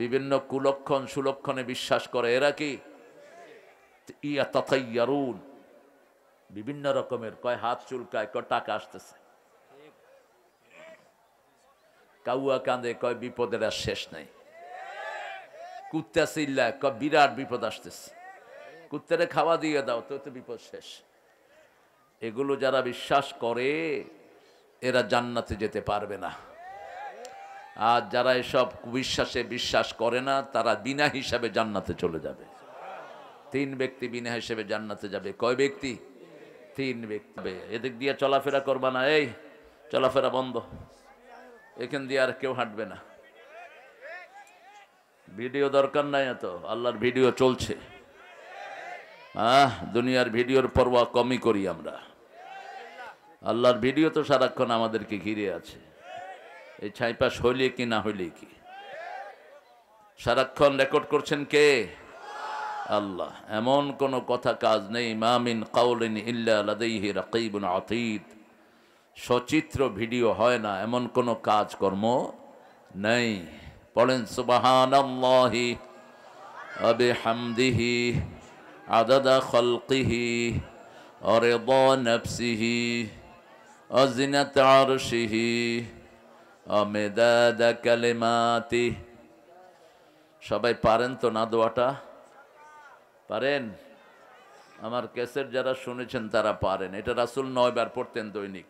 বিভিন্ন কুলক্ষণ সুলক্ষণে বিশ্বাস করে, এরা কি ইয়াতাতাইয়ারুন, বিভিন্ন রকমের, কয় হাত চুলকায়, কয় টাকা আসতেছে, কাউয়া কাঁদে, কয় বিপদের আর শেষ নাই, কুত্তা চিল্লায়, কয় বিরাট বিপদ আসতেছে, কুত্তারে খাওয়া দিয়ে দাও তো বিপদ শেষ। এগুলো যারা বিশ্বাস করে এরা জান্নাতে যেতে পারবে না। আর যারা এসব কুবিশ্বাসে বিশ্বাস করে না তারা বিনা হিসাবে জান্নাতে চলে যাবে। 3 ব্যক্তি বিনা হিসেবে জান্নাতে যাবে। কয় ব্যক্তি? 3 ব্যক্তি। এদিক দিয়ে চলাফেরা করবা না, এই চলাফেরা বন্ধ, এখান দিয়ে আর কেউ হাঁটবে না। ভিডিও দরকার নাই, এত আল্লাহর ভিডিও চলছে। দুনিয়ার ভিডিওর পরোয়া কমই করি আমরা, আল্লাহর ভিডিও তো সারাক্ষণ আমাদেরকে ঘিরে আছে। এই ছাইপাস হইলে কি না হইলে কি, সারাক্ষণ রেকর্ড করছেন কে? আল্লাহ। এমন কোন কথা কাজ নেই, মা মিন কাউলিন ইল্লা লাদাইহি রাকীবুন আতীদ, সচিত্র ভিডিও হয় না এমন কোন কাজ কর্ম নেই। পড়েন সুবহানাল্লাহি ওয়া বিহামদিহি আদাদা খালকিহি ওয়া রিদা নাফসিহি ওয়া জিনাতা আরশিহি ওয়া মিদাদা কালিমাতিহি। সবাই পারেন তো না দোয়াটা? পারেন? আমার ক্যাসেট যারা শুনেছেন তারা পারেন। এটা রাসূল 9 বার পড়তেন দৈনিক।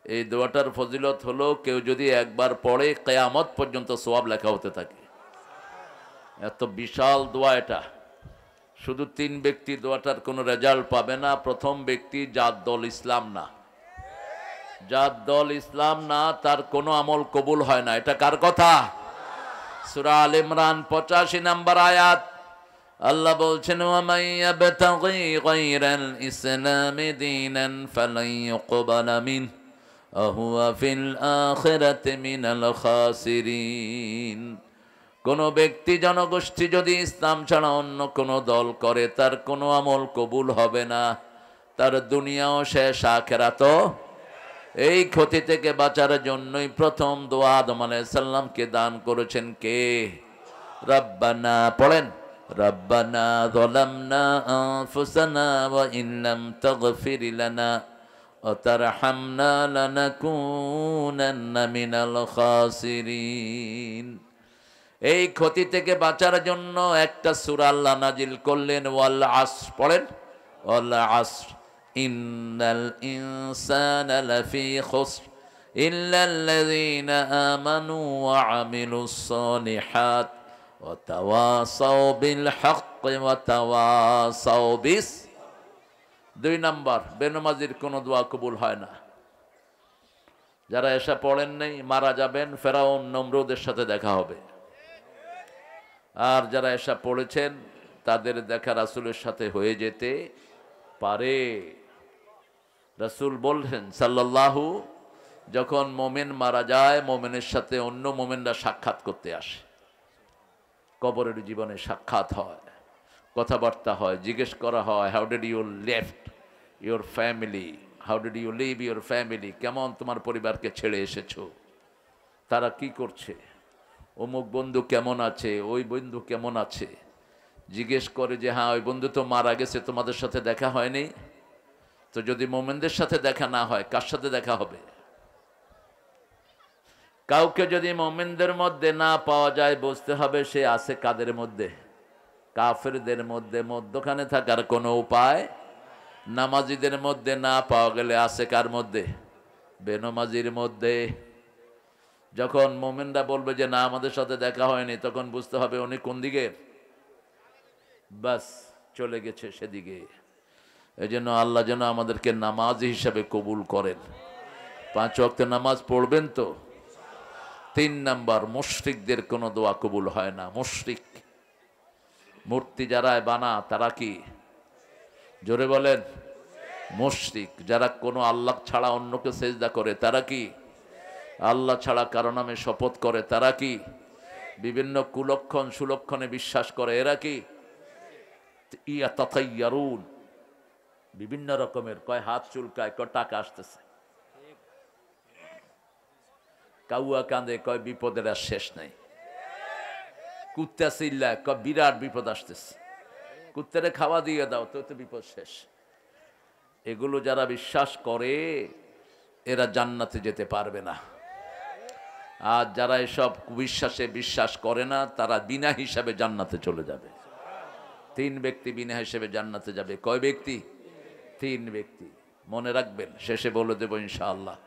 এই দোয়াটার ফজিলত হলো কেউ যদি একবার পড়ে কিয়ামত পর্যন্ত সওয়াব লেখা হতে থাকে। এত বিশাল দোয়া এটা। শুধু 3 ব্যক্তি দোয়াটার কোনো রেজাল্ট পাবে না। প্রথম ব্যক্তি যার দল ইসলাম না, যার দল ইসলাম না তার কোনো আমল কবুল হয় না। এটা কার কথা? সূরা আল ইমরান 85 নম্বর আয়াত। আল্লাহ বলছেন, ওয়া মান ইয়াবতাগি গায়রাল ইসলামি দীনান ফালান ইউকবালা মিনহু ওয়া হুয়া ফিল আখিরাতি মিনাল খাসিরিন। কোন ব্যক্তি জনগোষ্ঠী যদি ইসলাম ছাড়া অন্য কোন দল করে তার কোনো আমল কবুল হবে না, তার দুনিয়াও শেষ আখিরাতও। এই ক্ষতি থেকে বাঁচার জন্যই প্রথম দোয়া আদম আলাইহিস সালামকে দান করেছেন কে? রব্বানা। পড়েন, রব্বানা যালামনা আনফুসানা ওয়া ইন লাম তাগফির লানা ওয়া তারহামনা লানাকুনান্না মিনাল খাসিরিন। এই ক্ষতি থেকে বাঁচার জন্য একটা সূরা আল্লাহ নাজিল করলেন, ওয়াল আসর। পড়েন, ওয়াল আসর ইন্নাল ইনসানা লাফি খুসর ইল্লাল্লাযীনা আমানু ওয়া আমিলুস সালিহাত ওয়া তাওয়াসাউ বিল হাক্কি ওয়া তাওয়াসাউ বিস। 2 নাম্বার, বেনমাজির কোনো দোয়া কবুল হয় না। যারা এসা পড়েন নাই মারা যাবেন, ফেরাউন নমরুদের সাথে দেখা হবে। আর যারা এসা পড়েছেন তাদের দেখা রাসূলের সাথে হয়ে যেতে পারে। রাসূল বললেন সাল্লাল্লাহু, যখন মোমেন মারা যায় মোমেনের সাথে অন্য মোমেনরা সাক্ষাৎ করতে আসে। কবরের জীবনে সাক্ষাৎ হয়, কথাবার্তা হয়, জিজ্ঞেস করা হয়, how did you left your family, how did you live your family, কেমন তোমার পরিবারকে ছেড়ে এসেছো, তারা কি করছে, অমুক বন্ধু কেমন আছে, ওই বন্ধু কেমন আছে। জিজ্ঞেস করে যে হ্যাঁ ওই বন্ধু তো মারা গেছে, তোমাদের সাথে দেখা হয়নি। তো যদি মোমেনদের সাথে দেখা না হয় কার সাথে দেখা হবে? কাউকে যদি মোমেনদের মধ্যে না পাওয়া যায় বুঝতে হবে সে আছে কাদের মধ্যে? কাফেরদের মধ্যে। মধ্যখানে থাকার কোনো উপায়। নামাজিদের মধ্যে না পাওয়া গেলে আছে কার মধ্যে? বেনমাজির মধ্যে। যখন মোমেনরা বলবে যে না আমাদের সাথে দেখা হয়নি, তখন বুঝতে হবে উনি কোন দিকে, বাস চলে গেছে সেদিকে। এই জন্য আল্লাহ যেন আমাদেরকে নামাজি হিসাবে কবুল করেন। 5 ওয়াক্ত নামাজ পড়বেন তো। 3 নাম্বার, মুশরিকদের কোনো দোয়া কবুল হয় না। মুশরিক, মূর্তি যারা বানা তারা কি? জোরে বলেন। মুশরিক যারা কোনো আল্লাহ ছাড়া অন্যকে সেজদা করে তারা কি? আল্লাহ ছাড়া কারো নামে শপথ করে তারা কি? বিভিন্ন কুলক্ষণ সুলক্ষণে বিশ্বাস করে এরা কি? ইয়াতাতাইয়ারুন, বিভিন্ন রকমের, কয় হাত চুলকায়, কয় টাকা আসতেছে, কাউয়া কাঁদে, কয় বিপদের আর শেষ নাই। কুত্তা চিল্লায়, বিরাট বিপদ আসতেছে, কুত্তারে খাওয়া দিয়ে দাও, তো তো বিপদ শেষ। এগুলো যারা বিশ্বাস করে এরা জান্নাতে যেতে পারবে না। আর যারা এসব কুবিশ্বাসে বিশ্বাস করে না তারা বিনা হিসাবে জান্নাতে চলে যাবে। 3 ব্যক্তি বিনা হিসেবে জান্নাতে যাবে। কয় ব্যক্তি? 3 ব্যক্তি। মনে রাখবেন, শেষে বলে দেব ইনশাআল্লাহ।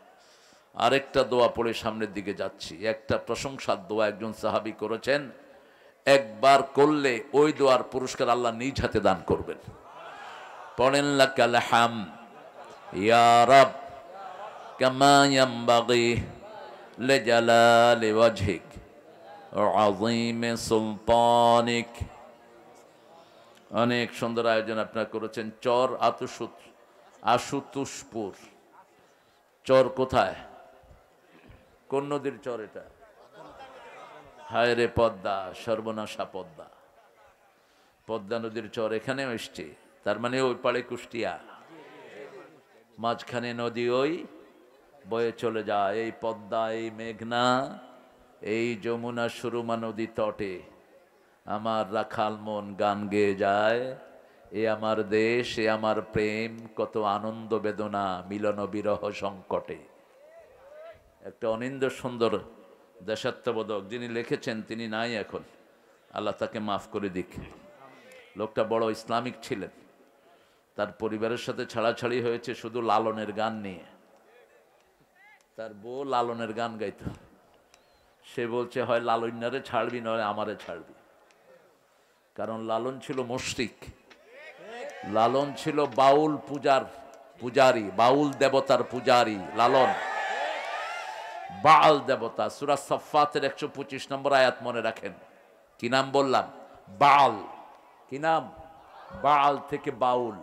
আরেকটা দোয়া পড়ে সামনের দিকে যাচ্ছি। একটা প্রশংসার দোয়া একজন সাহাবী করেছেন, একবার করলে ওই দোয়ার পুরস্কার আল্লাহ নিজ হাতে দান করবেন। পড়েন লাকাল হাম ইয়া রাব কামা ইয়ামবাগি লিজালালি ওয়াজহিক ওয়া আযীমি সুলতানিক। অনেক সুন্দর আয়োজন আপনারা করেছেন। চর আশুতোষপুর। চর কোথায়? কোন নদীর চর এটা? হায় রে পদ্মা, সর্বনাশা পদ্মা। পদ্মা নদীর চর এখানেও এসছে, তার মানে ওই পাড়ে কুষ্টিয়া, মাঝখানে নদী ওই বয়ে চলে যায়। এই পদ্মা, এই মেঘনা, এই যমুনা সুরমা নদী তটে আমার রাখাল মন গান গেয়ে যায়, এ আমার দেশ, এ আমার প্রেম, কত আনন্দ বেদনা মিলন বিরহ সংকটে। একটা অনিন্দ সুন্দর দেশাত্মবোধক যিনি লিখেছেন তিনি নাই এখন, আল্লাহ তাকে মাফ করে দিক। লোকটা বড় ইসলামিক ছিলেন। তার পরিবারের সাথে ছাড়াছাড়ি হয়েছে শুধু লালনের গান নিয়ে। তার বউ লালনের গান গাইত। সে বলছে হয় লালনারে ছাড়বি নয় আমারে ছাড়বি। কারণ লালন ছিল মুশরিক, লালন ছিল বাউল পূজারি, বাউল দেবতার পূজারি। লালন বাল দেবতা। সূরা সাফফাতের 125 নম্বর আয়াত মনে রাখেন। কি নাম বললাম? বাল। কি নাম? বাল থেকে বাউল।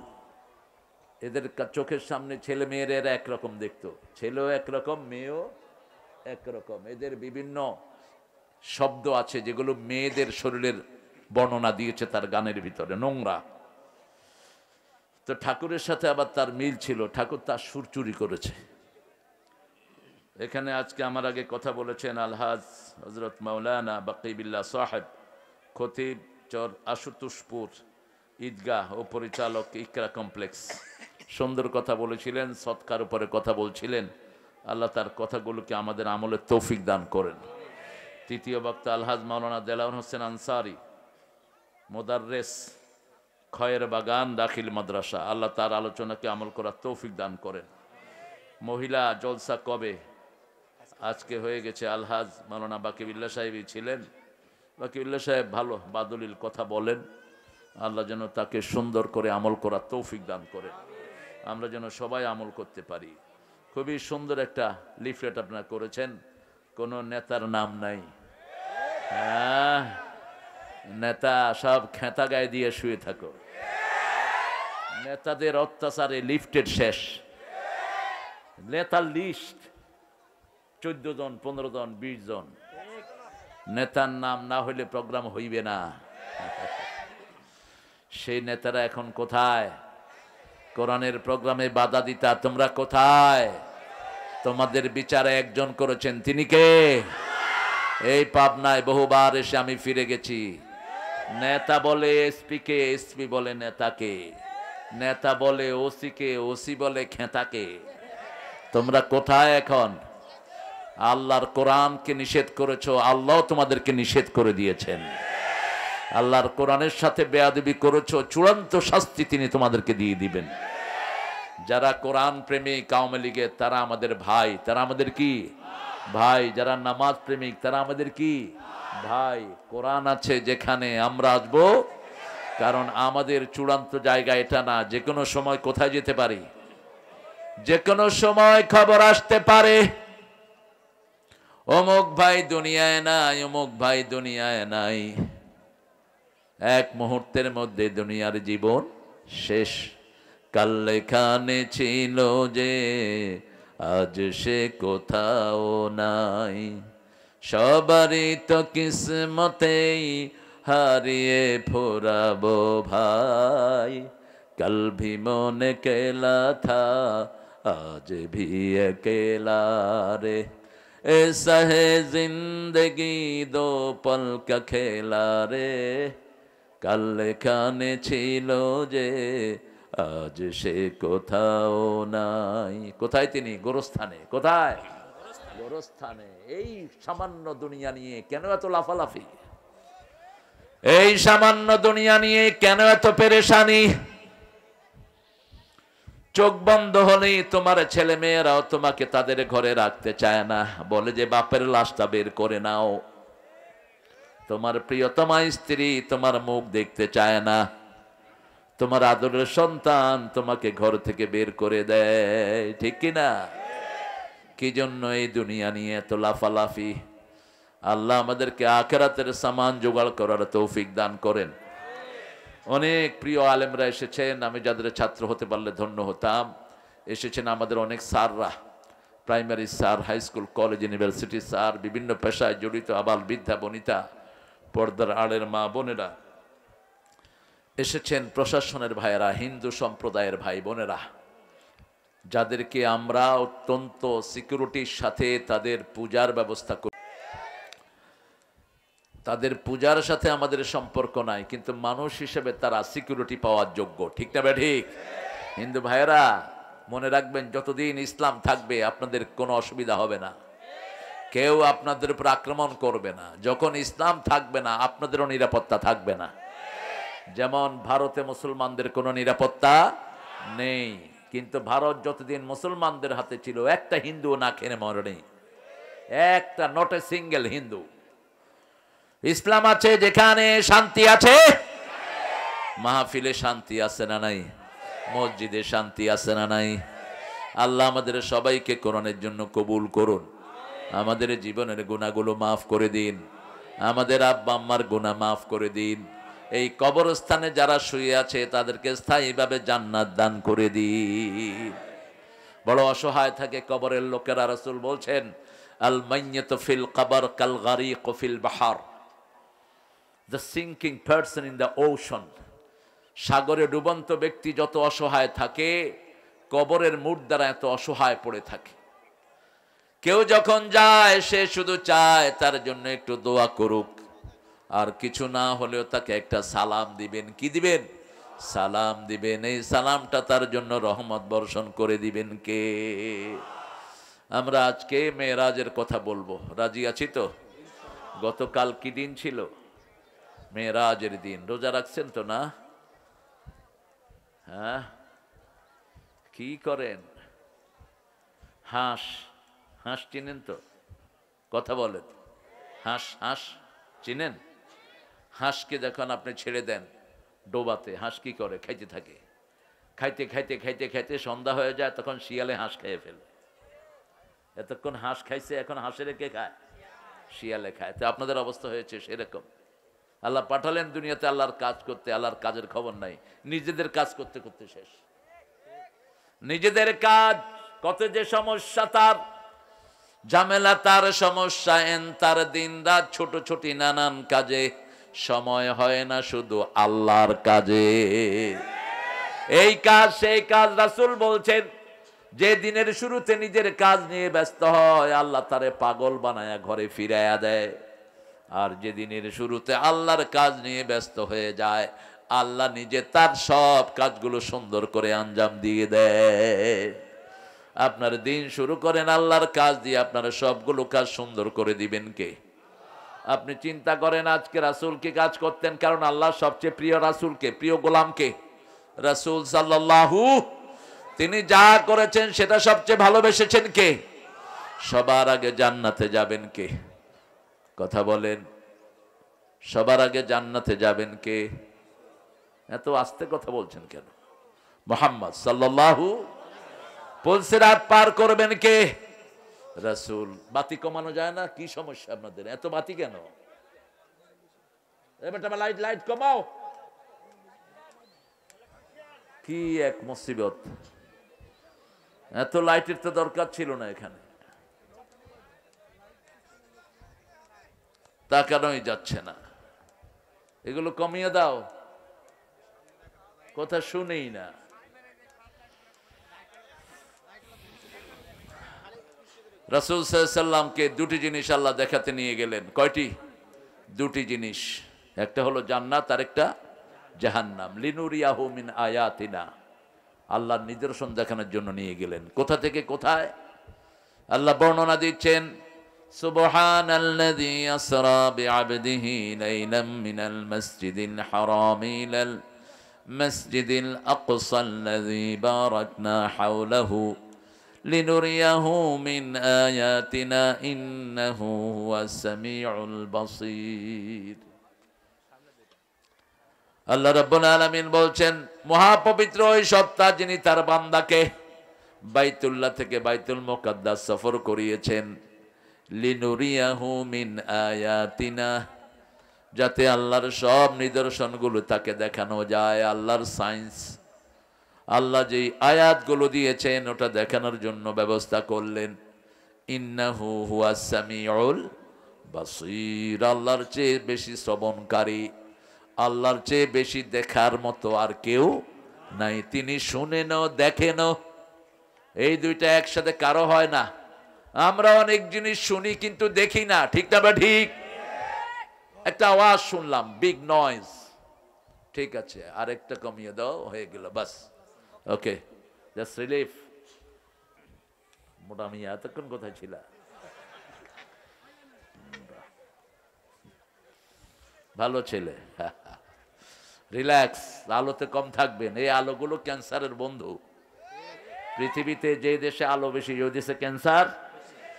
এদের চোখের সামনে ছেলে মেয়েরা এরা একরকম দেখতো, ছেলেও একরকম মেয়েও একরকম। এদের বিভিন্ন শব্দ আছে যেগুলো মেয়েদের শরীরের বর্ণনা দিয়েছে তার গানের ভিতরে, নোংরা। তো ঠাকুরের সাথে আবার তার মিল ছিল, ঠাকুর তার সুর চুরি করেছে। এখানে আজকে আমার আগে কথা বলেছেন আলহাজ হযরত মাওলানা বাকি বিল্লাহ সাহেব, খতিব চর আশুতোষপুর ঈদগাহ ও পরিচালক ইকরা কমপ্লেক্স। সুন্দর কথা বলেছিলেন, সৎকার উপরে কথা বলছিলেন। আল্লাহ তার কথাগুলোকে আমাদের আমলের তৌফিক দান করেন। তৃতীয় বক্তা আলহাজ মাওলানা দেলাওয়ার হোসেন আনসারি, মোদাররেস, খয়ের বাগান দাখিল মাদ্রাসা। আল্লাহ তার আলোচনাকে আমল করার তৌফিক দান করেন। মহিলা জলসা কবে? আজকে হয়ে গেছে। আলহাজ মাওলানা বাকিবিল্লাহ সাহেবই ছিলেন। বাকিবিল্লাহ সাহেব ভালো বাদলিল কথা বলেন। আল্লাহ যেন তাকে সুন্দর করে আমল করার তৌফিক দান করেন, আমরা যেন সবাই আমল করতে পারি। খুবই সুন্দর একটা লিফলেট আপনারা করেছেন। কোনো নেতার নাম নাই। হ্যাঁ, নেতা সব খেতা গায়ে দিয়ে শুয়ে থাকো। নেতাদের অত্যাচারে লিফটেড শেষ। নেতার লিস্ট 14 জন, 15 জন, 20 জন। নেতার নাম না হইলে প্রোগ্রাম হইবে না। সেই নেতারা এখন কোথায়? কোরআনের প্রোগ্রামে বাধা দিতা তোমরা কোথায়? তোমাদের বিচারে একজন করেছেন, তিনি কে? এই পাবনায় বহুবার এসে আমি ফিরে গেছি। নেতা বলে এসপি কে, এসপি বলে নেতাকে, নেতা বলে ওসি কে, ওসি বলে খেতাকে। তোমরা কোথায় এখন? আল্লাহর কোরআনকে নিষেধ করেছো, আল্লাহ তোমাদেরকে নিষেধ করে দিয়েছেন। আল্লাহর কোরআনের সাথে বেয়াদবি করেছো, চূড়ান্ত শাস্তি তিনি তোমাদেরকে দিয়ে দিবেন। যারা কোরআন প্রেমিক আওয়ামী লীগের, তারা আমাদের ভাই, তারা আমাদের কি ভাই। যারা নামাজ প্রেমিক তারা আমাদের কি ভাই। কোরআন আছে যেখানে আমরা আসবো, কারণ আমাদের চূড়ান্ত জায়গা এটা না। যে কোনো সময় কোথায় যেতে পারি, যে কোনো সময় খবর আসতে পারে অমুক ভাই দুনিয়ায় নাই, অমুক ভাই দুনিয়ায় নাই। এক মুহূর্তের মধ্যে দুনিয়ার জীবন শেষ। কাল এখানে ছিল যে আজ সে কোথাও নাই। সবারই তো কিসমতেই হারিয়ে ফোরাবো ভাই। कल भी मन अकेला था आज भी अकेला रे। ऐसा है जिंदगी दो पल का खेला रे কাল এখানে ছিল যে আজ সে কোথাও নাই। কোথায় তিনি? গোরস্থানে। কোথায়? গোরস্থানে। এই সামান্য দুনিয়া নিয়ে কেন এত লাফালাফি? এই সামান্য দুনিয়া নিয়ে কেন এত পেরেশানি? চোখ বন্ধ হলেই তোমার ছেলে মেয়েরাও তোমাকে তাদের ঘরে রাখতে চায় না, বলে যে বাপের লাশটা বের করে নাও। তোমার প্রিয়তমা স্ত্রী তোমার মুখ দেখতে চায় না, তোমার আদরের সন্তান তোমাকে ঘর থেকে বের করে দেয়, ঠিক কিনা? কি জন্য এই দুনিয়া নিয়ে এত লাফালাফি? আল্লাহ আমাদেরকে আখিরাতের সামান জোগাড় করার তৌফিক দান করেন। অনেক প্রিয় আলেমরা এসেছেন, আমি যাদের ছাত্র হতে পারলে ধন্য হতাম। এসেছেন আমাদের অনেক স্যাররা, primary sir, high school, college, university sir, বিভিন্ন পেশায় জড়িত আবাল বৃদ্ধা বনিতা, পর্দার আড়ের মা বোনেরা এসেছেন, প্রশাসনের ভাইয়েরা, হিন্দু সম্প্রদায়ের ভাই বোনেরা, যাদেরকে আমরা অত্যন্ত সিকিউরিটির সাথে তাদের পূজার ব্যবস্থা করি। তাদের পূজার সাথে আমাদের সম্পর্ক নাই, কিন্তু মানুষ হিসেবে তারা সিকিউরিটি পাওয়ার যোগ্য, ঠিক না ঠিক? হিন্দু ভাইয়েরা মনে রাখবেন, যতদিন ইসলাম থাকবে আপনাদের কোনো অসুবিধা হবে না, কেউ আপনাদের উপর আক্রমণ করবে না। যখন ইসলাম থাকবে না আপনাদেরও নিরাপত্তা থাকবে না। যেমন ভারতে মুসলমানদের কোনো নিরাপত্তা নেই, কিন্তু ভারত যতদিন মুসলমানদের হাতে ছিল একটা হিন্দু না খেয়ে মরেনি, একটা, নট এ সিঙ্গেল হিন্দু। ইসলাম আছে যেখানে শান্তি আছে, মাহফিলে শান্তি আছে না নাই? মসজিদে শান্তি আছে না নাই? আল্লাহ আমাদের সবাইকে কোরআনের জন্য কবুল করুন। আমাদের জীবনের গুনাহগুলো মাফ করে দিন, আমাদের আব্বা আম্মার গুনাহ মাফ করে দিন। এই কবরস্থানে যারা শুয়ে আছে তাদেরকে স্থায়ীভাবে জান্নাত দান করে দিন। বড় অসহায় থাকে কবরের লোকেরা। রাসূল বলছেন, আল মাইয়াতু ফিল কবর কাল গারিক ফিল বাহর, the sinking person in the ocean. সাগরে ডুবন্ত ব্যক্তি যত অসহায় থাকে, কবরের মুর্দারা এত অসহায় পড়ে থাকে। কেউ যখন যায় সে শুধু চায় তার জন্য একটু দোয়া করুক, আর কিছু না হলেও তাকে একটা সালাম দিবেন। কি দিবেন? সালাম দিবেন। এই সালামটা তার জন্য রহমত বর্ষণ করে দিবেন কে? আমরা আজকে মেরাজের কথা বলবো, রাজি আছি তো? গতকাল কি দিন ছিল? মেরাজের দিন। রোজা রাখছেন তো না? হ্যাঁ, কি করেন? হাঁস, হাঁস চিনেন তো? কথা বলেন। হাঁস, হাঁস চিনেন? হাঁসকে যখন আপনি ছেড়ে দেন ডোবাতে, হাঁস কি করে? খাইতে থাকে। খাইতে খাইতে খাইতে খাইতে সন্ধ্যা হয়ে যায়, তখন শিয়ালে হাঁস খেয়ে ফেলে। এতক্ষণ হাঁস খাইছে, এখন হাঁসের কে খায়? শিয়ালে খায়। তো আপনাদের অবস্থা হয়েছে সেরকম। আল্লাহ পাঠালেন দুনিয়াতে আল্লাহর কাজ করতে, আল্লাহর কাজের খবর নাই, নিজেদের কাজ করতে করতে শেষ। নিজেদের কাজ, কত যে সমস্যা তার, ঝামেলা তার, সমস্যা এন তার, দিন রাত ছোট ছোট নানান কাজে সময় হয় না শুধু আল্লাহর কাজে। এই কাজ সেই কাজ। রাসূল বলছেন, যে দিনের শুরুতে নিজের কাজ নিয়ে ব্যস্ত হয় আল্লাহ তারে পাগল বানায়া ঘরে ফিরাইয়া দেয়, আর যে দিনের শুরুতে আল্লাহর কাজ নিয়ে ব্যস্ত হয়ে যায় আল্লাহ নিজে তার সব কাজগুলো সুন্দর করে আঞ্জাম দিয়ে দেয়। আপনার দিন শুরু করেন আল্লাহর কাজ দিয়ে, আপনারা সবগুলো কাজ সুন্দর করে দিবেন কে? আপনি চিন্তা করেন, আজকে রাসূল কি কাজ করতেন? কারণ আল্লাহ সবচেয়ে প্রিয় রাসূলকে, প্রিয় গোলামকে? রাসূল সাল্লাল্লাহু, তিনি যা করেছেন সেটা সবচেয়ে ভালোবেসেছেন কে? সবার আগে জান্নাতে যাবেন কে? কথা বলেন। সবার আগে জান্নাতে যাবেন কে? এত আস্তে কথা বলছেন কেন? মুহাম্মদ সাল্লাল্লাহু। পুলসিরাত পার করবেন কে? রাসূল। বাতি কমানো যায় না? কি সমস্যা আপনাদের? এত বাতি কেন? এবার লাইট লাইট কমাও। কি এক মুসিবত! এত লাইটের তো দরকার ছিল না এখানে। তাকানোই যাচ্ছে না। এগুলো কমিয়ে দাও, কথা শুনেই না। রাসূল সাল্লাল্লাহু আলাইহি সাল্লামকে দুটি জিনিস আল্লাহ দেখাতে নিয়ে গেলেন। কয়টি? দুটি জিনিস। একটা হলো জান্নাত, আর একটা জাহান্নাম। লিনুরিয়াহু মিন আয়াতিনা, আল্লাহর নিদর্শন দেখানোর জন্য নিয়ে গেলেন। কোথা থেকে কোথায়? আল্লাহ বর্ণনা দিচ্ছেন, সুবহানাল্লাযী আসরা বিআবদিহি লাইলাম মিনাল মাসজিদিল হারামি ইলাল মাসজিদিল আকসাল্লাযী বারাকনা হাওলাহু লিনুরিয়াহু মিন আয়াতিনা ইন্নাহু হুয়াস সামিউল বাসীর। আল্লাহ রাব্বুল আলামিন বলছেন, মহাপবিত্র ওই সত্তা যিনি তার বান্দাকে বাইতুল্লাহ থেকে বাইতুল মুকাদ্দাস সফর করিয়েছেন, লিনুরিয়াহু মিন আয়াতিনা, যাতে আল্লাহর সব নিদর্শনগুলো তাকে দেখানো যায়। আল্লাহর সায়েন্স, আল্লাহ যেই আয়াতগুলো দিয়েছেন ওটা দেখানোর জন্য ব্যবস্থা করলেন। ইন্নাহু হুয়াস সামিউল বাসীর, আল্লাহর চেয়ে বেশি শ্রবণকারী, আল্লাহর চেয়ে বেশি দেখার মতো আর কেউ নাই। তিনি শুনেনও দেখেনও, এই দুইটা একসাথে কারো হয় না। আমরা অনেক জিনিস শুনি কিন্তু দেখি না, ঠিক না বা ঠিক? একটা আওয়াজ শুনলাম, বিগ নয়েজ, ঠিক আছে, আরেকটা কমিয়ে দাও, হয়ে গেল, বাস, ওকে, জাস্ট রিলিফ। মোটা মিয়া এতক্ষণ কোথায় ছিল? ভালো ছেলে, রিল্যাক্স, আলোতে কম থাকবেন। এই আলোগুলো ক্যান্সারের বন্ধু। পৃথিবীতে যে দেশে আলো বেশি ওই দেশে ক্যান্সার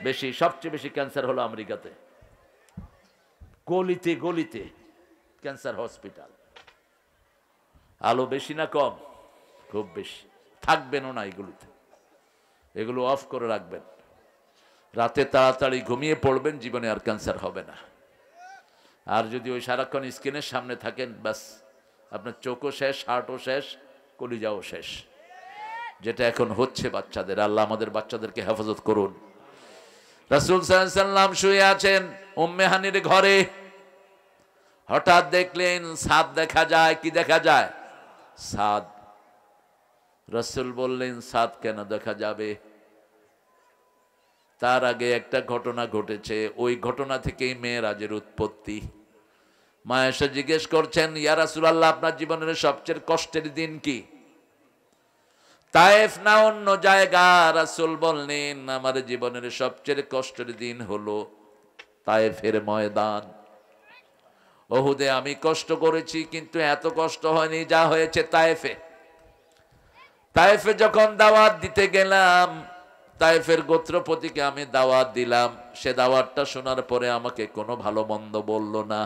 বেশি। সবচেয়ে বেশি ক্যান্সার হলো আমেরিকাতে, গলিতে গলিতে ক্যান্সার হসপিটাল। আলো বেশি না কম? খুব বেশি। থাকবেনও না এগুলোতে, এগুলো অফ করে রাখবেন। রাতে তাড়াতাড়ি ঘুমিয়ে পড়বেন, জীবনে আর ক্যান্সার হবে না। আর যদি ওই সারাক্ষণ স্ক্রিনের সামনে থাকেন, ব্যাস আপনার চোখও শেষ, হার্টও শেষ, কলিজাও শেষ, যেটা এখন হচ্ছে বাচ্চাদের। আল্লাহ আমাদের বাচ্চাদেরকে হেফাজত করুন। রাসূল সাল্লাল্লাহু আলাইহি সাল্লাম শুয়ে আছেন উম্মে হানির ঘরে। হঠাৎ দেখলেন ছাদ দেখা যায়। কি দেখা যায়? ছাদ। রাসূল বললেন, ছাদ কেন দেখা যাবে? তার আগে একটা ঘটনা ঘটেছে, ওই ঘটনা থেকেই মেরাজের উৎপত্তি। মা এসে জিজ্ঞেস করছেন, ইয়া রাসূলুল্লাহ, আপনার জীবনের সবচেয়ে কষ্টের দিন কি? তায়েফ না অন্য জায়গা? রাসূল বললেন, আমার জীবনের সবচেয়ে কষ্টের দিন হলো তায়েফের ময়দান। উহুদে আমি কষ্ট করেছি, কিন্তু এত কষ্ট হয়নি যা হয়েছে তায়েফে। তায়েফে যখন দাওয়াত দিতে গেলাম, তায়েফের গোত্রপতিকে আমি দাওয়াত দিলাম। সে দাওয়াতটা শোনার পরে আমাকে কোনো ভালো মন্দ বলল না।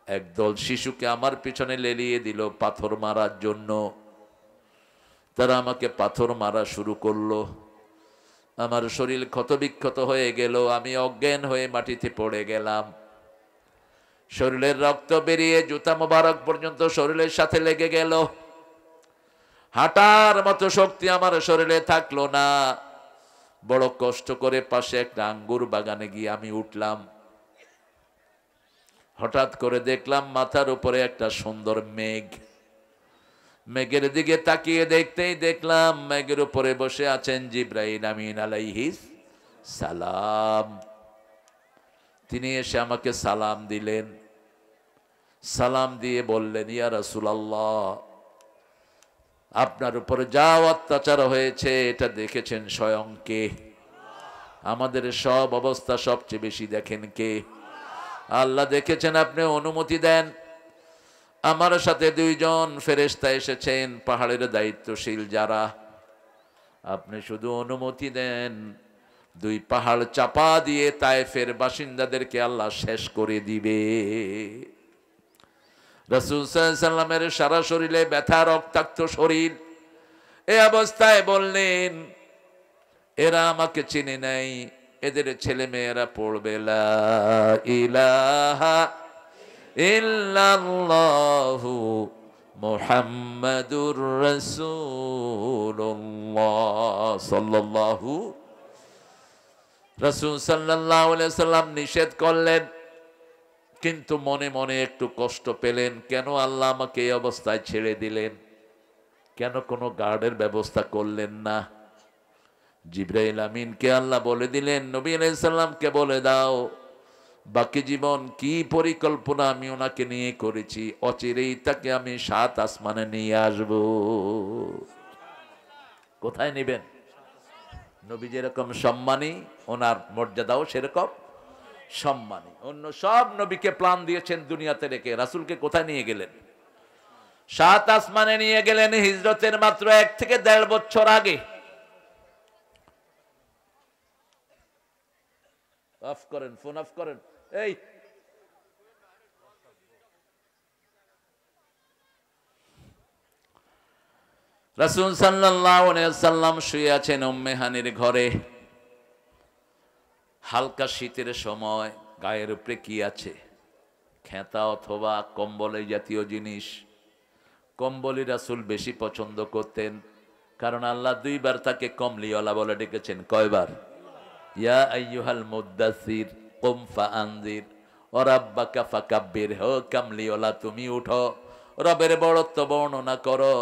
একদল শিশুকে আমার পিছনে লেলিয়ে দিল পাথর মারার জন্য। তারা আমাকে পাথর মারা শুরু করলো। আমার শরীর ক্ষতবিক্ষত হয়ে গেল, আমি অজ্ঞান হয়ে মাটিতে পড়ে গেলাম। শরীরের রক্ত বেরিয়ে জুতা মোবারক পর্যন্ত শরীরের সাথে লেগে গেল। হাঁটার মতো শক্তি আমার শরীরে থাকলো না। বড় কষ্ট করে পাশে একটা আঙ্গুর বাগানে গিয়ে আমি উঠলাম। হঠাৎ করে দেখলাম মাথার উপরে একটা সুন্দর মেঘ। মেঘের দিকে তাকিয়ে দেখতেই দেখলাম মেঘের উপরে বসে আছেন জিবরাইল আমিন আলাইহিস সালাম। তিনি এসে আমাকে সালাম দিলেন। সালাম দিয়ে বললেন, ইয়া রাসূলুল্লাহ, আপনার উপরে যা অত্যাচার হয়েছে এটা দেখেছেন স্বয়ং কে? আমাদের সব অবস্থা সবচেয়ে বেশি দেখেন কে? আল্লাহ দেখেছেন। আপনি অনুমতি দেন, আমার সাথে দুইজন ফেরেশতা এসেছেন, পাহাড়ের দায়িত্বশীল যারা। আপনি শুধু অনুমতি দেন, দুই পাহাড় চাপা দিয়ে তায়েফের বাসিন্দাদেরকে আল্লাহ শেষ করে দিবে। রাসূল সাল্লাল্লাহু আলাইহি সাল্লামের সারা শরীরে ব্যথা, রক্তাক্ত শরীর। এই অবস্থায় বললেন, এরা আমাকে চিনে নাই, এদের ছেলে মেয়েরা পড়বে লা ইলাহা ইল্লাল্লাহু মুহাম্মাদুর রাসূলুল্লাহ সাল্লাল্লাহু। রাসূল সাল্লাল্লাহু আলাইহি সাল্লাম নিষেধ করলেন, কিন্তু মনে মনে একটু কষ্ট পেলেন। কেন আল্লাহ আমাকে এই অবস্থায় ছেড়ে দিলেন? কেন কোনো গার্ডের ব্যবস্থা করলেন না? জিবরাইল আমিনকে আল্লাহ বলে দিলেন, নবী আলাইহিস সালামকে বলে দাও বাকি জীবন কি পরিকল্পনা আমি ওনাকে নিয়ে করেছি, অচিরেই তাকে আমি 7 আসমানে নিয়ে আসব। কোথায় নেবেন? নবী যেরকম সম্মানী, ওনার মর্যাদাও সেরকম সম্মানী। অন্য সব নবীকে প্ল্যান দিয়েছেন দুনিয়াতে রেখে, রাসূলকে কোথায় নিয়ে গেলেন? 7 আসমানে নিয়ে গেলেন হিজরতের মাত্র 1 থেকে 1.5 বছর আগে। অফ করেন, ফোন অফ করেন। এই রাসূল সাল্লাল্লাহু আলাইহি ওয়াসাল্লাম শুয়ে আছেন উম্মে হানির ঘরে। হালকা শীতের সময় গায়ের উপরে কি আছে? খেতা অথবা কম্বল এই জাতীয় জিনিস। কম্বলই রাসূল বেশি পছন্দ করতেন, কারণ আল্লাহ 2 বার তাকে কমলিওয়ালা বলে ডেকেছেন। কয়বার? ইয়া আইয়ুহাল মুদ্দাসির কুম ফাআনজির ওয়া রাব্বাকা ফাকাব্বির। হো কামলিওয়ালা, তুমি উঠো, রবের বড়ত্ব বর্ণনা করো,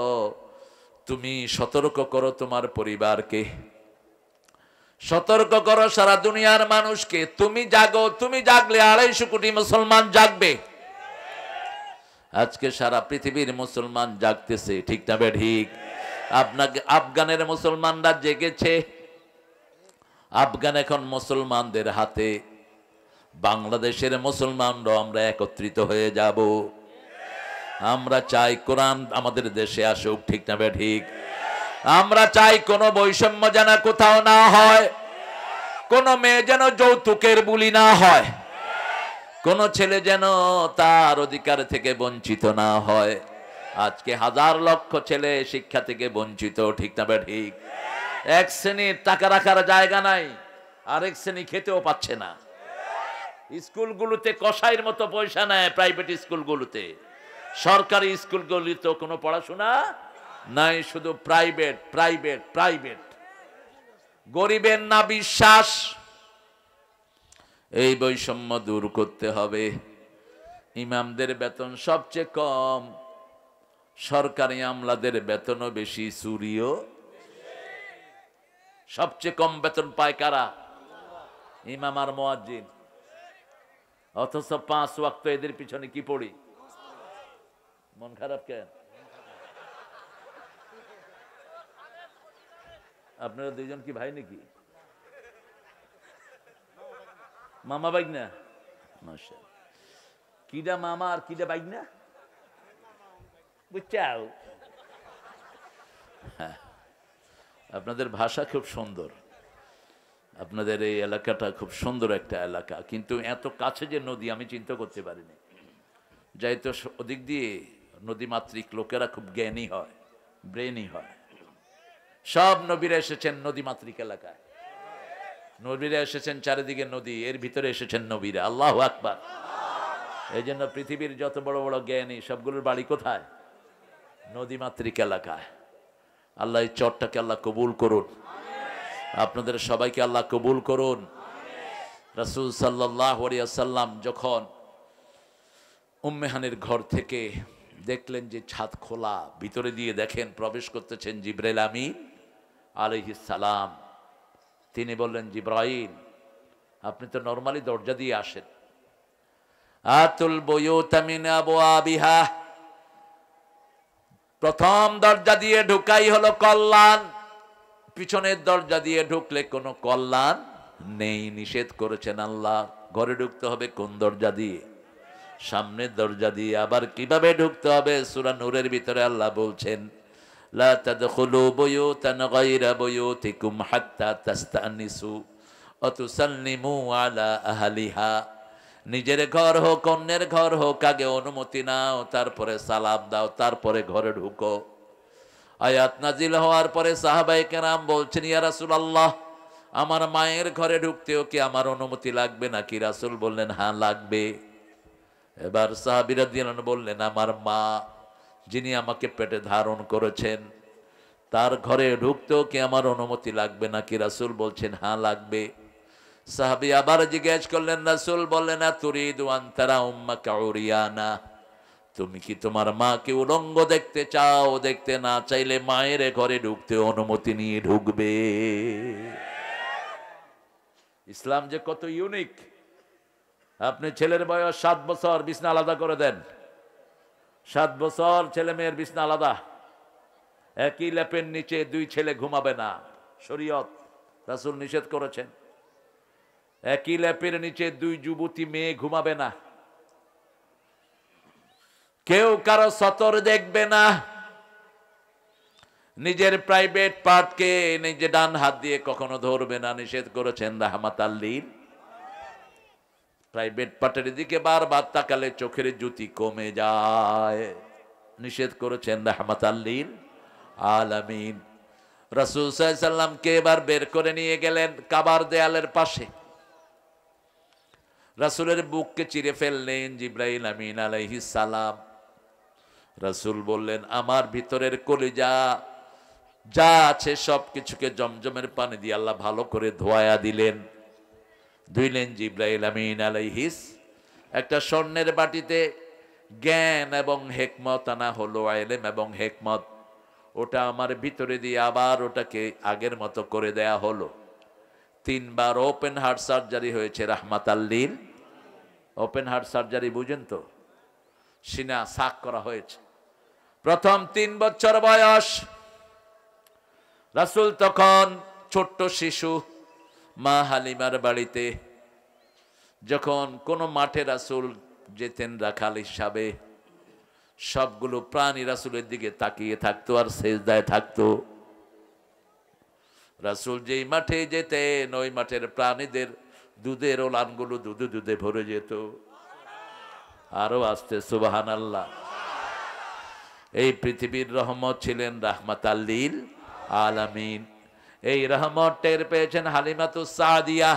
তুমি সতর্ক করো তোমার পরিবারকে, সতর্ক করো সারা দুনিয়ার মানুষকে। তুমি জাগো, তুমি জাগলে 250 কোটি মুসলমান জাগবে। আজকে সারা পৃথিবীর মুসলমান জাগতেছে, ঠিক না বে ঠিক? আপনাকে আফগানের মুসলমানরা জেগেছে। আফগান এখন মুসলমানদের হাতে। বাংলাদেশের মুসলমানরা আমরা একত্রিত হয়ে যাব। আমরা চাই কোরআন আমাদের দেশে আসুক, ঠিক না বে ঠিক? আমরা চাই কোনো বৈষম্য যেন কোথাও না হয়, কোনো মেয়ে যেন যৌতুকের বুলি না হয়, কোনো ছেলে যেন তার অধিকার থেকে বঞ্চিত না হয়। আজকে 1000 লক্ষ ছেলে শিক্ষা থেকে বঞ্চিত, ঠিক না বে ঠিক? এক শ্রেণীর টাকা রাখার জায়গা নাই, আরেক শ্রেণী খেতেও পাচ্ছে না। স্কুলগুলোতে কসাইয়ের মতো পয়সা নেয়, প্রাইভেট স্কুলগুলোতে। সরকারি স্কুলগুলিতে কোনো পড়াশোনা নাই, শুধু প্রাইভেট প্রাইভেট প্রাইভেট। গরিবের না বিশ্বাস। এই বৈষম্য দূর করতে হবে। ইমামদের বেতন সবচেয়ে কম, সরকারি আমলাদের বেতনও বেশি, চুরিও। সবচেয়ে কম বেতন পায় কারা? ইমাম আর মুয়াজ্জিন। অথচ 5 ওয়াক্ত এদের পিছনে কি পড়ি? মন খারাপ কেন? আপনারা 2 জন কি ভাই নাকি? মামা বাইগনা? মাশাআল্লাহ। কিডা মামা আর কিডা বাইগনা? বুঝছাও? হ্যাঁ, আপনাদের ভাষা খুব সুন্দর, আপনাদের এই এলাকাটা খুব সুন্দর একটা এলাকা, কিন্তু এত কাছে যে নদী আমি চিন্তা করতে পারিনি। যাই তো ওদিক দিয়ে নদীমাতৃক লোকেরা খুব জ্ঞানী হয়, ব্রেনি হয়। সব নবীরা এসেছেন নদীমাতৃক এলাকায়, নবীরা এসেছেন চারিদিকে নদী, এর ভিতরে এসেছেন নবীরা। আল্লাহু আকবার। এই জন্য পৃথিবীর যত বড় বড় জ্ঞানী সবগুলোর বাড়ি কোথায়? নদীমাতৃক এলাকায়। আল্লাহ এই চটটাকে আল্লাহ কবুল করুন, আপনাদের সবাইকে আল্লাহ কবুল করুন। রাসূল সাল্লাল্লাহু আলাইহি ওয়াসাল্লাম যখন উম্মে হানির ঘর থেকে দেখলেন যে ছাদ খোলা, ভিতরে দিয়ে দেখেন প্রবেশ করতেছেন জিবরাইল আমিন আলাইহিস সালাম। তিনি বললেন, জিবরাইল আপনি তো নরমালি দরজা দিয়ে আসেন, আতুল বুয়ুতা মিন আবওয়াবিহা, প্রথম দরজা দিয়ে ঢুকাই হলো কল্যাণ, পিছনের দরজা দিয়ে ঢুকলে কোনো কল্যাণ নেই। নিষেধ করেছেন আল্লাহ। ঘরে ঢুকতে হবে কোন দরজা দিয়ে? সামনের দরজা দিয়ে। আবার কিভাবে ঢুকতে হবে? সূরা নূরের ভিতরে আল্লাহ বলছেন, লা তাদখুলু বুয়ুতান গায়রা বুয়ুতিকুম হাত্তা তাস্তানিসু ওয়া তুসাল্লিমু আলা আহলিহা। নিজের ঘর হোক অন্যের ঘর হোক, আগে অনুমতি নাও, তারপরে সালাম দাও, তারপরে ঘরে ঢুকো। আয়াত নাজিল হওয়ার পরে সাহাবায়ে কেরাম বলছেন, ইয়া রাসূলুল্লাহ আমার মায়ের ঘরে ঢুকতেও কি আমার অনুমতি লাগবে নাকি? রাসূল বললেন, হ্যাঁ লাগবে। এবার সাহাবীরা দিলেন বললেন, আমার মা যিনি আমাকে পেটে ধারণ করেছেন তার ঘরে ঢুকতেও কি আমার অনুমতি লাগবে নাকি? রাসূল বলছেন, হ্যাঁ লাগবে। সাহাবী আবার জিজ্ঞেস করলেন, রাসূল বললেন, তুরিদু আন তারা উম্মাকা উরিয়ানা, তুমি কি তোমার মাকে উলঙ্গ দেখতে চাও? দেখতে না চাইলে মায়ের ঘরে ঢুকতে অনুমতি নিয়ে ঢুকবে। ইসলাম যে কত ইউনিক। আপনি ছেলের বয়স 7 বছর, বিছনা আলাদা করে দেন। 7 বছর ছেলে মেয়ের বিছনা আলাদা। একই লেপের নিচে 2 ছেলে ঘুমাবে না, শরীয়ত, রাসূল নিষেধ করেছেন। একই লেপের নিচে 2 যুবতী মেয়ে ঘুমাবে না। কেউ কারো সতর দেখবে না। নিজের প্রাইভেট পার্টকে নিজে ডান হাত দিয়ে কখনো ধরবে না, নিষেধ করেছেন রাহমাতাল লিল। প্রাইভেট পার্টের দিকে বারবার তাকালে চোখের জ্যোতি কমে যায়, নিষেধ করেছেন রাহমাতাল লিল আলামিন। রাসূল সাল্লাল্লাহু আলাইহি সাল্লামকে এবার বের করে নিয়ে গেলেন কাবার দেয়ালের পাশে। রাসূলের বুককে চিরে ফেললেন জিবরাইল আমিন আলাইহিস সালাম। রাসূল বললেন, আমার ভিতরের কলিজা যা আছে সবকিছুকে জমজমের পানি দিয়ে আল্লাহ ভালো করে ধোয়া দিলেন। ধুইলেন জিবরাইল আমিন আলাইহিস। একটা স্বর্ণের বাটিতে জ্ঞান এবং হেকমত আনা হলো, ইলম এবং হেকমত। ওটা আমার ভিতরে দিয়ে আবার ওটাকে আগের মতো করে দেয়া হলো। 3 বার ওপেন হার্ট সার্জারি হয়েছে রাহমাতাল লিল। ওপেন হার্ট সার্জারি বুঝেন তো? সিনা সাক করা হয়েছে। প্রথম 3 বছর বয়স, রাসূল তখন ছোট্ট শিশু, মা হালিমার বাড়িতে। যখন কোনো মাঠে রাসূল যেতেন রাখাল হিসাবে, সবগুলো প্রাণী রাসূলের দিকে তাকিয়ে থাকতো আর সেজদায় থাকতো। রাসূল যেই মাঠে যেতেন ওই মাঠের প্রাণীদের দুধের ওলানগুলো দুধে দুধে ভরে যেত। আরো আসতে সুবহানাল্লাহ। এই পৃথিবীর রহমত ছিলেন রাহমাতাল লিল আলামিন। এই রহমত টের পেয়েছেন হালিমাতুস সাদিয়া।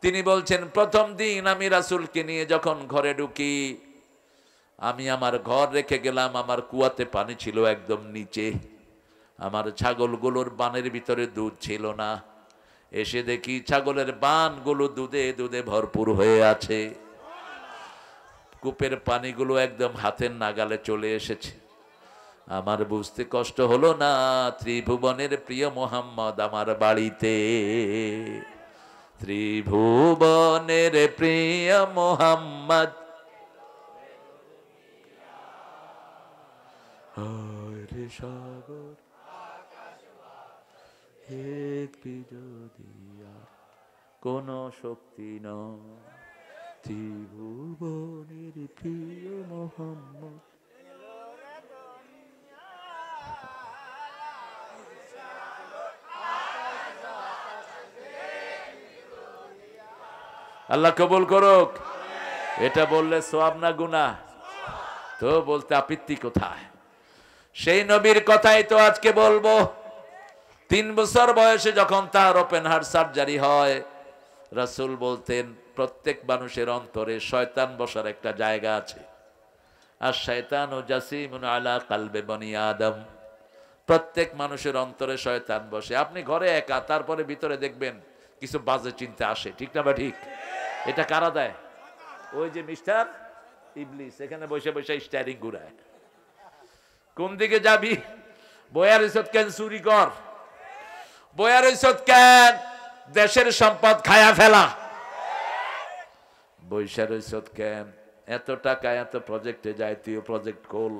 তিনি বলছেন, প্রথম দিন আমি রাসূলকে নিয়ে যখন ঘরে ঢুকি, আমি আমার ঘর রেখে গেলাম, আমার কুয়াতে পানি ছিল একদম নিচে। আমার ছাগলগুলোর বানের ভিতরে দুধ ছিল না। এসে দেখি ছাগলের বানগুলো দুধে দুধে ভরপুর হয়ে আছে। কূপের পানিগুলো একদম হাতের নাগালে চলে এসেছে। আমার বুঝতে কষ্ট হলো না, ত্রিভুবনের প্রিয় মোহাম্মদ আমার বাড়িতে। ত্রিভুবনের প্রিয় মোহাম্মদ হরে সাগর কোন শক্তি নয়, ত্রিভুবনের প্রিয় মোহাম্মদ। আল্লাহ কবুল করুক। এটা বললে সওয়াব না গুনাহ? তো বলতে আপত্তি কোথায়? সেই নবীর কথাই তো আজকে বলবো। 3 বছর বয়সে যখন তার ওপেন হার্ট সার্জারি হয়, রাসূল বলতেন, প্রত্যেক মানুষের অন্তরে শয়তান বসার একটা জায়গা আছে। আর শয়তানু জাসিমুন আলা কলবে বনি আদম। প্রত্যেক মানুষের অন্তরে শয়তান বসে। আপনি ঘরে একা, তারপরে ভিতরে দেখবেন কিছু বাজে চিন্তা আসে, ঠিক না বা ঠিক? এটা কারা দেয়? ওই যে মিস্টার ইবলিস এখানে বসে বসে স্টিয়ারিং ঘুরায়। কোন দিকে যাবি? বয়ার ইজ্জত কেন চুরি কর, বয়ার ইজ্জত কেন দেশের সম্পদ খায়া ফেলা, বৈশার ইজ্জত কেন এত টাকা এত প্রজেক্টে যায়, তুই প্রজেক্ট খোল,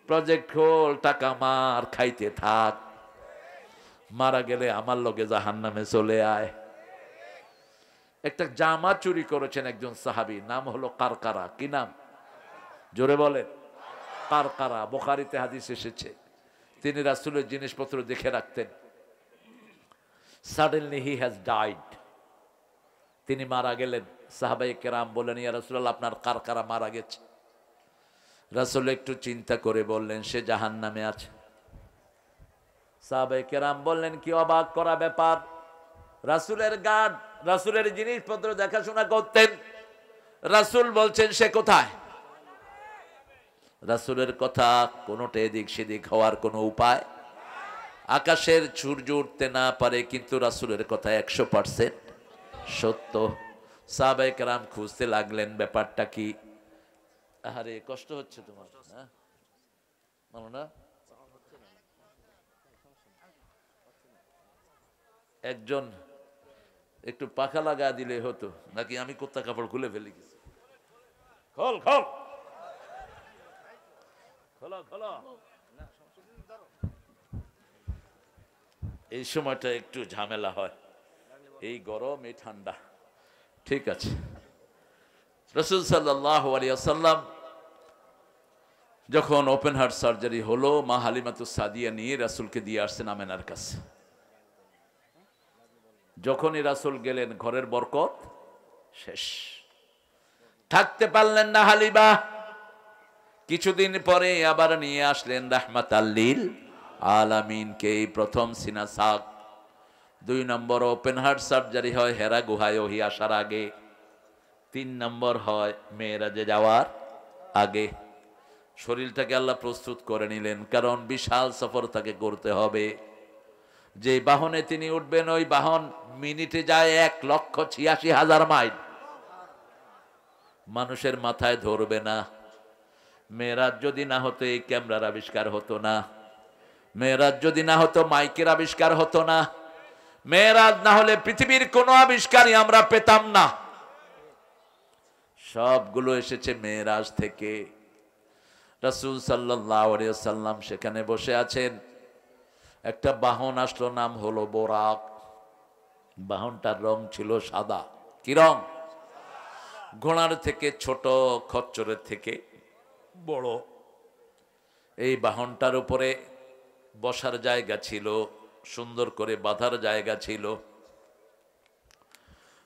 প্রজেক্ট খোল, টাকা মার, খাইতে থাক, মারা গেলে আমার লগে জাহান্নামে চলে আয়। একটা জামা চুরি করেছেন একজন সাহাবী, নাম হলো কারকারা। কি নাম? জোরে বলেন। কারকারা, বুখারীতে হাদিস এসেছে। তিনি রাসূলের জিনিসপত্র দেখে রাখতেন। সাডেনলি হি হ্যাজ ডাইড, তিনি মারা গেলেন। সাহাবায়ে কেরাম বললেন, ইয়া রাসূলুল্লাহ, আপনার কারকারা মারা গেছে। রাসূল একটু চিন্তা করে বললেন, সে জাহান্নামে আছে। সাহাবায়ে কেরাম বললেন, কি অবাক করা ব্যাপার! রাসূলের গার্ড, রাসূলের জিনিসপত্র দেখাশোনা করতেন, রাসূল বলছেন সে কোথায়? রাসূলের কথা কোনোটা এদিক সেদিক হওয়ার কোনো উপায়? আকাশের সূর্য উঠতে না পারে, কিন্তু রাসূলের কথা 100% সত্য। সাহাবায়ে কেরাম খুঁজতে লাগলেন ব্যাপারটা কি। আরে কষ্ট হচ্ছে তোমার, হ্যাঁ মানো না? একজন একটু পাখা লাগা দিলে হতো নাকি? আমি কোথা কাপড় খুলে ফেলে গেছি। খোল খোল খোলো খোলো। এই সময়টা একটু ঝামেলা হয়, এই গরম এই ঠান্ডা। ঠিক আছে। রাসূল সাল্লাল্লাহু আলাইহি ওয়াসাল্লাম যখন ওপেন হার্ট সার্জারি হলো, মা হালিমাতুস সাদিয়া নিয়ে রাসূলকে দিয়ে আসছেন আমেনার কাছে। যখনই রাসূল গেলেন ঘরের বরকত শেষ, থাকতে পারলেন না হালিমা। কিছুদিন পরে আবার নিয়ে আসলেন রাহমাতাল লিল আলামিনকে। প্রথম সিনা সাক, 2 নম্বর ওপেন হার্ট সার্জারি হয় হেরা গুহায় ওহি আসার আগে, 3 নম্বর হয় মেরাজে যাওয়ার আগে। শরীরটাকে আল্লাহ প্রস্তুত করে নিলেন, কারণ বিশাল সফর তাকে করতে হবে। যে বাহনে তিনি উঠবেন ওই বাহন মিনিটে যায় 1,86,000 মাইল। মানুষের মাথায় ধরবে না। মেরাজ যদি না হতো এই ক্যামেরার আবিষ্কার হতো না, মেরাজ যদি না হতো মাইকের আবিষ্কার হতো না, মেরাজ না হলে পৃথিবীর কোনো আবিষ্কারই আমরা পেতাম না। সবগুলো এসেছে মেরাজ থেকে। রাসূল সাল্লাল্লাহু আলাইহি ওয়াসাল্লাম সেখানে বসে আছেন। একটা বাহন আসলো, নাম হলো বোরাক। বাহনটার রং ছিল সাদা। কি রং? ঘোড়ার থেকে ছোট, খচ্চরের থেকে বড়। এই বাহনটার উপরে বসার জায়গা ছিল, সুন্দর করে বাঁধার জায়গা ছিল।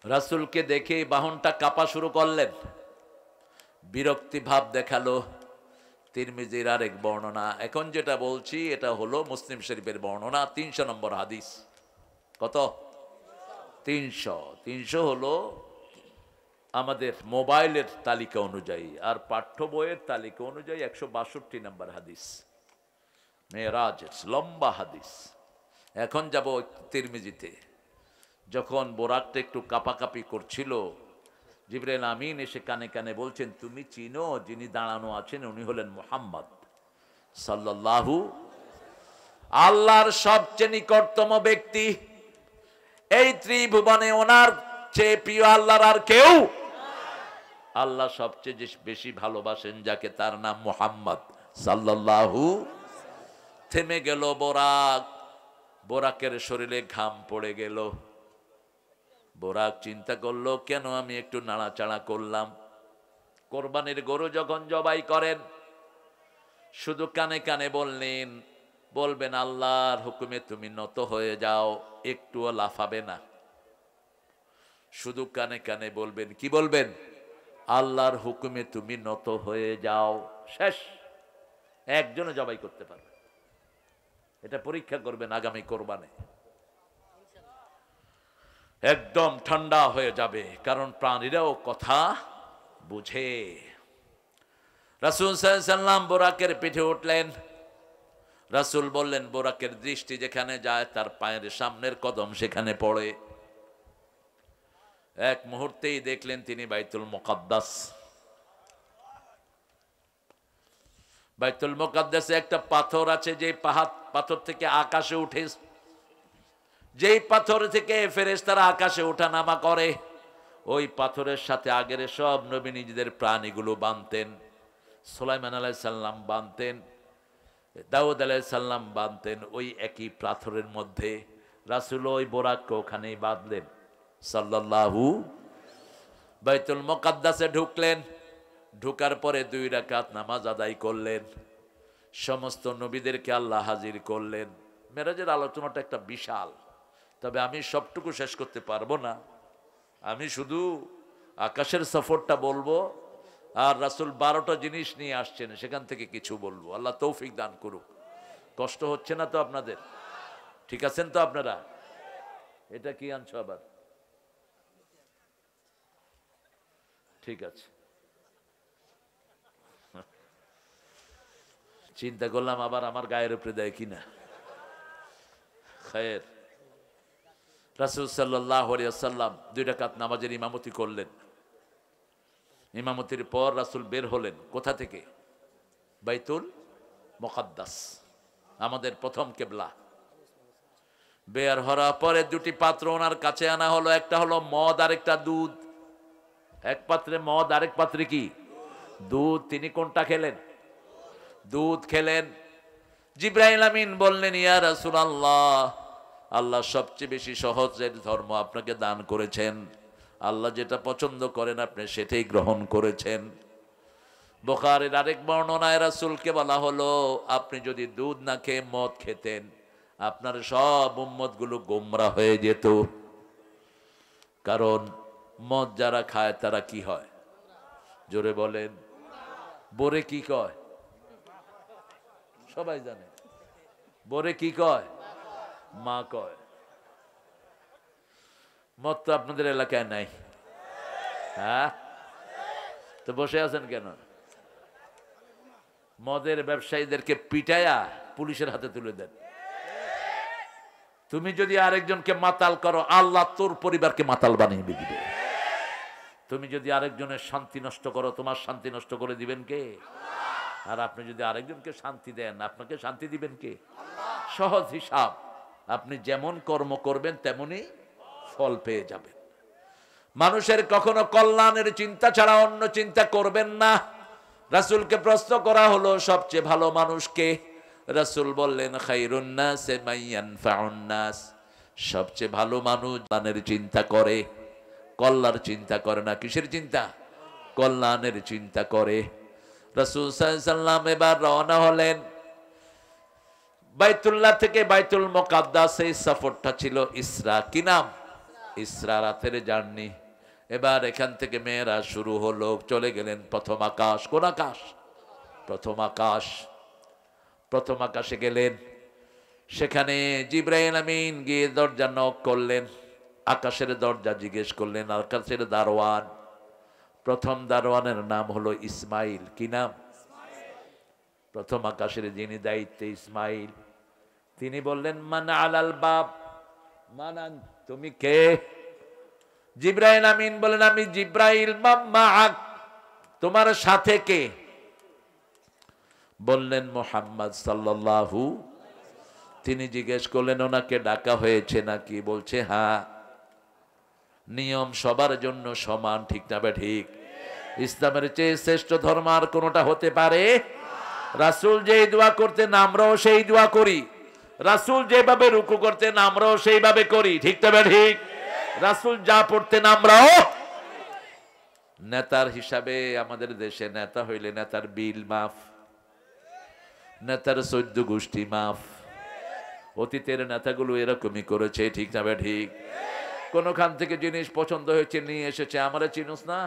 রাসূলকে দেখে বাহনটা কাঁপা শুরু করলেন, বিরক্তি ভাব দেখালো। তিরমিজির আরেক বর্ণনা, এখন যেটা বলছি এটা হলো মুসলিম শরীফের বর্ণনা, 300 নম্বর হাদিস। কত? 300 হলো আমাদের মোবাইলের তালিকা অনুযায়ী, আর পাঠ্য বইয়ের তালিকা অনুযায়ী 162 নম্বর হাদিস। মেরাজের লম্বা হাদিস। এখন যাব তিরমিজিতে। যখন বোরাকটা একটু কাঁপাকাঁপি করছিল, জিবরাইল আমিন এসে কানে কানে বলছেন, তুমি চিনো যিনি দাঁড়ানো আছেন উনি হলেন মুহাম্মদ সাল্লাল্লাহু, আল্লাহর সবচেয়ে নিকটতম ব্যক্তি। এই ত্রিভুবনে ওনার চেয়ে প্রিয় আল্লাহর আর কেউ। আল্লাহ সবচেয়ে বেশি ভালোবাসেন যাকে, তার নাম মুহাম্মদ সাল্লাল্লাহু। থেমে গেল বোরাক, বোরাকের শরীরে ঘাম পড়ে গেল। বোরাক চিন্তা করলো, কেন আমি একটু নাড়াচাড়া করলাম? কোরবানির গরু যখন জবাই করেন শুধু কানে কানে বলবেন আল্লাহর হুকুমে তুমি নত হয়ে যাও, একটুও লাফাবে না। শুধু কানে কানে বলবেন, কি বলবেন? আল্লাহর হুকুমে তুমি নত হয়ে যাও, শেষ। একজনও জবাই করতে পারবে। এটা পরীক্ষা করবেন আগামী কোরবানে। একদম ঠান্ডা হয়ে যাবে, কারণ প্রাণীরাও কথা বুঝে। রাসূল সাল্লাল্লাহু আলাইহি ওয়াসাল্লাম বোরাকের পিঠে উঠলেন। রাসূল বললেন, বোরাকের দৃষ্টি যেখানে যায় তার পায়ের সামনের কদম সেখানে পড়ে। এক মুহূর্তেই দেখলেন তিনি বাইতুল মুকাদ্দাস। বাইতুল মুকাদ্দাসে একটা পাথর আছে, যে পাথর থেকে আকাশে উঠে, যেই পাথর থেকে ফেরেশতারা আকাশে ওঠানামা করে, ওই পাথরের সাথে আগের সব নবী নিজেদের প্রাণীগুলো বাঁধতেন। সুলাইমান আলাইহিস সালাম বাঁধতেন, দাউদ আলাইহিস সালাম বাঁধতেন ওই একই পাথরের মধ্যে। রাসূল ওই বোরাককে ওখানেই বাঁধলেন সাল্লাল্লাহু। বাইতুল মুকাদ্দাসে ঢুকলেন, ঢুকার পরে 2 রাকাত নামাজ আদায় করলেন। সমস্ত নবীদেরকে আল্লাহ হাজির করলেন। মেরাজের আলোচনাটা একটা বিশাল, তবে আমি সবটুকু শেষ করতে পারবো না। আমি শুধু আকাশের সফরটা বলবো, আর রাসূল 12টা জিনিস নিয়ে আসছেন, সেখান থেকে কিছু বলবো। আল্লাহ তৌফিক দান করুক। কষ্ট হচ্ছে না তো আপনাদের? ঠিক আছেন তো আপনারা? এটা কি আনছো আবার? ঠিক আছে। চিন্তা করলাম আবার আমার গায়ের উপরে দেয় কিনা। খায়ের। রাসূল সাল্লাল্লাহু আলাইহি ওয়াসাল্লাম 2 রাকাত নামাজের ইমামতি করলেন। ইমামতির পর রাসূল বের হলেন কোথা থেকে? বাইতুল মুকাদ্দাস, আমাদের প্রথম কিবলা। বের হওয়ার পরে দুটি পাত্র ওনার কাছে আনা হলো, একটা হলো মদ আর একটা দুধ। এক পাত্রে মদ, আরেক পাত্রে কি? দুধ। তিনি কোনটা খেলেন? দুধ খেলেন। জিবরাইল আমিন বললেন, ইয়া রাসূলুল্লাহ, আল্লাহ সবচেয়ে বেশি সহজের ধর্ম আপনাকে দান করেছেন, আল্লাহ যেটা পছন্দ করেন আপনি সেটাই গ্রহণ করেছেন। বুখারীর আরেক বর্ণনায় রাসূলকে বলা হলো, আপনি যদি দুধ না খেয়ে মদ খেতেন আপনার সব উম্মতগুলো গোমরা হয়ে যেত। কারণ মদ যারা খায় তারা কি হয়? জোরে বলেন। বোরে কি কয়? সবাই জানে। বোরে কি কয়? মা কয়। মদ তো আপনাদের এলাকায় নাই, হ্যাঁ? তো বসে আছেন কেন? মদের ব্যবসায়ীদেরকে পিটায়া পুলিশের হাতে তুলে দেন। তুমি যদি আরেকজনকে মাতাল করো, আল্লাহ তোর পরিবারকে মাতাল বানিয়ে দিবে। তুমি যদি আরেকজনের শান্তি নষ্ট করো, তোমার শান্তি নষ্ট করে দিবেন কে? আর আপনি যদি আরেকজনকে শান্তি দেন, আপনাকে শান্তি দিবেন কে? সহজ হিসাব, আপনি যেমন কর্ম করবেন তেমনই ফল পেয়ে যাবেন। মানুষের কখনো কল্যাণের চিন্তা ছাড়া অন্য চিন্তা করবেন না। রাসূলকে প্রশ্ন করা হলো, সবচেয়ে ভালো মানুষকে? রাসূল বললেন, খায়রুন নাস মান ইয়ানফাউন নাস। সবচেয়ে ভালো মানুষ কল্যাণের চিন্তা করে, কল্যাণের চিন্তা করে না। কিসের চিন্তা? কল্যাণের চিন্তা করে। রাসূল সাল্লাল্লাহু আলাইহি সাল্লাম এবার রওনা হলেন বাইতুল্লাহ থেকে বাইতুল মুকাদ্দাস। এই সফরটা ছিল ইসরা। কি নাম? ইসরা, রাতের জার্নি। এবার এখান থেকে মেয়েরাজ শুরু হলো, চলে গেলেন প্রথম আকাশ। কোন আকাশ? প্রথম আকাশ। প্রথম আকাশে গেলেন, সেখানে জিবরাইল আমিন গিয়ে দরজা নক করলেন। আকাশের দরজা জিজ্ঞেস করলেন, আকাশের দারোয়ান। প্রথম দারোয়ানের নাম হলো ইসমাইল। কি নাম? প্রথম আকাশের যিনি দায়িত্বে, ইসমাইল। তিনি বললেন, মান আলাল বাব, মানান, তুমি কে? জিবরাইল আমিন বলেন, আমি জিবরাইল। মা'আক, তোমার সাথে কে? বললেন মুহাম্মদ সাল্লাল্লাহু। তিনি জিজ্ঞেস করলেন, ওনাকে ডাকা হয়েছে নাকি? বলছে হ্যাঁ। নিয়ম সবার জন্য সমান, ঠিক না ঠিক? ইসলামের চেয়ে শ্রেষ্ঠ ধর্ম আর কোনটা হতে পারে? রাসূল যেই দোয়া করতেন আমরাও সেই দোয়া করি, রাসূল যেভাবে রুকু করতেন আমরাও সেইভাবে করি, ঠিক না ঠিক? রাসূল যা পড়তেন আমরাও। নেতার হিসাবে আমাদের দেশে নেতা হইলে নেতার বিল মাফ, নেতার 14 গোষ্ঠী মাফ। অতীতের নেতাগুলো এরকমই করেছে, ঠিক না ঠিক? কোনখান থেকে জিনিস পছন্দ হয়েছে নিয়ে এসেছে, আমরা চিনুস না,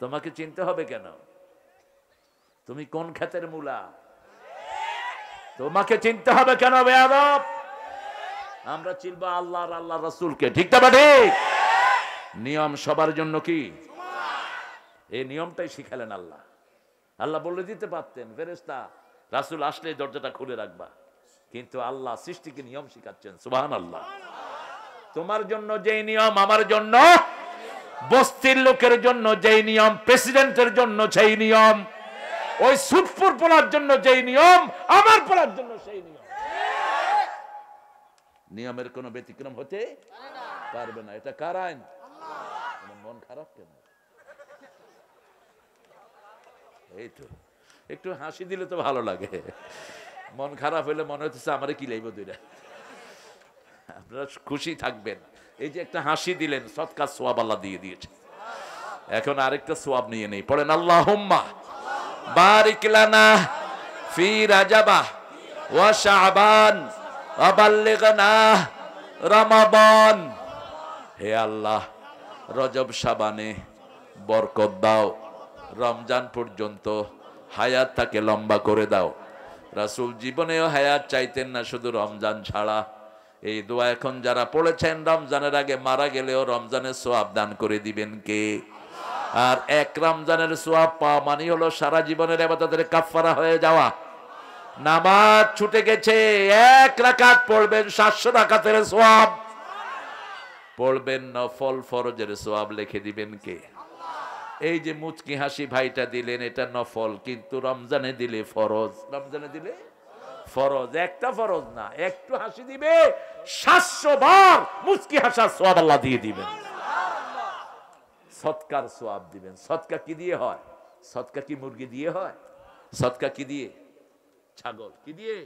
তোমাকে চিনতে হবে কেন? তুমি কোন ক্ষেতের মূলা? তোমাকে চিনতে হবে কেন বেয়াদব? আমরা চিনব আল্লাহ আর আল্লাহ রাসূলকে, ঠিক না ঠিক? নিয়ম সবার জন্য কি? এই নিয়মটাই শিখালেন আল্লাহ। আল্লাহ বলে দিতে পারতেন, ফেরেশতা রাসূল আসলে দরজাটা খুলে রাখবা, কিন্তু আল্লাহ সৃষ্টিকে নিয়ম শিখাচ্ছেন। সুবহানাল্লাহ। তোমার জন্য যেই নিয়ম, আমার জন্য, বস্তির লোকের জন্য যেই নিয়ম, প্রেসিডেন্টের জন্য সেই নিয়ম, ওই সুটপুর পড়ার জন্য যেই নিয়ম, আমার পড়ার জন্য সেই নিয়ম। নিয়মের কোনো ব্যতিক্রম হতে পারবে না। এটা কার আইন? মন খারাপ কেন? এই তো একটু হাসি দিলে তো ভালো লাগে। মন খারাপ হলে মনে হচ্ছে আমারে কি লাইব দুইটা। আপনারা খুশি থাকবেন, এই যে একটা হাসি দিলেন, সদকার সওয়াব আল্লাহ দিয়ে দিয়েছে। এখন আরেকটা সওয়াব নিয়ে নেই, পড়েন আল্লাহুম্মা বারিক লানা ফি রাজাবা ওয়া শাবান ওয়া বাল্লিগনা রমাদান। হে আল্লাহ, রজব শাবানে বরকত দাও, রমজান পর্যন্ত হায়াতটাকে লম্বা করে দাও। রাসূল জীবনেও হায়াত চাইতেন না, শুধু রমজান ছাড়া। এই দোয়া এখন যারা পড়েছেন, রমজানের আগে মারা গেলেও রমজানের সওয়াব দান করে দিবেন কে? আর এক রমজানের সওয়াব পাওয়া মানে হলো সারা জীবনের ইবাদতের কাফারা হয়ে যাওয়া। নামাজ ছুটে গেছে, এক রাকাত পড়বেন 700 রাকাতের সওয়াব। পড়বেন নফল, ফরজের সওয়াব লিখে দিবেন কে? এই যে মুচকি হাসি ভাইটা দিলেন এটা নফল, কিন্তু রমজানে দিলে ফরজ। রমজানে দিলে ফরজ, একটা ফরজ না, একটু হাসি দিবে 700 বার মুচকি হাসার সওয়াব আল্লাহ দিয়ে দিবেন। সদকার সওয়াব দিবেন। সদকা কি দিয়ে হয়? সদকা কি মুরগি দিয়ে হয়? সদকা কি দিয়ে? ছাগল। কি দিয়ে?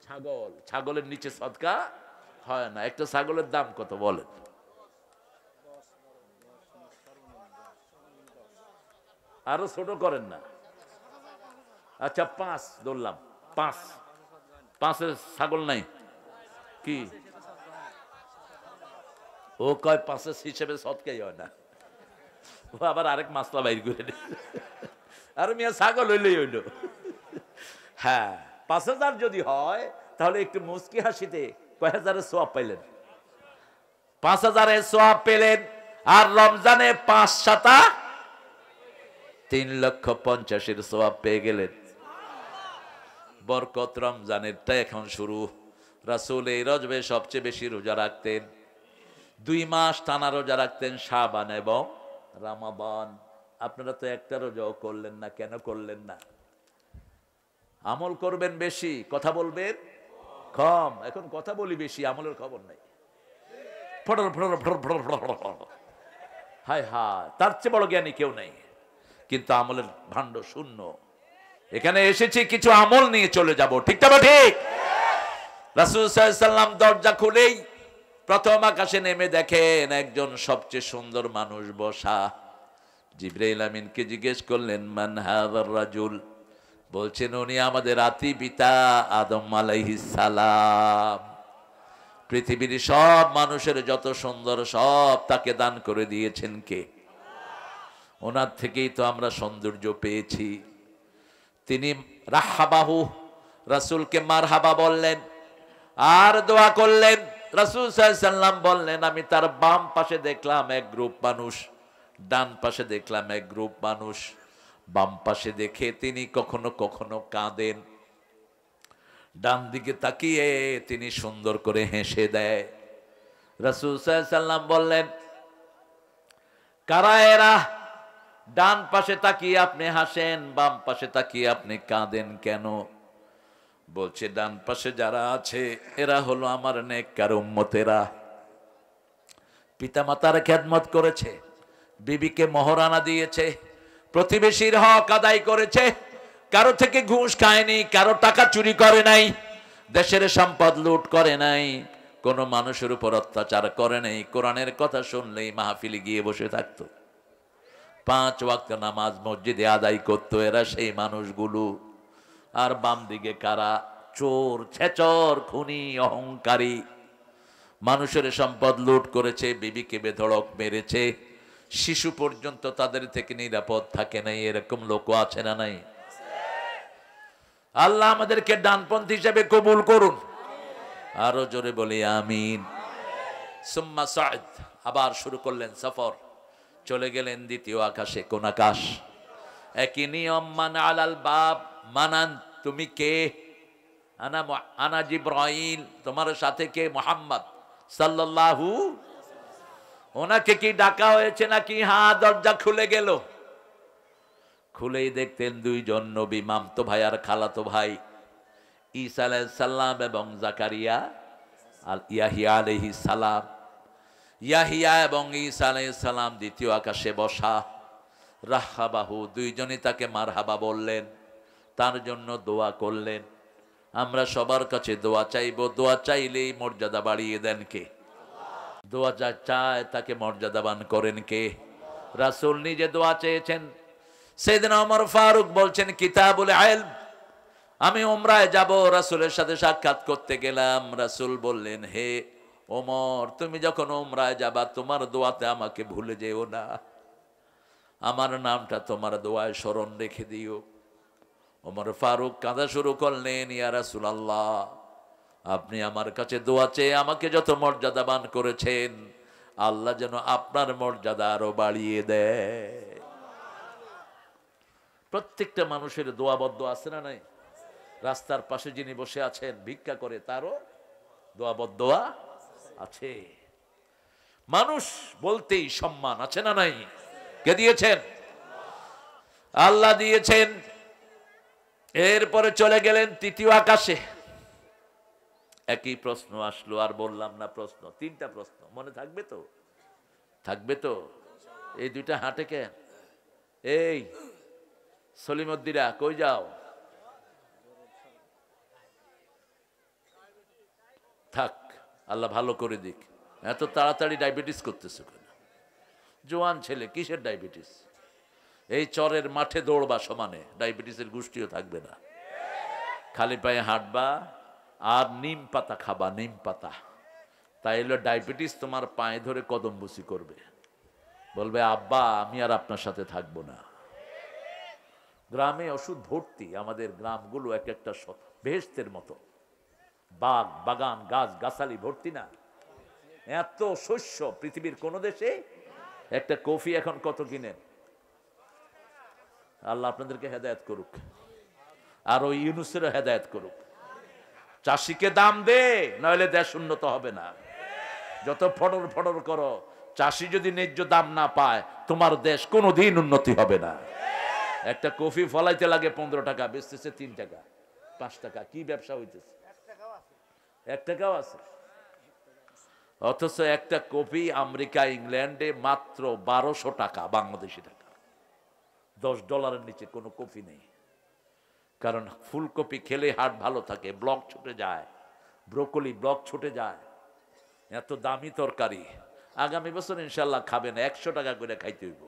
ছাগল। ছাগলের নিচে সদকা হয় না। একটা ছাগলের দাম কত বলেন? আরো ছোট করেন না। আচ্ছা 5 ধরলাম, 5। 5-এর ছাগল নাই কি? ও কয় 5-এর হিসেবে সদকাই হয় না। ও আবার আরেক মাসলা বাইর করে দেয়। আর মিয়া ছাগল হইলেই হইল। হ্যাঁ, 5000 যদি হয় তাহলে একটু মুচকি হাসিতে কয় হাজারের সওয়াব পাইলেন? 5000-এর সওয়াব পেলেন। আর রমজানে 5 সাতা 3,50,000-এর সওয়াব পেয়ে গেলেন। বরকত রমজানেরটা এখন শুরু। রাসূল এই রজবে সবচেয়ে বেশি রোজা রাখতেন। 2 মাস টানা রোজা রাখতেন, শাবান এবং রমাদান। আপনারা তো একটা রোজাও করলেন না, কেন করলেন না? আমল করবেন বেশি, কথা বলবেন কম। এখন কথা বলি বেশি, আমলের খবর নাই। হায় হায়, তার চেয়ে বড় জ্ঞানী কেউ নেই, কিন্তু আমলের ভাণ্ড শূন্য। এখানে এসেছি কিছু আমল নিয়ে চলে যাব, ঠিক না? ঠিক। রাসূল সাল্লাল্লাহু আলাইহি সাল্লাম দরজা খুলেই প্রথম আকাশে নেমে দেখেন একজন সবচেয়ে সুন্দর মানুষ বসা। জিবরাইল আমিনকে জিজ্ঞেস করলেন, মান হাযার রাজুল? বলছেন উনি আমাদের আতি পিতা আদম আলাইহিস সালাম। পৃথিবীর সব মানুষের যত সুন্দর সব তাকে দান করে দিয়েছেন কে? ওনার থেকেই তো আমরা সৌন্দর্য পেয়েছি। তিনি রাহাবাহু, রাসূলকে মারহাবা বললেন আর দোয়া করলেন। রাসূল সাল্লাল্লাহু আলাইহি সাল্লাম বললেন, আমি তার বাম পাশে দেখলাম এক গ্রুপ মানুষ, ডান পাশে দেখলাম এক গ্রুপ মানুষ। বাম পাশে দেখে তিনি কখনো কখনো কাঁদেন, ডান দিকে তাকিয়ে তিনি সুন্দর করে হেসে দেয়। রাসূল সাল্লাল্লাহু আলাইহি সাল্লাম বললেন, কারা এরা? ডান পাশে তাকিয়ে আপনি হাসেন, বাম পাশে তাকিয়ে আপনি কাঁদেন কেন? বলছে, ডান পাশে যারা আছে এরা হলো আমার নেককার উম্মতেরা। পিতামাতার খেদমত করেছে, বিবিকে মহরানা দিয়েছে, প্রতিবেশীর হক আদায় করেছে, কারো থেকে ঘুষ খায়নি, কারো টাকা চুরি করে নাই, দেশের সম্পদ লুট করে নাই, কোনো মানুষের উপর অত্যাচার করে নাই। কোরআনের কথা শুনলেই মাহফিলে গিয়ে বসে থাকতো, 5 ওয়াক্ত নামাজ মসজিদে আদায় করতো। এরা সেই মানুষগুলো। আর বাম দিকে কারা? চোর, ছেচর, খুনি, অহংকারী, মানুষের সম্পদ লুট করেছে, বিবিকে বেধড়ক মেরেছে, শিশু পর্যন্ত তাদের থেকে নিরাপদ থাকে নাই। এরকম লোকও আছে না নাই? আল্লাহ আমাদেরকে ডানপন্থী হিসেবে কবুল করুন। আরো জোরে বলি আমিন। সুম্মা সাদ, আবার শুরু করলেন সফর। চলে গেলেন দ্বিতীয় আকাশে। কোন আকাশ? একই নিয়ম। মান আলাল বাব, মানান তুমি কে? আনা জিব্রাইল, তোমার সাথে কে? মুহাম্মদ সাল্লাল্লাহু। ওনাকে কি ডাকা হয়েছে নাকি? হ্যাঁ, দরজা খুলে গেল। খুলেই দেখতেন 2 জন নবী, মামতো ভাই আর খালাতো ভাই, ঈসা আলাইহিস সালাম এবং জাকারিয়া আর ইয়াহিয়া আলাইহিস সালাম। ইয়াহিয়া এবং ঈসা আলাইহিস সালাম দ্বিতীয় আকাশে বসা। রাহাবাহু, 2 জনই তাকে মারহাবা বললেন, তার জন্য দোয়া করলেন। আমরা সবার কাছে দোয়া চাইব, দোয়া চাইলেই মর্যাদা বাড়িয়ে দেন কে? দোয়া যা চায় তাকে মর্যাদাবান করেন কে? রাসূল নিজে দোয়া চেয়েছেন। সাইয়েদনা ওমর ফারুক বলছেন, কিতাবুল ইলম, আমি উমরায় যাব, রাসূলের সাথে সাক্ষাৎ করতে গেলাম। রাসূল বললেন, হে ওমর, তুমি যখন উমরায় যাবা তোমার দোয়াতে আমাকে ভুলে যেও না, আমার নামটা তোমার দোয়ায় স্মরণ রেখে দিও। ওমর ফারুক কাঁদা শুরু করলেন, ইয়া রাসূলুল্লাহ, আপনি আমার কাছে দোয়া চেয়ে আমাকে যত মর্যাদাবান করেছেন, আল্লাহ যেন আপনার মর্যাদা আরো বাড়িয়ে দেয়। প্রত্যেকটা মানুষের দোয়াবদ্ধ আছে না নাই? রাস্তার পাশে যিনি বসে আছেন ভিক্ষা করে, তারও দোয়াবদ্ধ আছে। মানুষ বলতেই সম্মান আছে না নাই? কে দিয়েছেন? আল্লাহ দিয়েছেন। এরপরে চলে গেলেন তৃতীয় আকাশে। একই প্রশ্ন আসলো, আর বললাম না প্রশ্ন, তিনটা প্রশ্ন মনে থাকবে তো? থাকবে তো? এই দুইটা হাঁটে কেন? এই সলিমুদ্দিরা কই যাও? থাক, আল্লাহ ভালো করে দিক। এত তাড়াতাড়ি ডায়াবেটিস করতেছে কেন? জোয়ান ছেলে, কিসের ডায়াবেটিস? এই চরের মাঠে দৌড়বা সমানে, ডায়াবেটিসের গোষ্ঠীও থাকবে না। খালি পায়ে হাঁটবা আর নিম পাতা খাবা, নিম পাতা। তাই হলো ডায়াবেটিস তোমার পায়ে ধরে কদমবুসি করবে, বলবে আব্বা আমি আর আপনার সাথে থাকবো না। গ্রামে ওষুধ ভর্তি, আমাদের গ্রামগুলো এক একটা বেহেশতের মতো, বাগ বাগান গাছ গাছালি ভর্তি না? এত শস্য পৃথিবীর কোন দেশে। একটা কফি এখন কত কিনেন? আল্লাহ আপনাদেরকে হেদায়েত করুক, আর ওই ইউনুসেরও হেদায়েত করুক। চাষিকে দাম দে, নইলে দেশ উন্নত হবে না। যত ফটর ফটর করো, চাষি যদি ন্যায্য দাম না পায় তোমার দেশ কোনোদিন উন্নতি হবে না। একটা কফি ফলাইতে লাগে 15 টাকা, বেচতেছে 3 টাকা 5 টাকা। কি ব্যবসা হইতেছে? 1 টাকাও আছে। অথচ একটা কফি আমেরিকা ইংল্যান্ডে মাত্র 1200 টাকা, বাংলাদেশি টাকা। $10 নিচে কোনো কফি নেই। কারণ ফুলকপি খেলে হার্ট ভালো থাকে, ব্লক ছুটে যায়, ব্রোকলি ব্লক ছুটে যায়। এত দামি তরকারি। আগামী বছর ইনশাল্লাহ খাবে না, 100 টাকা করে খাইতে হইব।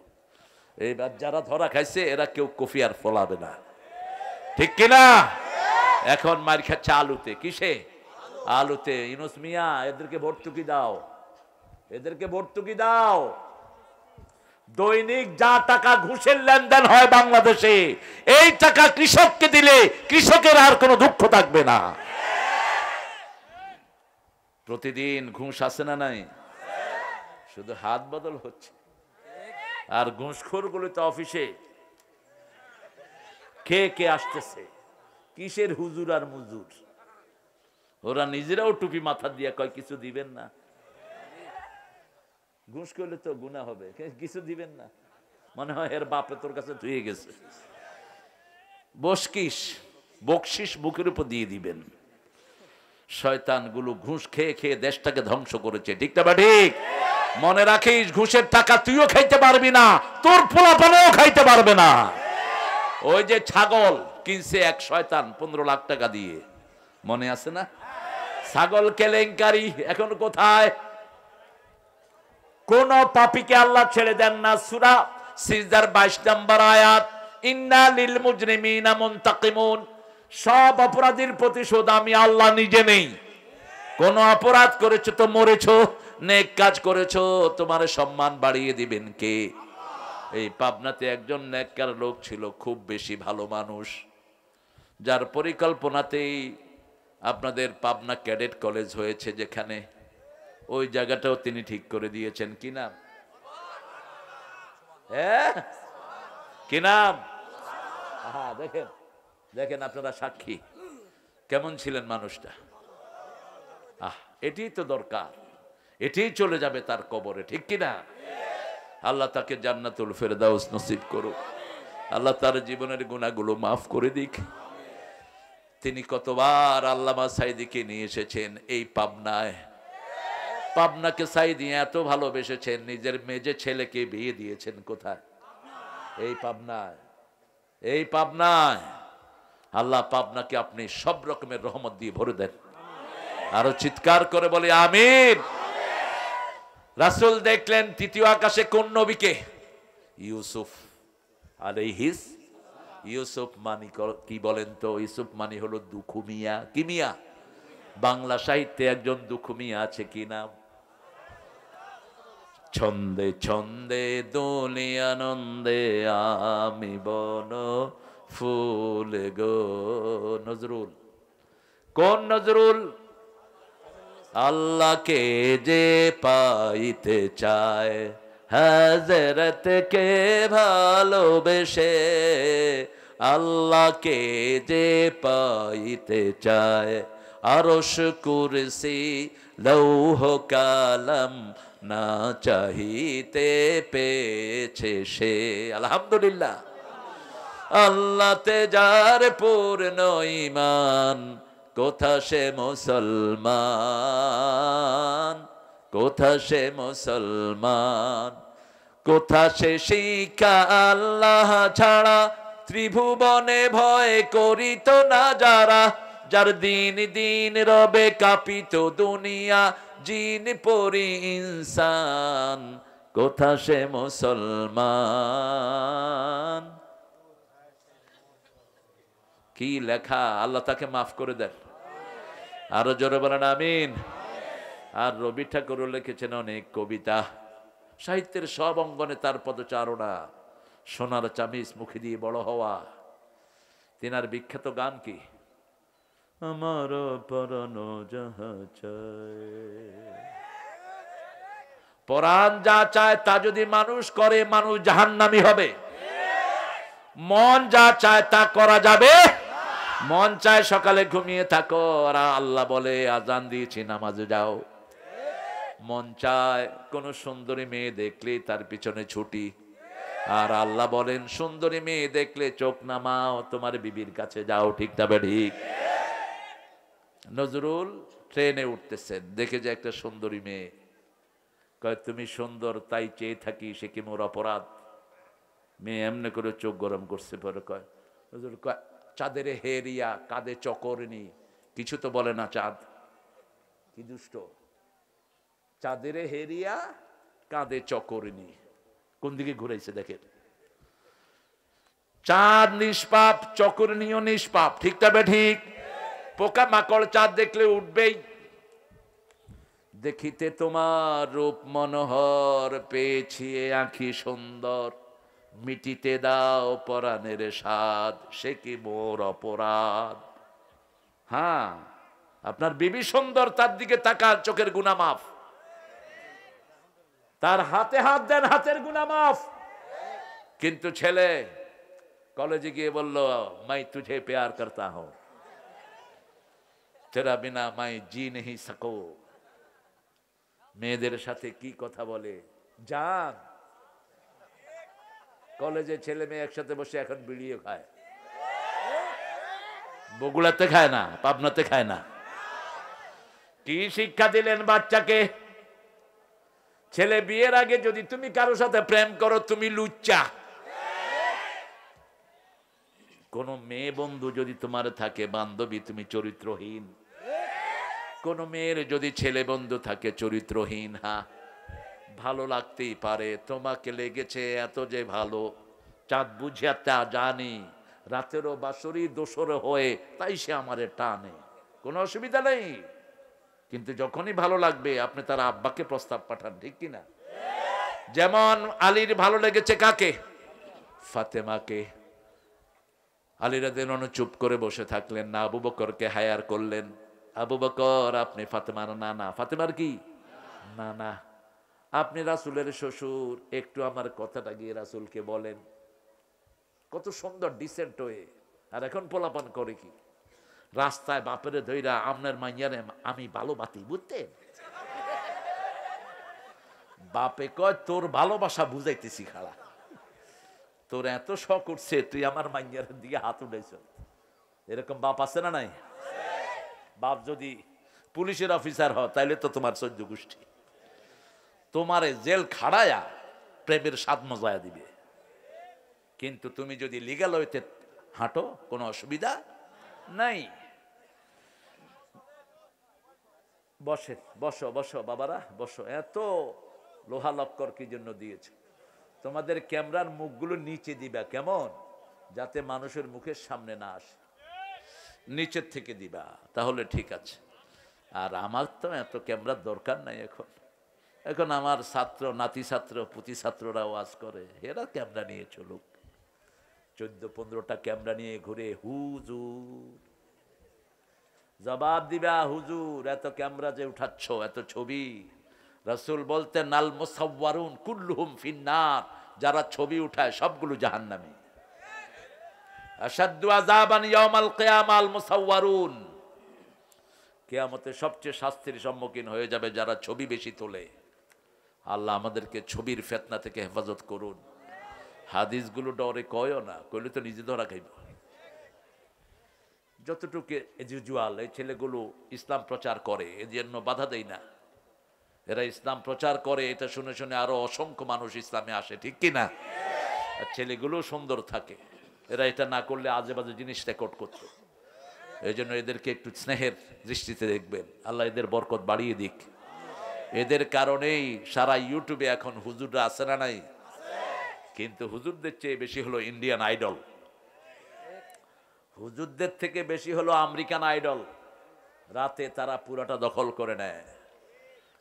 এইবার যারা ধরা খাইছে এরা কেউ কফি আর ফলাবে না, ঠিক কিনা? এখন মার খাচ্ছে আলুতে। কিসে? আলুতে। ইউনুস মিয়া এদেরকে ভর্তুকি দাও, এদেরকে ভর্তুকি দাও। দৈনিক যা টাকা ঘুষের লেনদেন হয় বাংলাদেশে, এই টাকা কৃষককে দিলে কৃষকের আর কোনো দুঃখ থাকবে না। প্রতিদিন ঘুষ আসে না নাই? শুধু হাত বদল হচ্ছে। আর ঘুষখোর গুলো তো অফিসে কে কে আসতেছে, কিসের হুজুর আর মুজুর। ওরা নিজেরাও টুপি মাথা দিয়ে কয় কিছু দিবেন না। ঘুষ করলে তো গুনাহ হবে, কিছু দিবেন না। মনে হয় এর বাপে তোর কাছে ধুয়ে গেছে। বকশিস বুকের উপর দিয়ে দিবেন। শয়তানগুলো ঘুষ খেয়ে খেয়ে দেশটাকে ধ্বংস করেছে, ঠিক না? ঠিক। মনে রাখিস, ঘুষের টাকা তুইও খাইতে পারবি না, তোর পোলাপানেও খাইতে পারবে না। ওই যে ছাগল কিনছে এক শয়তান 15 লাখ টাকা দিয়ে, মনে আছে না? ছাগল কেলেঙ্কারি এখন কোথায়? কোন পাপীকে আল্লাহ ছেড়ে দেন না। সূরা সিজদার 22 নম্বর আয়াত, ইন্না লিল মুজরিমিনা মুনতাকিমুন। সব অপরাধীর প্রতিশোধ আমি আল্লাহ নিজে নেই। কোন অপরাধ করেছো তো মরেছো, নেক কাজ করেছো তোমার সম্মান বাড়িয়ে দিবেন কে? এই পাবনাতে একজন নেককার লোক ছিল, খুব বেশি ভালো মানুষ, যার পরিকল্পনাতেই আপনাদের পাবনা ক্যাডেট কলেজ হয়েছে, যেখানে ওই জায়গাটাও তিনি ঠিক করে দিয়েছেন। কি নাম? কি নাম? দেখেন দেখেন, আপনারা সাক্ষী, কেমন ছিলেন মানুষটা। এটাই তো দরকার, এটাই চলে যাবে তার কবরে, ঠিক কিনা? আল্লাহ তাকে জান্নাতুল ফেরদাউস নসিব করুক, আল্লাহ তার জীবনের গুনাহগুলো মাফ করে দিক। তিনি কতবার আল্লামা সাইদিকে নিয়ে এসেছেন এই পাবনায়। পাবনাকে সাইদি এত ভালোবেসেছেন, নিজের মেজে ছেলেকে বিয়ে দিয়েছেন কোথায়? এই পাবনায়। এই পাবনায়। আল্লাহ পাবনাকে আপনি সব রকমের রহমত দিয়ে ভরে দেন। আরো চিৎকার করে বলে আমিন। রাসূল দেখলেন তৃতীয় আকাশে কোন নবীকে? ইউসুফ আলাইহিস। ইউসুফ মানি কি বলেন তো? ইউসুফ মানি হলো দুখু মিয়া। কি মিয়া? বাংলা সাহিত্যে একজন দুখু মিয়া আছে, কি নাম? ছন্দে ছন্দে দোলে আনন্দে আমি বন ফুল গো। নজরুল। কোন নজরুল? আল্লাহকে যে পাইতে চায়, হযরতকে ভালোবেসে, আল্লাহকে যে পাইতে চায়, আরশ কুরসি লৌহ কালাম না চাহিতে পেয়েছে সে। আলহামদুলিল্লাহ। আল্লাহতে যার পূর্ণ ঈমান, কোথা সে মুসলমান, কোথা সে মুসলমান, কোথা সে শিক্ষা আল্লাহ ছাড়া, ত্রিভুবনে ভয় করিত না যারা, যার দিন দিন রবে কাঁপিত দুনিয়া, জিন পরি ইনসান, কোথা সে মুসলমান। কি লেখা, আল্লাহ তাকে মাফ করে দেন। আরো জোরে বলেন আমিন। আর রবি ঠাকুরও লিখেছেন অনেক কবিতা, সাহিত্যের সব অঙ্গনে তার পদচারণা, সোনার চামিচ মুখে দিয়ে বড় হওয়া। তিনার বিখ্যাত গান কি, আমার পরানো যাহা চায়, পরাণ যা চায় তা যদি মানুষ করে, মানুষ জাহান্নামী হবে। মন যা চায় তা করা যাবে। মন চায় সকালে ঘুমিয়ে থাকো, আর আল্লাহ বলে আজান দিয়েছি নামাজে যাও। মন চায় কোন সুন্দরী মেয়ে দেখলে তার পিছনে ছুটি, আর আল্লাহ বলেন সুন্দরী মেয়ে দেখলে চোখ নামাও, তোমার বিবির কাছে যাও। ঠিক না ঠিক? নজরুল ট্রেনে উঠতেছেন, দেখে যে একটা সুন্দরী মেয়ে, কয় তুমি সুন্দর তাই চেয়ে থাকি, সে কি মোর অপরাধ? মেয়ে এমনি করে চোখ গরম করছে, পরে কয় নজরুল কয় চাঁদের হেরিয়া কাঁধে চকরনি, কিছু তো বলে না চাঁদ, কি দুষ্ট। চাঁদের হেরিয়া কাঁধে চকরনি, কোন দিকে ঘুরাইছে দেখেন। চাঁদ নিষ্পাপ, চকরনিও নিষ্পাপ। ঠিক তবে ঠিক? পোকা মাকড় চাঁদ দেখলে উঠবেই। দেখিতে তোমার রূপ মনোহর, পেয়েছি এ আঁখি সুন্দর, মিটিতে দাও পরাণের স্বাদ, সে কি মোর অপরাধ? হ্যাঁ, আপনার বিবি সুন্দর, তার দিকে তাকান, চোখের গুনাহ মাফ। তার হাতে হাত দেন, হাতের গুনাহ মাফ। কিন্তু ছেলে কলেজে গিয়ে বলল মাই তুঝে প্যার করতা হুঁ, তেরা বিনা মাই জি নেহি সকো। মেয়েদের সাথে কি কথা বলে জান। কলেজে ছেলে মেয়ে একসাথে বসে এখন বিড়িও খায়। বগুড়াতে খায় না, পাবনাতে খায় না। কি শিক্ষা দিলেন বাচ্চাকে? ছেলে বিয়ের আগে যদি তুমি কারো সাথে প্রেম করো, তুমি লুচ্চা। কোন মেয়ে বন্ধু যদি তোমার থাকে বান্ধবী, তুমি চরিত্রহীন। কোন মেয়ের যদি ছেলে বন্ধু থাকে চরিত্রহীন। হ্যাঁ, ভালো লাগতেই পারে, তোমাকে লেগেছে এত যে ভালো, চাঁদ বুঝিয়া তা জানি, রাতেরও বাসরি দোসর হয়ে তাই সে আমারে টানে, কোনো অসুবিধা নেই। কিন্তু যখনই ভালো লাগবে আপনি তার আব্বাকে প্রস্তাব পাঠান। ঠিক কিনা? যেমন আলীর ভালো লেগেছে কাকে? ফাতেমাকে। আলী রাদিয়াল্লাহু আনহু চুপ করে বসে থাকলেন না, আবু বকরকে হায়ার করলেন। আবু বকর, আপনি ফাতেমার নানা। ফাতেমার কি নানা? আপনি রাসূলের শ্বশুর, একটু আমার কথাটা গিয়ে রাসূলকে বলেন। কত সুন্দর ডিসেন্ট হয়ে। আর এখন পোলাপান করে কি, রাস্তায় বাপেরে ধইরা আপনার মাইয়ারে আমি ভালো বাতি, বুঝতেন? বাপে কয় তোর ভালোবাসা বুঝাইতেছি খাড়া, তোর এত শখ উঠছে তুই আমার মাইয়ার দিকে হাত উঠাইছ। এরকম বাপ আছে না নাই? বাপ যদি পুলিশের অফিসার হয় তাইলে তো তোমার 14 গোষ্ঠী তোমারে জেল খাড়ায়া প্রেমের স্বাদ মজায়া দিবে। কিন্তু তুমি যদি লিগ্যাল হইতে হাঁটো, কোনো অসুবিধা নাই। বসেন, বসো বসো বাবারা বসো। এত লোহা লক্কর কি জন্য দিয়েছে? তোমাদের ক্যামেরার মুখগুলো নিচে দিবা, কেমন, যাতে মানুষের মুখের সামনে না আসে, নিচের থেকে দিবা, তাহলে ঠিক আছে। আর আমার তো এত ক্যামেরার দরকার নাই। এখন আমার ছাত্র, নাতি ছাত্র, পুতি ছাত্ররা ওয়াজ করে, এরা ক্যামেরা নিয়ে চলুক। 14-15টা ক্যামেরা নিয়ে ঘুরে, হুজুর জবাব দিবা, হুজুর এত ক্যামেরা যে উঠাচ্ছ, এত ছবি। রাসূল বলতেন আল মুসাওয়ারুন কুল্লুহুম ফিন্নার, যারা ছবি উঠায় সবগুলো জাহান্নামী। আশাদ্দু আযাবান ইয়াউমাল কিয়ামা আল মুসাওয়ারুন, কিয়ামতে সবচেয়ে শাস্তির সম্মুখীন হয়ে যাবে যারা ছবি বেশি তোলে। আল্লাহ আমাদেরকে ছবির ফেতনা থেকে হেফাজত করুন। হাদিসগুলো ডরে কয়ও না, কইলে তো নিজে ধরা খাইব। যতটুকু এজুজুয়াল এই ছেলেগুলো ইসলাম প্রচার করে, এর জন্য বাধা দেয় না। এরা ইসলাম প্রচার করে, এটা শুনে শুনে আরো অসংখ্য মানুষ ইসলামে আসে, ঠিক কি না? আর ছেলেগুলো সুন্দর থাকে। এরা এটা না করলে আজে বাজে জিনিস রেকর্ড করতো। এই জন্য এদেরকে একটু স্নেহের দৃষ্টিতে দেখবেন, আল্লাহ এদের বরকত বাড়িয়ে দিক। এদের কারণেই সারা ইউটিউবে এখন হুজুররা আছে না নাই? কিন্তু হুজুরদের চেয়ে বেশি হলো ইন্ডিয়ান আইডল, হুজুরদের থেকে বেশি হলো আমেরিকান আইডল। রাতে তারা পুরাটা দখল করে নেয়।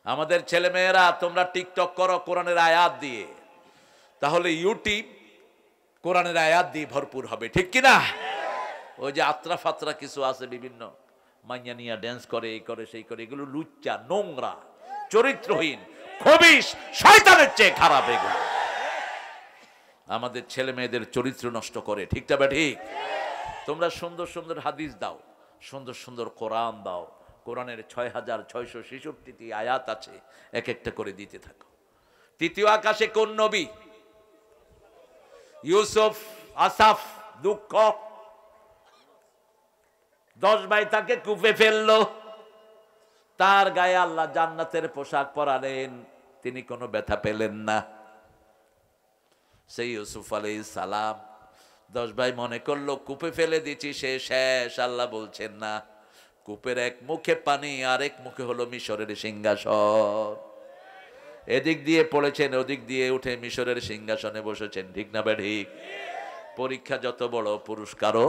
আমাদের ছেলে মেয়েরা তোমরা টিকটক করো কোরআনের আয়াত দিয়ে, তাহলে ইউটিউব কোরআনের আয়াত দিয়ে ভরপুর হবে, ঠিক কিনা? ওই যে আত্রা ফাত্রা কিছু আছে, বিভিন্ন মাইয়া নিয়া ড্যান্স করে, এই করে সেই করে, এগুলো লুচ্চা, নোংরা, চরিত্রহীন, খবিশ, শয়তানের চেয়ে খারাপ এগুলো। আমাদের ছেলে মেয়েদের চরিত্র নষ্ট করে, ঠিকটা বা ঠিক? তোমরা সুন্দর সুন্দর হাদিস দাও, সুন্দর সুন্দর কোরআন দাও। কোরআনের ৬,৬৬৬টি আয়াত আছে, এক একটা করে দিতে থাকো। তৃতীয় আকাশে কোন নবী? ইউসুফ, আসাফ, দুঃখ, 10 ভাই তাকে কূপে ফেললো, তার গায়ে আল্লাহ জান্নাতের পোশাক পরালেন, তিনি কোনো ব্যথা পেলেন না। সেই ইউসুফ আলাইহিস সালাম 10 ভাই মনে করলো কূপে ফেলে দিচ্ছি, সে শেষ। আল্লাহ বলছেন না, কূপের এক মুখে পানি, আরেক মুখে হলো মিশরের সিংহাসন। এদিক দিয়ে পড়েছেন, ওদিক দিয়ে উঠে মিশরের সিংহাসনে বসেছেন, ঠিক না ঠিক? পরীক্ষা যত বড়, পুরস্কারও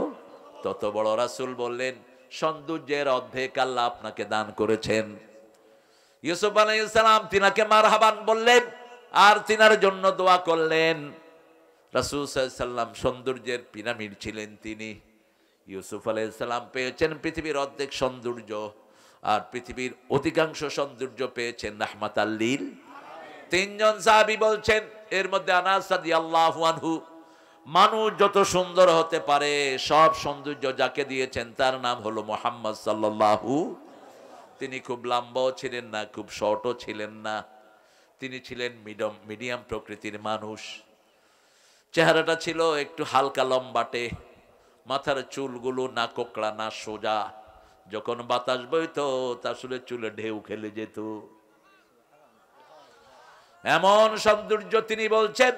তত বড়। রাসূল বললেন, সৌন্দর্যের অর্ধেক আল্লাহ আপনাকে দান করেছেন। ইউসুফ আলাইহিস সালাম তিনাকে মারহাবান বললেন আর তিনার জন্য দোয়া করলেন। রাসূল সাল্লাল্লাহু আলাইহি সাল্লাম সৌন্দর্যের পিরামিড ছিলেন তিনি। ইউসুফ আলাইহিস সালাম পেয়েছেন পৃথিবীর অর্ধেক সৌন্দর্য, আর পৃথিবীর অধিকাংশ সৌন্দর্য পেয়েছেন রাহমাতাল লিল। 3 জন সাহাবী বলছেন, এর মধ্যে আনাস রাদিয়াল্লাহু আনহু, মানুষ যত সুন্দর হতে পারে, সব সৌন্দর্য যাকে দিয়েছেন তার নাম হলো মুহাম্মদ সাল্লাল্লাহু। তিনি খুব লম্বাও ছিলেন না, খুব শর্টও ছিলেন না, তিনি ছিলেন মিডিয়াম প্রকৃতির মানুষ। চেহারাটা ছিল একটু হালকা লম্বাটে, মাথার চুলগুলো না কোকড়া না সোজা, যখন বাতাস বইতো তা আসলে চুলে ঢেউ খেলে যেত, এমন সৌন্দর্য। তিনি বলছেন,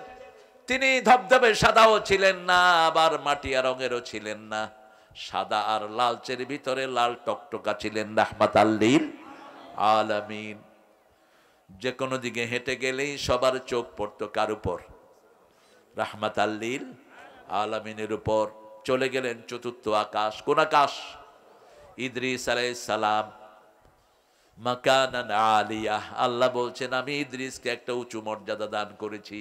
তিনি ধবধবে সাদাও ছিলেন না, আবার মাটিয়া রঙেরও ছিলেন না, সাদা আর লালচের ভিতরে লাল টকটকা ছিলেন, রাহমাতাল লিল আলামিন। যে কোনো দিকে হেঁটে গেলেই সবার চোখ পড়তো কার উপর? রাহমাতাল লিল আলামিনের উপর। চলে গেলেন চতুর্থ আকাশ। কোন আকাশ? ইদ্রিস আলাইহিস সালাম, মাকানান আলিয়া। আল্লাহ বলছেন, আমি ইদ্রিসকে একটা উঁচু মর্যাদা দান করেছি।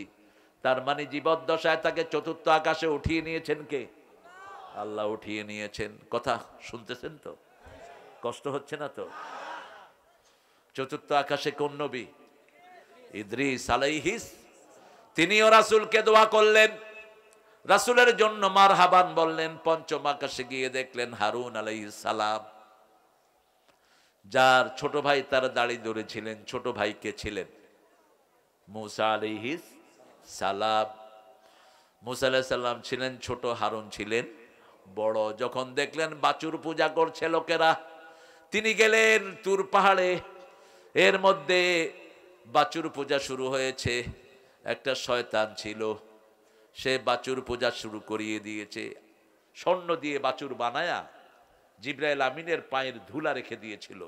তার মানে জীবদ্দশায় তাকে চতুর্থ আকাশে উঠিয়ে নিয়েছেন কে? আল্লাহ উঠিয়ে নিয়েছেন। কথা শুনতেছেন তো? কষ্ট হচ্ছে না তো? চতুর্থ আকাশে কোন নবী? ইদ্রিস আলাইহিস। তিনিও রাসূলকে দোয়া করলেন, রাসূলের জন্য মারহাবান বললেন। পঞ্চম আকাশে গিয়ে দেখলেন হারুন আলাইহিস সালাম, যার ছোট ভাই তার দাড়ি ধরেছিলেন। ছোট ভাই কে ছিলেন? মূসা আলাইহিস সালাম। মূসা আলাইহিস সালাম ছিলেন ছোট, হারুন ছিলেন বড়। যখন দেখলেন বাছুর পূজা করছে লোকেরা, তিনি গেলেন তুর পাহাড়ে। এর মধ্যে বাছুর পূজা শুরু হয়েছে। একটা শয়তান ছিল, সে বাছুর পূজা শুরু করিয়ে দিয়েছে। স্বর্ণ দিয়ে বাছুর বানায়া জিবরাইল আমিনের পায়ের ধুলা রেখে দিয়েছিল।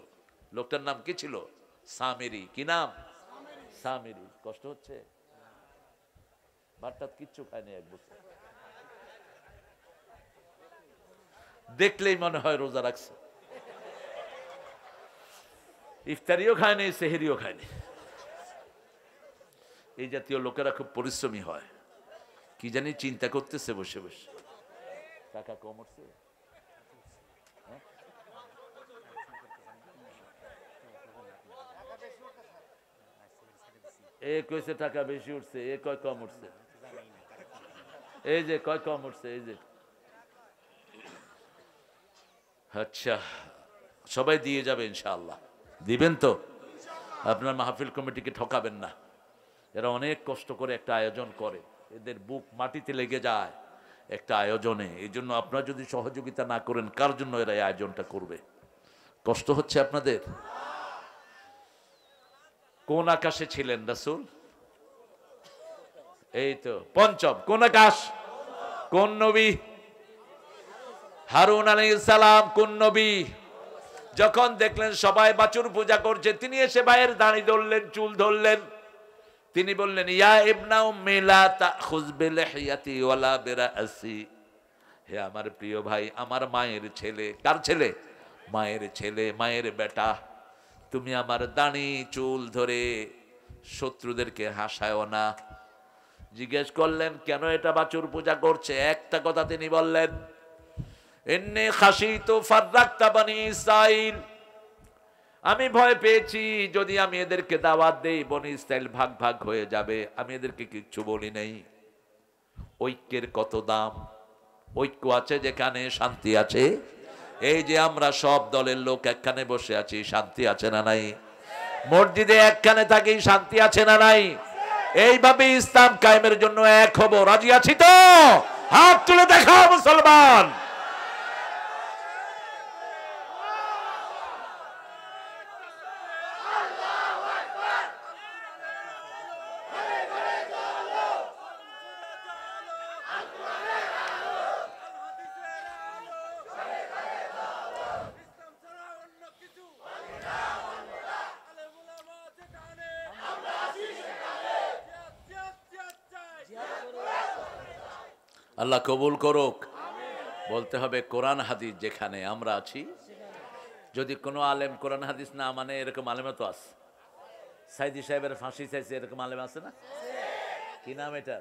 লোকটার নাম কি ছিল? সামিরি। কি নাম? সামিরি। কষ্ট হচ্ছে? ভাতটা কিচ্ছু খায়নি এক বছর, দেখলেই মনে হয় রোজা রাখছে। ইফতারিও খায়নি, সেহরিও খায়নি। এই জাতীয় লোকেরা খুব পরিশ্রমী হয়। কি জানি চিন্তা করতেছে বসে বসে, টাকা কম উঠছে। এ কইছে টাকা বেশি উঠছে, এ কয় কম উঠছে। এই যে কয় কম উঠছে, এই যে। আচ্ছা, সবাই দিয়ে যাবে ইনশাআল্লাহ। দিবেন তো? আপনার মাহফিল কমিটিকে ঠকাবেন না। এরা অনেক কষ্ট করে একটা আয়োজন করে, এদের বুক মাটিতে লেগে যায় একটা আয়োজনে। এই জন্য আপনারা যদি সহযোগিতা না করেন, কার জন্য এরা এই আয়োজনটা করবে? কষ্ট হচ্ছে আপনাদের? কোন আকাশে ছিলেন রাসূল? এই তো পঞ্চম। কোন আকাশ? কোন নবী? হারুন আলাইহিস সালাম। কোন নবী? যখন দেখলেন সবাই বাছুর পূজা করছে, তিনি এসে ভাইয়ের দাড়ি ধরলেন, চুল ধরলেন। তিনি বললেন, ইয়া ইবনা উম্মি লা তাখুয বিলিহিয়াতি ওয়ালা বিরাসি। হে আমার প্রিয় ভাই, আমার মায়ের ছেলে। কার ছেলে? মায়ের ছেলে, মায়ের বেটা। তুমি আমার দাড়ি চুল ধরে শত্রুদেরকে হাসায়ও না। জিজ্ঞেস করলেন, কেন এটা বাছুর পূজা করছে? একটা কথা তিনি বললেন, ইন্নী খাশিতু ফাররাকতা বনি ইসরাইল। আমি ভয় পেয়েছি যদি আমি এদেরকে দাওয়াত দেই, বনি ইসরাইল ভাগ ভাগ হয়ে যাবে। আমি এদেরকে কিচ্ছু বলি নাই। ঐক্যের কত দাম! ঐক্য আছে যেখানে শান্তি আছে। এই যে আমরা সব দলের লোক একখানে বসে আছি, শান্তি আছে না নাই? মসজিদে একখানে থাকি, শান্তি আছে না নাই? এইভাবে ইসলাম কায়েমের জন্য এক হব। রাজি আছি তো? হাত তুলে দেখাও মুসলমান। আল্লাহ কবুল করুক। বলতে হবে কোরআন হাদিস যেখানে আমরা আছি। যদি কোনো আলেম কোরআন হাদিস না মানে, এরকম আলেমও তো আছে। সাইদি সাহেবের ফাঁসি চাইছে, এরকম আলেম আছে না? কি নাম এটা?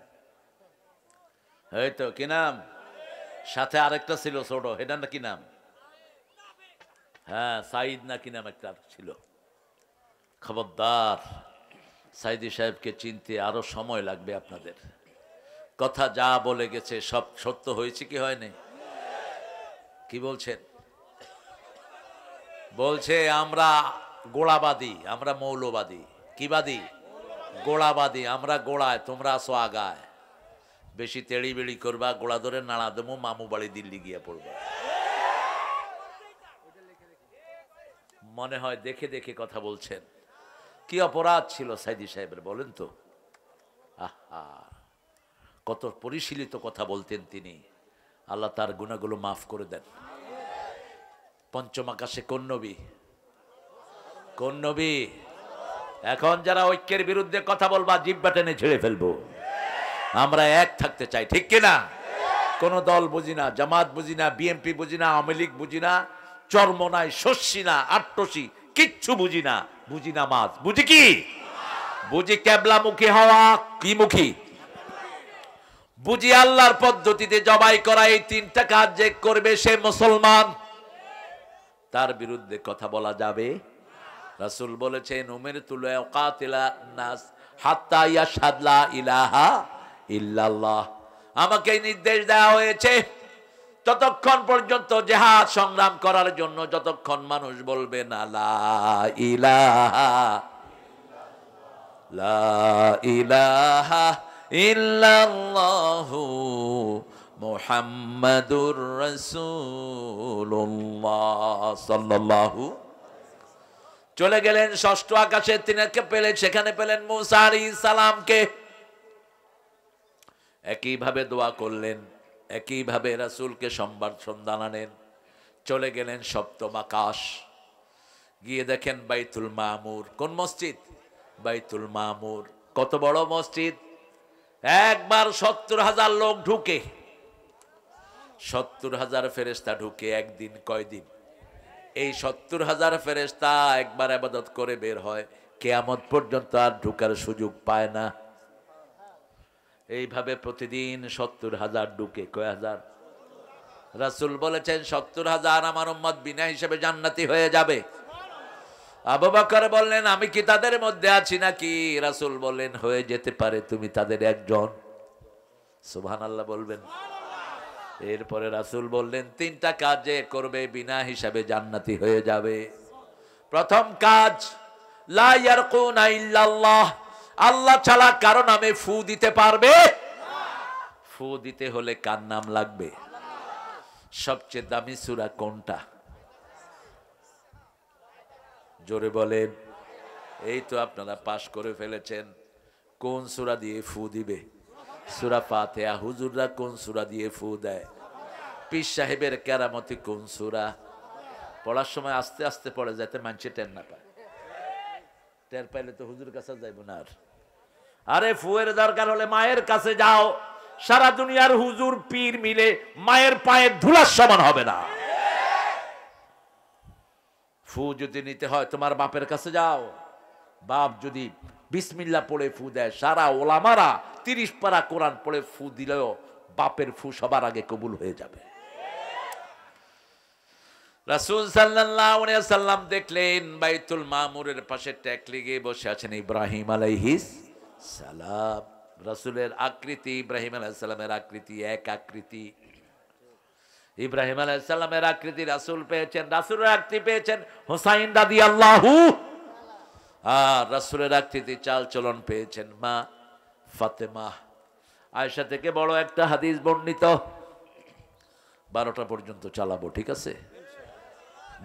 এই তো কি নাম? সাথে আরেকটা ছিল ছোট, এটা না কি নাম? হ্যাঁ সাইদ না কি নাম একটা ছিল। খবরদার, সাইদি সাহেবকে চিনতে আরো সময় লাগবে আপনাদের। কথা যা বলে গেছে সব সত্য হয়েছে কি হয়নি? কি বলছেন? বলছে আমরা গোড়াবাদী, আমরা মৌলবাদী। কি বাদী? গোড়াবাদী। আমরা গোড়ায়, তোমরা আসো আগায়। বেশি তেড়ি বেড়ি করবা, গোড়া ধরে নাড়া দেবো, মামু বাড়ি দিল্লি গিয়ে পড়বা। মনে হয় দেখে দেখে কথা বলছেন। কি অপরাধ ছিল সাইদি সাহেবের বলেন তো? আহা, কত পরিশীলিত কথা বলতেন তিনি। আল্লাহ তার গুনাহগুলো মাফ করে দেন। পঞ্চম আকাশে কোন নবী? কোন নবী? এখন যারা ঐক্যের বিরুদ্ধে কথা বলবা, জিহ্বা টেনে ছেড়ে ফেলবো। আমরা এক থাকতে চাই, ঠিক কিনা? কোন দল বুঝি না, জামাত বুঝি না, বিএনপি বুঝি না, আওয়ামী লীগ বুঝি না, চরমনাই, শস্যি না, আট্টসি, কিচ্ছু বুঝি না। বুঝি না মাছ, বুঝি কি? বুঝি কেবলামুখী হওয়া। কি মুখী? বুঝি আল্লাহর পদ্ধতিতে জবাই করা। এই তিনটা কাজ যে করবে সে মুসলমান। তার বিরুদ্ধে কথা বলা যাবে? রাসূল বলেছেন, উমিরতু লিউকাতিলা নাস হাত্তা ইয়াশহাদ লা ইলাহা ইল্লাল্লাহ। আমাকে নির্দেশ দেওয়া হয়েছে ততক্ষণ পর্যন্ত জিহাদ সংগ্রাম করার জন্য, যতক্ষণ মানুষ বলবে না লা ইলাহা লা ইলাহা ইল্লাল্লাহু মুহাম্মাদুর রাসূলুল্লাহ সাল্লাল্লাহু। চলে গেলেন ষষ্ঠ আকাশে, তিনাকে পেলেন, সেখানে পেলেন মুসা আলাইহিস সালামকে। একইভাবে দোয়া করলেন, একইভাবে রাসূলকে সংবাদ সন্ধান আনেন। চলে গেলেন সপ্তম আকাশ, গিয়ে দেখেন বাইতুল মামুর। কোন মসজিদ? বাইতুল মামুর। কত বড় মসজিদ! একবার 70,000 লোক ঢুকে, 70,000 ফেরেশতা ঢুকে একদিন। কয়দিন? এই 70,000 ফেরেশতা একবার ইবাদত করে বের হয়, কিয়ামত পর্যন্ত আর ঢুকার সুযোগ পায় না। এইভাবে প্রতিদিন 70,000 ঢুকে। কয় হাজার? রাসূল বলেছেন 70,000 আমার উম্মত বিনা হিসেবে জান্নাতি হয়ে যাবে। আবু বকর বললেন, আমি কি তাদের মধ্যে আছি নাকি? রাসূল বললেন, হয়ে যেতে পারে, তুমি তাদের একজন। সুবহানাল্লাহ বলবেন। এরপরে রাসূল বললেন, তিনটা কাজ যে করবে বিনা হিসাবে জান্নাতি হয়ে যাবে। প্রথম কাজ, লা ইয়ারকুনা ইল্লাল্লাহ, আল্লাহ ছাড়া কারো নামে ফু দিতে পারবে? ফু দিতে হলে কার নাম লাগবে? সবচেয়ে দামি সূরা কোনটা? জোরে বলেন। এই তো আপনারা পাশ করে ফেলেছেন। কোন সূরা দিয়ে ফু দিবে? সূরা ফাতিহা। হুজুররা কোন সূরা দিয়ে ফু দেয়? পীর সাহেবের কেরামতি কোন সূরা? পড়ার সময় আস্তে আস্তে পড়ে, যাতে মানুষে টের না পায়। টের পাইলে তো হুজুর কাছে যাইব না আর। আরে ফুয়ের দরকার হলে মায়ের কাছে যাও। সারা দুনিয়ার হুজুর পীর মিলে মায়ের পায়ের ধুলার সমান হবে না। ফু যদি নিতে হয় তোমার বাপের কাছে যাও। বাপ যদি বিসমিল্লাহ পড়ে ফু দেয়, সারা ওলামারা 30 পারা কোরআন পড়ে ফু দিলেও বাপের ফু সবার আগে কবুল হয়ে যাবে। রাসূল সাল্লাল্লাহু আলাইহি সাল্লাম দেখলেন বাইতুল মামুরের পাশে ট্যাক লেগে বসে আছেন ইব্রাহিম আলাইহিস সালাম। রাসূলের আকৃতি ইব্রাহিম আলাইহিস সালামের আকৃতি এক আকৃতি। ইব্রাহিম আলাইহিস সালামের আকৃতি রাসূল পেয়েছেন, রাসূলের আকৃতি পেয়েছেন হুসাইন রাদিয়াল্লাহু, আর রাসূলের আকৃতি চাল চলন পেয়েছেন মা ফাতেমা। আয়েশা থেকে বড় একটা হাদিস বর্ণিত। 12টা পর্যন্ত চালাবো, ঠিক আছে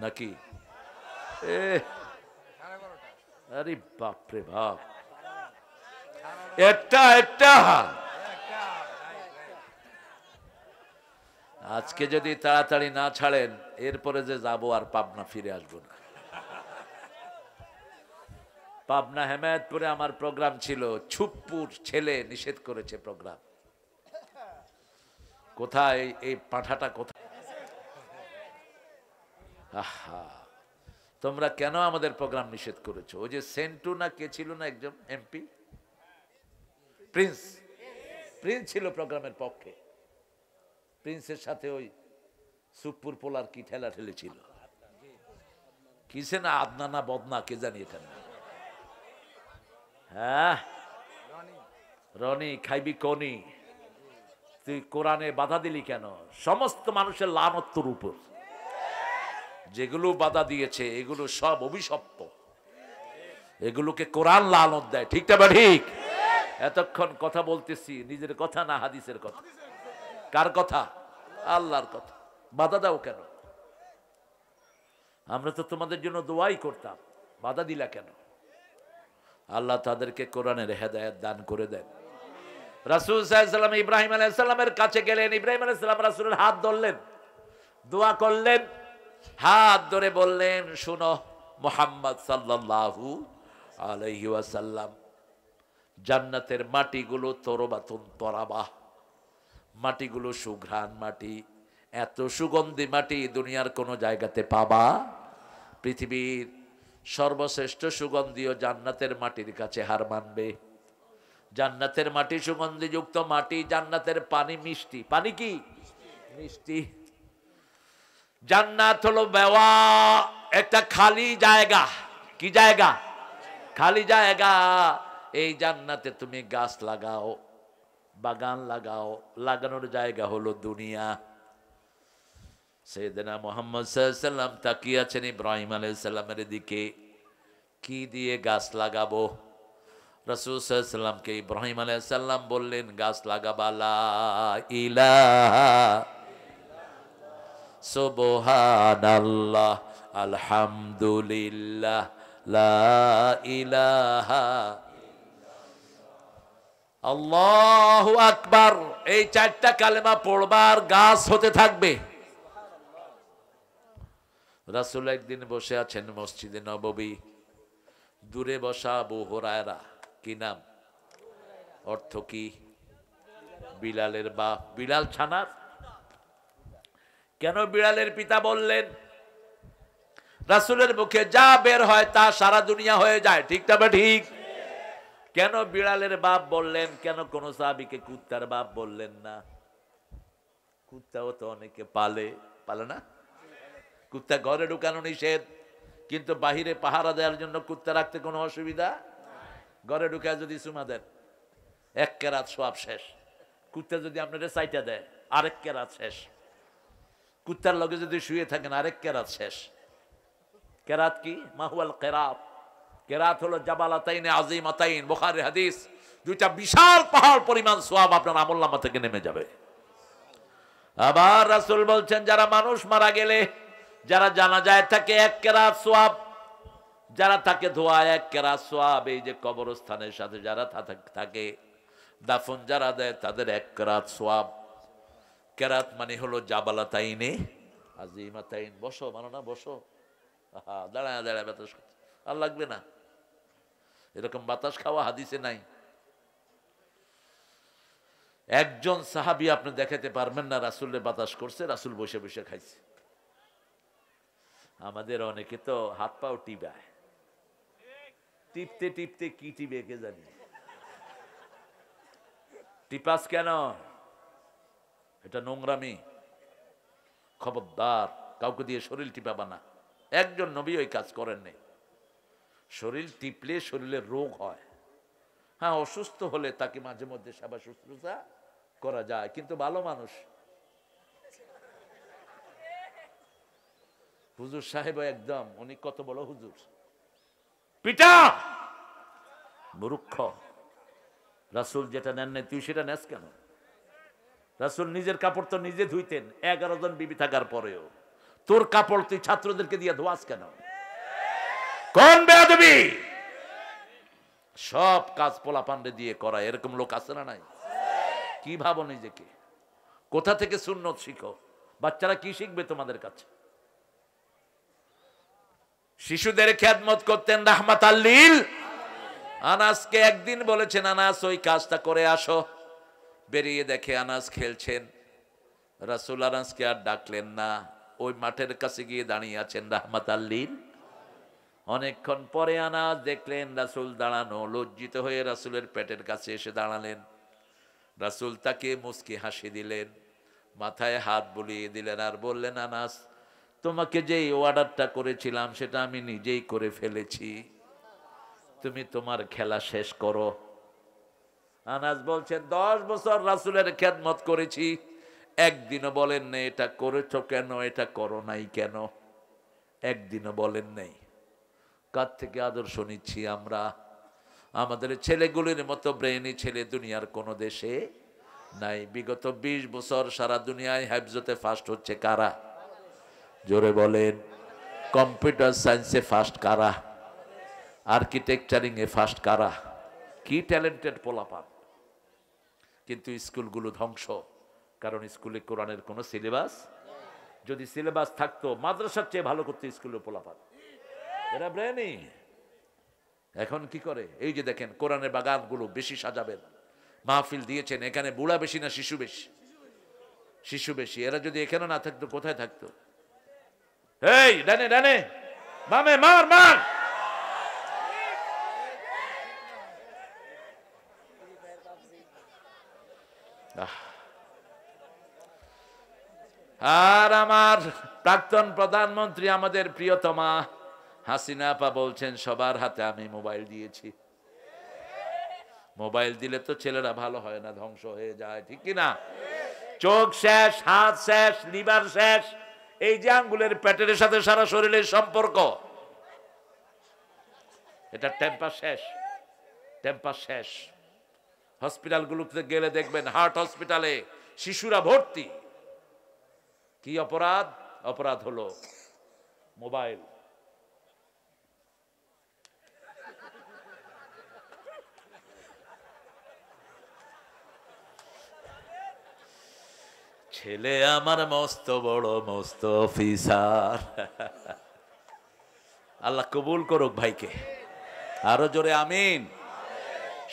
নাকি? আরে বাপরে বাপ, একটা আজকে যদি তাড়াতাড়ি না ছাড়েন, এরপরে যে যাব আর পাবনা ফিরে আসবো না। পাবনা হেমায়েতপুরে আমার প্রোগ্রাম ছিল, ছুপ্পুর ছেলে নিষেধ করেছে প্রোগ্রাম। কোথায় এই পাঠাটা? কোথায়? আহা, তোমরা কেন আমাদের প্রোগ্রাম নিষেধ করেছো? ওই যে সেন্টু না কে ছিল না একজন এমপি, প্রিন্স ছিল প্রোগ্রামের পক্ষে। প্রিন্সের সাথে ওই সুপুর পোলার কি ঠেলা ঠেলে ছিল, কিসে না আদনা না বদনা কে জানি এটা না। হ্যাঁ রনি খাইবি কনি, তুই কোরআনে বাধা দিলি কেন? সমস্ত মানুষের লানত তোর উপর। যেগুলো বাধা দিয়েছে এগুলো সব অভিশপ্ত, এগুলোকে কোরআন লানত দেয়, ঠিক না বা ঠিক? এতক্ষণ কথা বলতেছি নিজের কথা না হাদিসের কথা? কার কথা? আল্লাহর কথা। বাধা দাও কেন? আমরা তো তোমাদের জন্য দোয়াই করতাম, বাধা দিলা কেন? আল্লাহ তাদেরকে কোরআনের হেদায়েত দান করে দেন। রাসূল সাল্লাল্লাহু আলাইহি ওয়াসাল্লাম ইব্রাহিম আলাইহিস সালামের কাছে গেলেন। ইব্রাহিম আলাইহিস সালাম রাসূলের হাত ধরলেন, দোয়া করলেন, হাত ধরে বললেন, শুনো মুহাম্মদ সাল্লাল্লাহু আলাইহি ওয়াসাল্লাম, জান্নাতের মাটিগুলো তরবাতুন তরাবা, মাটিগুলো সুঘ্রাণ মাটি, এত সুগন্ধি মাটি দুনিয়ার কোনো জায়গাতে পাবা? পৃথিবীর সর্বশ্রেষ্ঠ সুগন্ধীয় জান্নাতের মাটির কাছে হার মানবে? জান্নাতের মাটি সুগন্ধিযুক্ত মাটি, জান্নাতের পানি মিষ্টি। পানি কি? মিষ্টি। জান্নাত হলো বেওয়া, একটা খালি জায়গা। কি জায়গা? খালি জায়গা। এই জান্নাতে তুমি গাছ লাগাও, বাগান লাগাও, লাগানোর জায়গা হলো দুনিয়া। সাইয়েদনা মুহাম্মদ সাল্লাল্লাহু আলাইহি ওয়াসাল্লাম তাকিয়ে আছেন ইব্রাহিম আলাইহিস সালামের দিকে, কি দিয়ে গাছ লাগাবো? রাসূল সাল্লাল্লাহু আলাইহি ওয়াসাল্লামকে ইব্রাহিম আলাইহিস সালাম বললেন, গাছ লাগাবা লা ইলাহা সুবহানাল্লাহ আলহামদুলিল্লাহ লা ইলাহা আল্লাহু আকবার। এই 4টা কালেমা পড়বার গাছ হতে থাকবে। রাসূল একদিন বসে আছেন মসজিদে নববী, দূরে বসা আবু হুরায়রা, কি নাম? অর্থ কি? বিলালের বাপ। বিলাল ছানার। কেন বিড়ালের পিতা বললেন? রাসূলের মুখে যা বের হয় তা সারা দুনিয়া হয়ে যায়, ঠিক না বা ঠিক? কেন বিড়ালের বাপ বললেন? কেন কোন সাহাবীকে কুত্তার বাপ বললেন না? কুত্তাও তো অনেকে পালে, পালে না? কুত্তা ঘরে ঢুকানো নিষেধ, কিন্তু বাহিরে পাহারা দেওয়ার জন্য কুত্তা রাখতে কোনো অসুবিধা? ঘরে ঢুকায় যদি চুমা দেন, 1 কেরাত সওয়াব শেষ। কুত্তা যদি আপনাদের চাইটা দেয়, আরেক কেরাত শেষ। কুত্তার লগে যদি শুয়ে থাকেন, আরেক কেরাত শেষ। কেরাত কি? মাহুয়াল কেরাত। কেরাত হলো জাবালাতাইন আযীমাতাইন, বুখারী হাদিস। দুইটা বিশাল পাহাড় পরিমাণ সওয়াব আপনার আমলনামা থেকে নেমে যাবে। আবার রাসূল বলছেন, যারা মানুষ মারা গেলে, যারা জানাজায় থাকে 1 কেরাত সওয়াব, যারা তাকে ধোয়ায় 1 কেরাত সওয়াব। এই যে কবরস্থানের সাথে যারা থাকে, দাফন যারা দেয় তাদের 1 কেরাত সওয়াব। কেরাত মানে হলো জাবালাতাইনে আযীমাতাইন। বসো মানো না, বসো। দাঁড়ায় দাঁড়ায় বাতাস আর লাগবে না, এরকম বাতাস খাওয়া হাদিসে নাই। একজন সাহাবী আপনি দেখাতে পারবেন না রাসূলের বাতাস করছে, রাসূল বসে বসে খাইছে। আমাদের অনেকে তো হাত পাও টিপায়, টিপতে টিপতে কি টিপে কে জানি। টিপাস কেন? এটা নোংরামি। খবরদার, কাউকে দিয়ে শরীর টিপাবা না। একজন নবী ওই কাজ করেন নাই। শরীর টিপলে শরীরের রোগ হয়। হ্যাঁ, অসুস্থ হলে তাকে মাঝে মধ্যে সেবা শুশ্রূষা করা যায়, কিন্তু ভালো মানুষ। হুজুর সাহেব একদম, উনি কত বড় হুজুর, পিটা মূর্খ। রাসূল যেটা নেন নাই তুই সেটা নেস কেন? রাসূল নিজের কাপড় তো নিজে ধুইতেন 11 জন বিবি থাকার পরেও। তোর কাপড় তুই ছাত্রদেরকে দিয়ে ধোয়াস কেন? কোন বেয়াদবি! সব কাজ পোলাপান্ডে দিয়ে করা, এরকম লোক আছে না নাই? কি ভাবো নিজেকে? কোথা থেকে সুন্নত শিখো? বাচ্চারা কি শিখবে তোমাদের কাছে? শিশুদের খেদমত করতেন রাহমাতাল লিল। আনাসকে একদিন বলেছেন, আনাস ওই কাজটা করে আসো। বেরিয়ে দেখে আনাস খেলছেন। রাসূল আনাসকে আর ডাকলেন না, ওই মাঠের কাছে গিয়ে দাঁড়িয়ে আছেন রাহমাতাল লিল। অনেকক্ষণ পরে আনাস দেখলেন রাসূল দাঁড়ানো, লজ্জিত হয়ে রাসূলের পেটের কাছে এসে দাঁড়ালেন। রাসূল তাকে মুচকি হাসি দিলেন, মাথায় হাত বুলিয়ে দিলেন আর বললেন, আনাস, তোমাকে যেই অর্ডারটা করেছিলাম সেটা আমি নিজেই করে ফেলেছি, তুমি তোমার খেলা শেষ করো। আনাস বলছেন, 10 বছর রাসূলের খেদমত করেছি, একদিনও বলেন না এটা করেছো কেন, এটা করো নাই কেন, একদিনও বলেন নাই। কার থেকে আদর্শ নিচ্ছি আমরা? আমাদের ছেলেগুলির মতো ব্রেইনি ছেলে দুনিয়ার কোনো দেশে নাই। বিগত 20 বছর সারা দুনিয়ায় হাফজতে ফার্স্ট হচ্ছে কারা? জোরে বলেন। কম্পিউটার সায়েন্সে ফার্স্ট কারা? আর্কিটেকচারিং এ ফার্স্ট কারা? কি ট্যালেন্টেড পোলাপান! কিন্তু স্কুলগুলো ধ্বংস, কারণ স্কুলে কোরআনের কোনো সিলেবাস। যদি সিলেবাস থাকতো, মাদ্রাসার চেয়ে ভালো করতে স্কুলের পোলাপান। এরা ব্রেনি। এখন কি করে? এই যে দেখেন, কোরআনের বাগানগুলো বেশি সাজাবেন, মাহফিল দিয়েছেন, এখানে বুড়া বেশি না শিশু বেশি? শিশু বেশি। এরা যদি এখানে না থাকতো কোথায় থাকতো? এই ডানে ডানে, বামে, মার মার। আর আমার প্রাক্তন প্রধানমন্ত্রী, আমাদের প্রিয়তমা হাসিনা আপা বলছেন, সবার হাতে আমি মোবাইল দিয়েছি। মোবাইল দিলে তো ছেলেরা ভালো হয় না, ধ্বংস হয়ে যায়, ঠিক কিনা? চোখ শেষ, হাত শেষ, লিভার শেষ। এই যে আঙ্গুলের প্যাটের সাথে সারা শরীরের সম্পর্ক, এটা টেম্পার শেষ, টেম্পার শেষ। হসপিটালগুলোতে গেলে দেখবেন, হার্ট হসপিটালে শিশুরা ভর্তি। কি অপরাধ? অপরাধ হলো মোবাইল। ছেলে আমার মস্ত বড় মস্ত অফিসার। আল্লাহ কবুল করুক ভাইকে, আরো জোরে আমিন।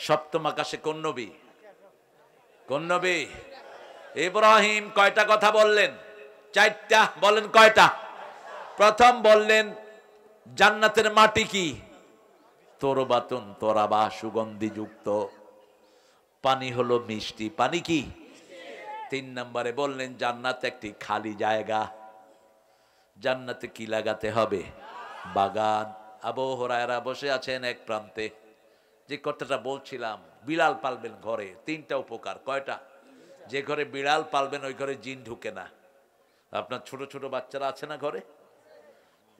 সপ্তম আকাশে কোন নবী? কোন নবী? ইব্রাহিম কয়টা কথা বললেন? 4টা। বলেন কয়টা? প্রথম বললেন জান্নাতের মাটি কি? তোরবাতুন তোরাবা, সুগন্ধি যুক্ত। পানি হলো মিষ্টি। পানি কি? 3 নম্বরে বললেন জান্নাত একটি খালি জায়গা। জান্নাতে কি লাগাতে হবে? বাগান। আবু হুরায়রা বসে আছেন এক প্রান্তে। যে কথাটা বলছিলাম, বিড়াল পালবেন ঘরে, 3টা উপকার। কয়টা? যে ঘরে বিড়াল পালবেন ওই ঘরে জিন ঢুকে না। আপনার ছোট ছোট বাচ্চারা আছে না ঘরে,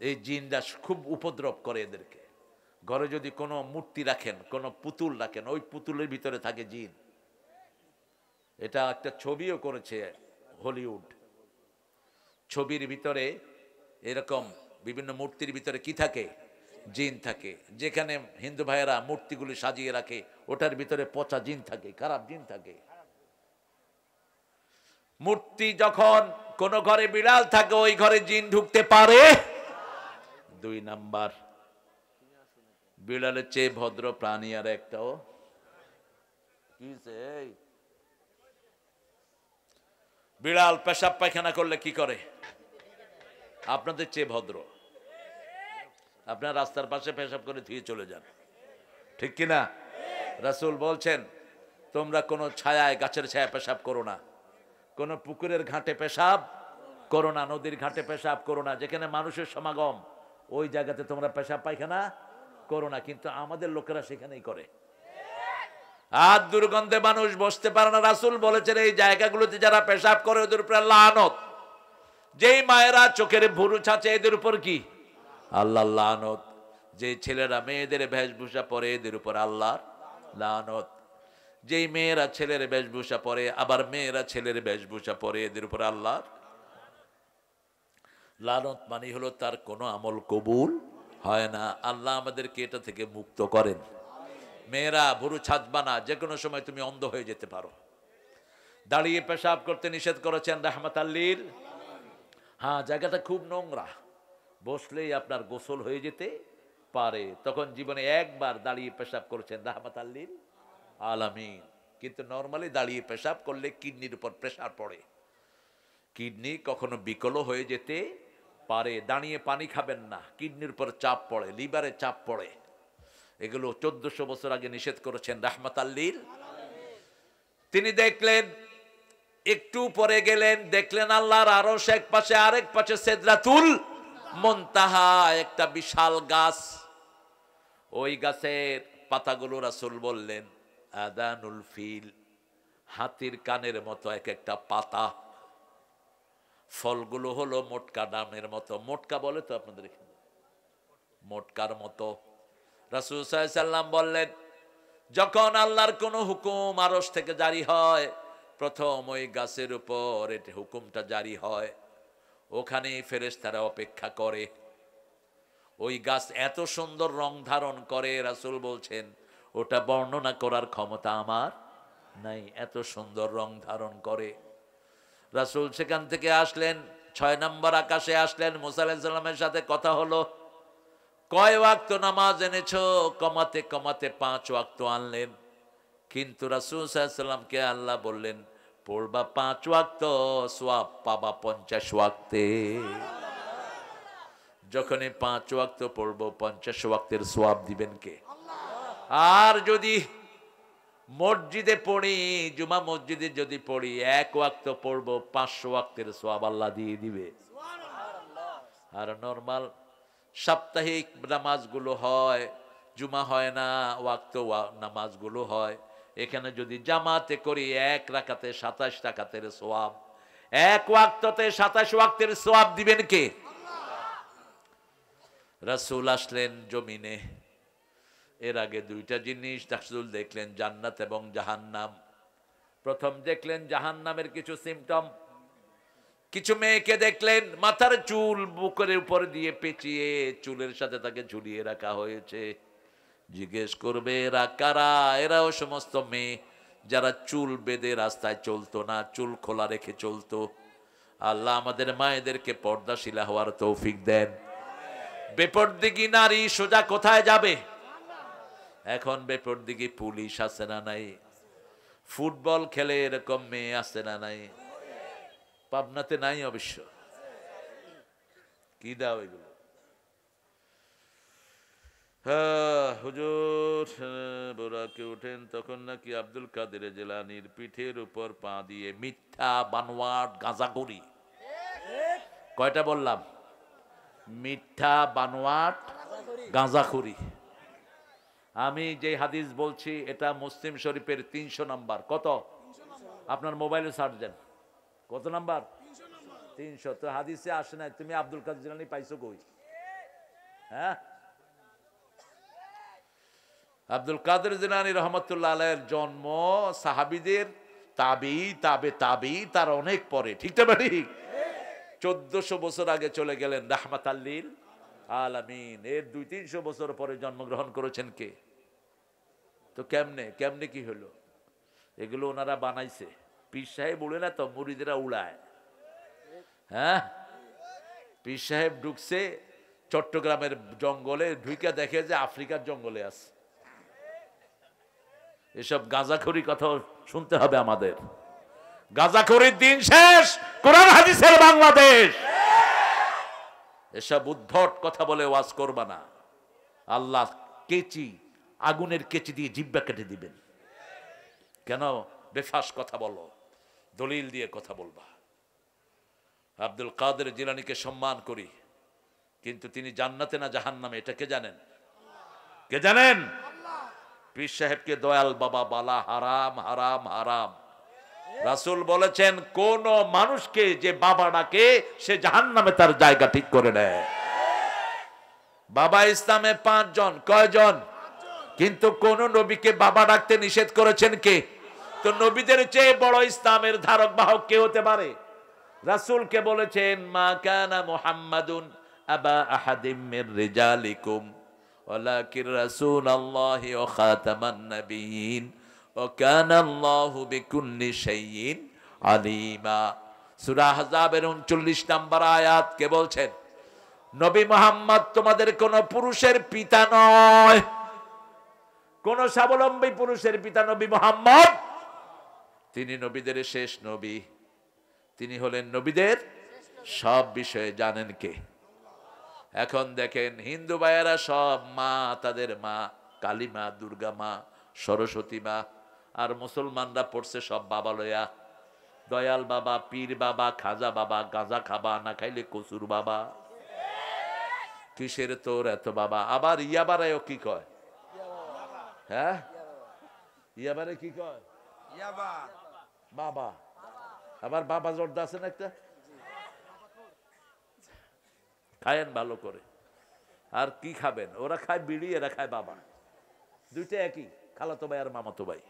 এই জিনটা খুব উপদ্রব করে এদেরকে। ঘরে যদি কোনো মূর্তি রাখেন, কোনো পুতুল রাখেন, ওই পুতুলের ভিতরে থাকে জিন। এটা একটা ছবিও করেছে হলিউড। ছবির ভিতরে এরকম বিভিন্ন মূর্তির ভিতরে কি থাকে? জিন থাকে। যেখানে হিন্দু ভাইয়েরা মূর্তিগুলি সাজিয়ে রাখে, ওটার ভিতরে পচা জিন থাকে, খারাপ জিন থাকে। মূর্তি যখন কোন ঘরে বিড়াল থাকে, ওই ঘরে জিন ঢুকতে পারে। 2 নাম্বার, বিড়ালের চেয়ে ভদ্র প্রাণী আর একটাও কি? বিড়াল পেশাব পায়খানা করলে কি করে? আপনাদের চেয়ে ভদ্র। আপনার রাস্তার পাশে পেশাব করে ধুয়ে চলে যান, ঠিক কিনা? রাসূল বলছেন, তোমরা কোনো ছায়ায়, গাছের ছায়ায় পেশাব করো না, কোনো পুকুরের ঘাটে পেশাব করো না, নদীর ঘাটে পেশাব করো না, যেখানে মানুষের সমাগম ওই জায়গাতে তোমরা পেশাব পায়খানা করো না। কিন্তু আমাদের লোকেরা সেখানেই করে। আর দুর্গন্ধে মানুষ বসতে পারে না। রাসূল বলেছেন, এই জায়গাগুলোতে যারা পেশাব করে ওদের উপর লানত। যেই মায়েরা চোখের ভুরু ছাঁচে, এদের উপর কি? আল্লাহর লানত। যে ছেলেরা মেয়েদের বেশভূষা পরে, এদের উপর আল্লাহর লানত। যেই মেয়েরা ছেলের বেশভূষা পরে, আবার মেয়েরা ছেলের বেশভূষা পরে, এদের উপর আল্লাহর লানত। মানে হলো তার কোনো আমল কবুল হয় না। আল্লাহ আমাদেরকে এটা থেকে মুক্ত করেন। মেয়েরা ভুরু ছাঁচবা না, যে কোনো সময় তুমি অন্ধ হয়ে যেতে পারো। দাঁড়িয়ে পেশাব করতে নিষেধ করেছেন রাহমাতাল লিল। হ্যাঁ, জায়গাটা খুব নোংরা, বসলেই আপনার গোসল হয়ে যেতে পারে। তখন জীবনে একবার দাঁড়িয়ে পেশাব করেছেন রাহমাতাল লিল আলামিন। কিন্তু নরমালি দাঁড়িয়ে পেশাব করলে কিডনির উপর প্রেসার পড়ে, কিডনি কখনো বিকলও হয়ে যেতে পারে। দাঁড়িয়ে পানি খাবেন না, কিডনির উপর চাপ পড়ে, লিভারে চাপ পড়ে। এগুলো 1400 বছর আগে নিষেধ করেছেন রাহমাতাল লিল। তিনি দেখলেন, একটু পরে গেলেন, দেখলেন আল্লাহর আরশ এক পাশে, আরেক পাশে সিদরাতুল মুনতাহা, একটা বিশাল গাছ। ওই গাছের পাতাগুলো রাসূল বললেন আদানুল ফিল, হাতির কানের মতো এক একটা পাতা। ফলগুলো হলো মোটকা ডামের মতো। মোটকা বলে তো আপনাদের এখানে? মোটকার মতো। রাসূল সাল্লাল্লাহু আলাইহি সাল্লাম বললেন, যখন আল্লাহর কোনো হুকুম আরশ থেকে জারি হয়, প্রথম ওই গাছের উপর এটা হুকুমটা জারি হয়, ওখানে ফেরেশতারা অপেক্ষা করে। ওই গাছ এত সুন্দর রং ধারণ করে, রাসূল বলছেন ওটা বর্ণনা করার ক্ষমতা আমার নাই, এত সুন্দর রং ধারণ করে। রাসূল সেখান থেকে আসলেন, 6 নম্বর আকাশে আসলেন। মুসা আলাইহিস সালামের সাথে কথা হলো, কয় ওয়াক্ত নামাজ এনেছো? কমাতে কমাতে 5 ওয়াক্ত আনলেন। কিন্তু রাসূল সাল্লাল্লাহু আলাইহি সাল্লামকে আল্লাহ বললেন, পড়বা 5 ওয়াক্ত, সওয়াব পাবা 50 ওয়াক্তে। যখনই 5 ওয়াক্ত পড়বো, 50 ওয়াক্তের সওয়াব দিবেন কে? আর যদি মসজিদে পড়ি, জুমা মসজিদে যদি পড়ি, 1 ওয়াক্ত পড়বো, 500 ওয়াক্তের সওয়াব আল্লাহ দিয়ে দিবে। আর নরমাল সাপ্তাহিক নামাজগুলো হয়, জুমা হয় না, ওয়াক্ত নামাজগুলো হয়। এখানে যদি জামাতে করি, 1 রাকাতে 27 রাকাতের সওয়াব, 1 ওয়াক্ততে 27 ওয়াক্তের সওয়াব দিবেন কে? রাসূল আসলেন জমিনে। এর আগে 2টা জিনিস রাসূল দেখলেন, জান্নাত এবং জাহান্নাম। প্রথম দেখলেন জাহান্নামের কিছু সিম্পটম। কিছু মেয়েকে দেখলেন, মাথার চুল বুকের উপর দিয়ে পেঁচিয়ে চুলের সাথে তাকে ঝুলিয়ে রাখা হয়েছে। জিজ্ঞেস করবে এরা কারা? এরাও সমস্ত মেয়ে যারা চুল বেঁধে রাস্তায় চলতো না, চুল খোলা রেখে চলতো। আল্লাহ আমাদের মায়েদেরকে পর্দাশীলা হওয়ার তৌফিক দেন। বেপরদিগী নারী সোজা কোথায় যাবে? এখন বেপরদিগী পুলিশ আছে না নাই? ফুটবল খেলে এরকম মেয়ে আছে না নাই? পাবনাতে নাই অবশ্য। কি দাও এগুলো? হ্যাঁ হুজুর, বোরাকে উঠেন তখন নাকি আব্দুল কাদের জিলানীর পিঠের উপর পা দিয়ে মিথ্যা বানোয়াট গাঁজাখুরি। কয়টা বললাম? মিথ্যা বানোয়াট গাঁজাখুরি। আমি যে হাদিস বলছি এটা মুসলিম শরীফের 300 নাম্বার। কত? আপনার মোবাইলে সার্চ দেন। কত নাম্বার? 300। তো হাদিসে আসে না। তুমি আব্দুল কাদের জিলানী পাইছো কই? হ্যাঁ, আব্দুল কাদের জিলানী রহমতুল্লাহ আলাইহির জন্ম সাহাবীদের তাবি তাবে তাবি তার অনেক পরে, ঠিক না ঠিক? 1400 বছর আগে চলে গেলেন রাহমাতাল লিল আলামিন। এর 200-300 বছর পরে জন্মগ্রহণ করেছেন কে? তো কেমনে কি হলো? এগুলো ওনারা বানাইছে। পীর সাহেব উড়ে না তো, মুরিদেরা উড়ায়। হ্যাঁ, পীর সাহেব ঢুকছে চট্টগ্রামের জঙ্গলে, ঢুইকা দেখে যে আফ্রিকার জঙ্গলে আছে। এসব গাঁজাখড়ি কথা শুনতে হবে আমাদের। গাঁজাখড়ির দিন শেষ, কোরআন হাদিসের বাংলাদেশ। এসব উদ্ধট কথা বলে ওয়াজ করবা না। আল্লাহ কেচি, আগুনের কেচি দিয়ে জিহ্বা কেটে দিবেন। কেন বেফাস কথা বলো? দলিল দিয়ে কথা বলবা। আব্দুল কাদের জিলানীকে সম্মান করি, কিন্তু তিনি জান্নাতে না জাহান্নামে এটা কে জানেন? কে জানেন? পীর সাহেবকে দয়াল বাবা বলা হারাম, হারাম, হারাম। রাসূল বলেছেন কোন মানুষকে যে বাবা ডাকে সে জাহান্নামে তার জায়গা ঠিক করে নেয়। বাবা ইসলামে 5 জন, কয়জন? কিন্তু কোন নবীকে বাবা ডাকতে নিষেধ করেছেন কে? তো নবীদের চেয়ে বড় ইসলামের ধারক বাহক কে হতে পারে? রাসূলকে বলেছেন মা কানা মুহাম্মাদুন আবা আহাদিম মির রিজালিকুম ওয়ালাকিন রাসূলুল্লাহি ওয়া খাতামান নাবিয়িন ওয়া কানা আল্লাহু বিকুল্লি শাইইন আলিমা। সূরা আহজাবের 39 নম্বর আয়াত কে বলছেন? নবী মুহাম্মদ তোমাদের কোন পুরুষের পিতা নয়, কোন স্বাবলম্বী পুরুষের পিতা নবী মুহাম্মদ। তিনি নবীদের শেষ নবী, তিনি হলেন নবীদের সব বিষয়ে জানেন কে? এখন দেখেন হিন্দু ভাইয়েরা সব মা, তাদের মা কালী মা, দুর্গা মা, সরস্বতী মা, আর মুসলমানরা পড়ছে সব বাবা লয়া, দয়াল বাবা, পীর বাবা, খাজা বাবা, গাঁজা খাবা না খাইলে কসুর বাবা। কিসের তোর এত বাবা? আবার ইয়াবারাও কি কয়? হ্যাঁ, ইয়াবারে কি কয়? বাবা। আবার বাবা জর্দা আছেন একটা, খায়েন ভালো করে। আর কি খাবেন? ওরা খায় বিড়ি, এরা খায় বাবা। দুইটা একই, খালাতো ভাই আর মামাতো ভাই,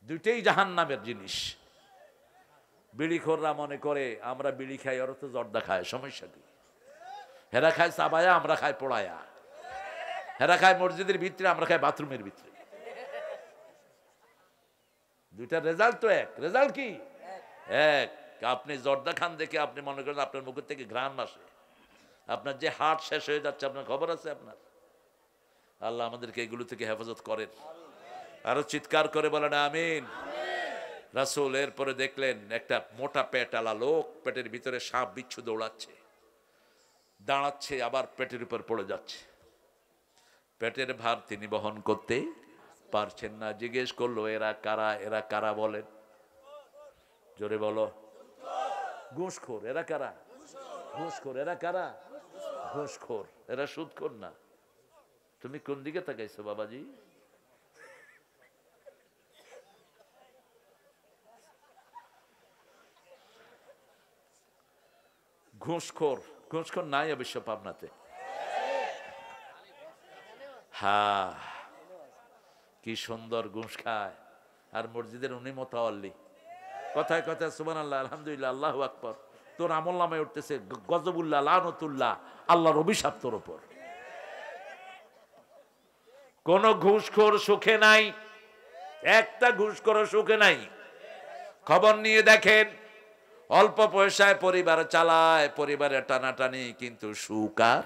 দুইটাই জাহান্নামের জিনিস। বিড়িখোররা মনে করে আমরা বিড়ি খাই, ওরা তো জর্দা খায়, সমস্যা কি? হেরা খায় চাবায়া, আমরা খাই পোড়ায়া। হেরা খায় মসজিদের ভিতরে, আমরা খাই বাথরুমের ভিতরে। দুইটা রেজাল্ট তো এক। রেজাল্ট কি? এক। আপনি জর্দা খান দেখে আপনি মনে করেন আপনার মুখের থেকে ঘ্রাণ আসে, আপনার যে হার্ট শেষ হয়ে যাচ্ছে, আপনার খবর আছে আপনার? আল্লাহ আমাদেরকে এগুলো থেকে হেফাজত করেন। আরো চিৎকার করে বলেন আমিন। রাসূল এরপরে দেখলেন একটা মোটা পেটালা লোক, পেটের ভিতরে সাপ বিচ্ছু দৌড়াচ্ছে, দাঁড়াচ্ছে, আবার পেটের উপর পড়ে যাচ্ছে। পেটের ভার তিনি বহন করতে পারছেন না। জিজ্ঞেস করলো এরা কারা? এরা কারা বলেন? জোরে বলো। ঘুষখোর। এরা কারা? ঘুষখোর। এরা কারা? ঘুষখোর। এরা সুদখোর না। তুমি কোন দিকে তাকাইছো বাবাজি? ঘুষখোর। ঘুষখোর নাই অবশ্য পাবনাতে। হ্যাঁ, কি সুন্দর ঘুষ খায়। আর মসজিদের উনি মোতাওয়াল্লি, কথায় কথায় সুবহানাল্লাহ, আলহামদুলিল্লাহ, আল্লাহু আকবার। তোর আমল নামায় উঠতেছে গজবুল্লাহ, লানতুল্লাহ, আল্লাহর অভিশাপ তোর উপর। কোন ঘুষখোর সুখে নাই, একটা ঘুষখোর সুখে নাই। খবর নিয়ে দেখেন, অল্প পয়সায় পরিবার চালায়, পরিবারে টানাটানি, কিন্তু সুখ আর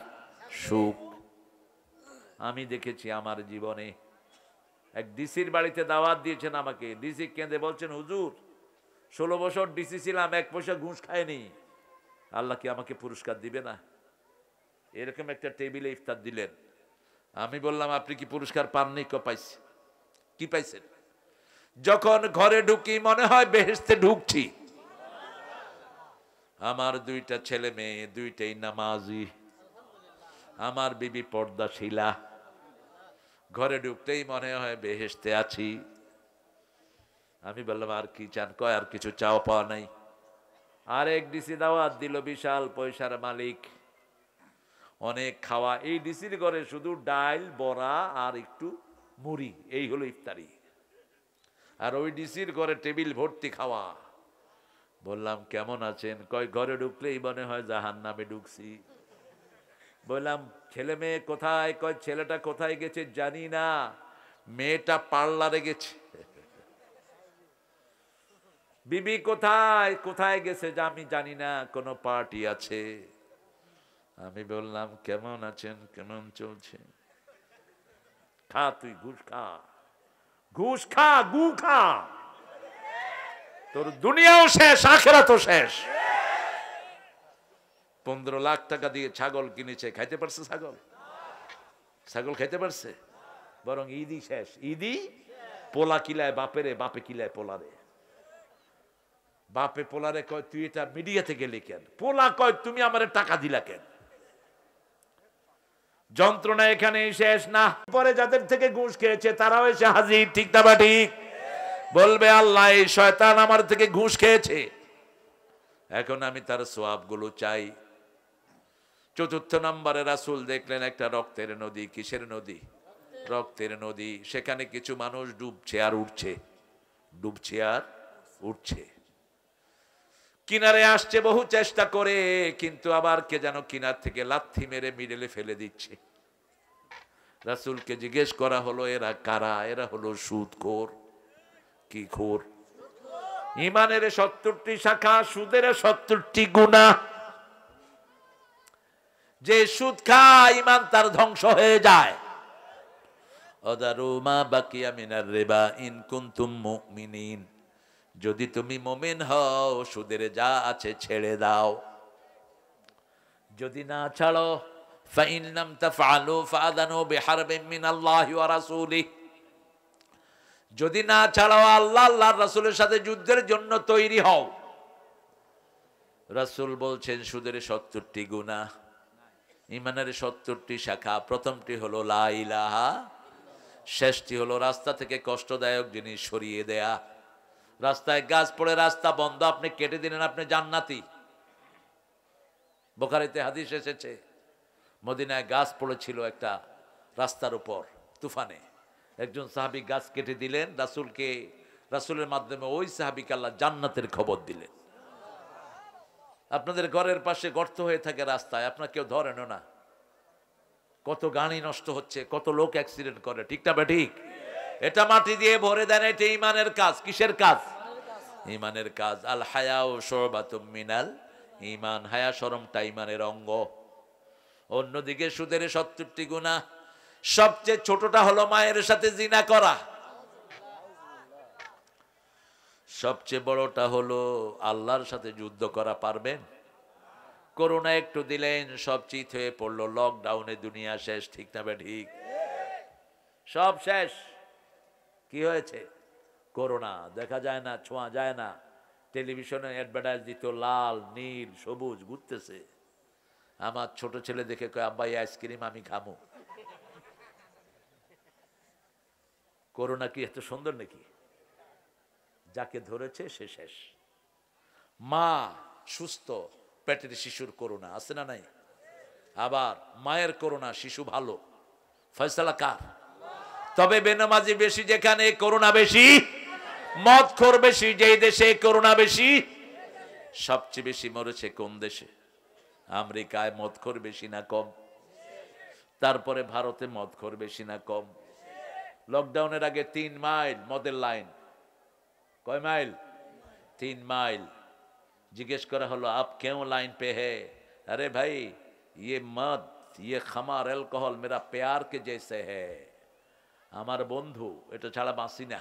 সুখ। আমি দেখেছি আমার জীবনে। এক ডিসির বাড়িতে দাওয়াত দিয়েছেন আমাকে। ডিসি কেঁদে বলছেন হুজুর 16 বছর ডিসি ছিলাম, 1 পয়সা ঘুষ খায়নি, আল্লাহ কি আমাকে পুরস্কার দিবে না? এরকম একটা টেবিলে ইফতার দিলেন। আমি বললাম আপনি কি পুরস্কার পাননি? পাইছি। কি পাইছেন? যখন ঘরে ঢুকি মনে হয় বেহেশতে ঢুকছি। আমার 2টা ছেলে মেয়ে, 2টাই নামাজি, আমার বিবি পর্দাশীলা। ঘরে ঢুকতেই মনে হয় বেহেশতে আছি। আমি বললাম আর কি চান? কয় আর কিছু চাও পাওয়া নাই। আরেক ডিসি দাওয়াত দিল, বিশাল পয়সার মালিক, অনেক খাওয়া। এই ডিসির ঘরে শুধু ডাল বড়া আর একটু মুড়ি, এই হলো ইফতারি। আর ওই ডিসির ঘরে টেবিল ভর্তি খাওয়া। বললাম কেমন আছেন? কয় ঘরে ঢুকলেই মনে হয় জাহান্নামে ঢুকছি। বললাম ছেলে মেয়ে কোথায়? কয় ছেলেটা কোথায় গেছে জানি না, মেয়েটা পার্লারে গেছে। বিবি কোথায়? কোথায় গেছে যে আমি জানি না, কোনো পার্টি আছে। আমি বললাম কেমন আছেন, কেমন চলছে? খা তুই, ঘুষ খা, ঘুষ খা, গু খা, তোর দুনিয়াও শেষ, আখিরাতও শেষ। 15 লাখ টাকা দিয়ে ছাগল কিনেছে, খাইতে পারছে ছাগল? ছাগল খাইতে পারছে? বরং ঈদই শেষ। ঈদই পোলা কিলায় বাপেরে, বাপে কিলায় পোলারে। বাপে পোলারে কয় তুই এটা মিডিয়াতে গেলি কেন? পোলা কয় তুমি আমারে টাকা দিলা কেন? যন্ত্রণা এখানে শেষ না। পরে যাদের থেকে ঘুষ খেয়েছে তারাও এসে হাজির, ঠিক না বা ঠিক? বলবে আল্লাহ এই শয়তান আমার থেকে ঘুষ খেয়েছে, এখন আমি তার সওয়াব গুলো চাই। 4র্থ নম্বরে রাসূল দেখলেন একটা রক্তের নদী। কিসের নদী? রক্তের নদী। সেখানে কিছু মানুষ ডুবছে আর উঠছে, ডুবছে আর উঠছে। কিনারে আসছে বহু চেষ্টা করে, কিন্তু আবার কে যেন কিনার থেকে লাথি মেরে মিডলে ফেলে দিচ্ছে। রাসূলকে জিজ্ঞেস করা হলো এরা কারা? এরা হলো সুদখোর। কি খোর? ঈমানের 70টি শাখা, সুদের 70টি গুনাহ। যে সুদ খায় ঈমান তার ধ্বংস হয়ে যায়। অদারু মা বাকিয়া মিনার রিবা ইন কুনতুম মুমিনিন, যদি তুমি মুমিন হও সুদের যা আছে ছেড়ে দাও। যদি না ছাড়ো ফাইন লাম তাফআলু ফাআযানু বিহারবিন মিনাল্লাহি ওয়া রাসূলিহি, যদি না ছাড়ো আল্লাহ আল্লাহর রাসূলের সাথে যুদ্ধের জন্য তৈরি হও। রাসূল বলছেন সুদের 70টি গুনাহ, ঈমানের 70টি শাখা। প্রথমটি হলো লা ইলাহা, শেষটি হলো রাস্তা থেকে কষ্টদায়ক জিনিস সরিয়ে দেয়া। রাস্তায় গাছ পড়ে রাস্তা বন্ধ, আপনি কেটে দিলেন, আপনি জান্নাতি। বুখারীতে হাদিস এসেছে, মদিনায় গাছ পড়েছিল একটা রাস্তার উপর তুফানে। একজন সাহাবী গাছ কেটে দিলেন, রাসূলকে, রাসূলের মাধ্যমে ওই সাহাবীকে আল্লাহ জান্নাতের খবর দিলেন। আপনাদের ঘরের পাশে গর্ত হয়ে থাকে রাস্তায়, আপনার কেউ ধরেনও না। কত গাড়ি নষ্ট হচ্ছে, কত লোক অ্যাক্সিডেন্ট করে, ঠিক না বা ঠিক? এটা মাটি দিয়ে ভরে দেন, এটা ঈমানের কাজ। কিসের কাজ? ঈমানের কাজ। আল হায়াউ শুবাতুম মিনাল ঈমান, হায়া শরমটা ঈমানের অঙ্গ। অন্যদিকে সুদের 70টি গুনাহ, সবচেয়ে ছোটটা হলো মায়ের সাথে জিনা করা। সবচেয়ে বড়টা হলো আল্লাহর সাথে যুদ্ধ করা। পারবেন? করোনা একটু দিলেন, সব চিত হয়ে পড়লো। লকডাউনে দুনিয়া শেষ, ঠিক না বে ঠিক? সব শেষ। কি হয়েছে? করোনা। দেখা যায় না, ছোঁয়া যায় না। টেলিভিশনে অ্যাডভার্টাইজ দিত, লাল নীল সবুজ ঘুরতেছে। আমার ছোট ছেলে দেখে কয় আব্বা এই আইসক্রিম আমি খামু। করোনা কি এত সুন্দর নাকি? যাকে ধরেছে সে শেষ। মা সুস্থ, পেটের শিশুর করোনা আছে না নাই? আবার মায়ের করোনা, শিশু ভালো। ফয়সালা কার? তবে বেনামাজি বেশি যেখানে করোনা বেশি, মদখোর বেশি যেই দেশে করোনা বেশি। সবচেয়ে বেশি মরেছে কোন দেশে? আমেরিকায় মদখোর বেশি না কম? তারপরে ভারতে মদখোর বেশি না কম? লকডাউনের আগে 3 মাইল মদের লাইন। কয় মাইল? 3 মাইল। জিজ্ঞেস করা হলো আপ क्यों लाइन पे है? अरे भाई ये मद, ये खमार, अल्कोहल मेरा प्यार के जैसे है, আমার বন্ধু, এটা ছাড়া বাঁচি না।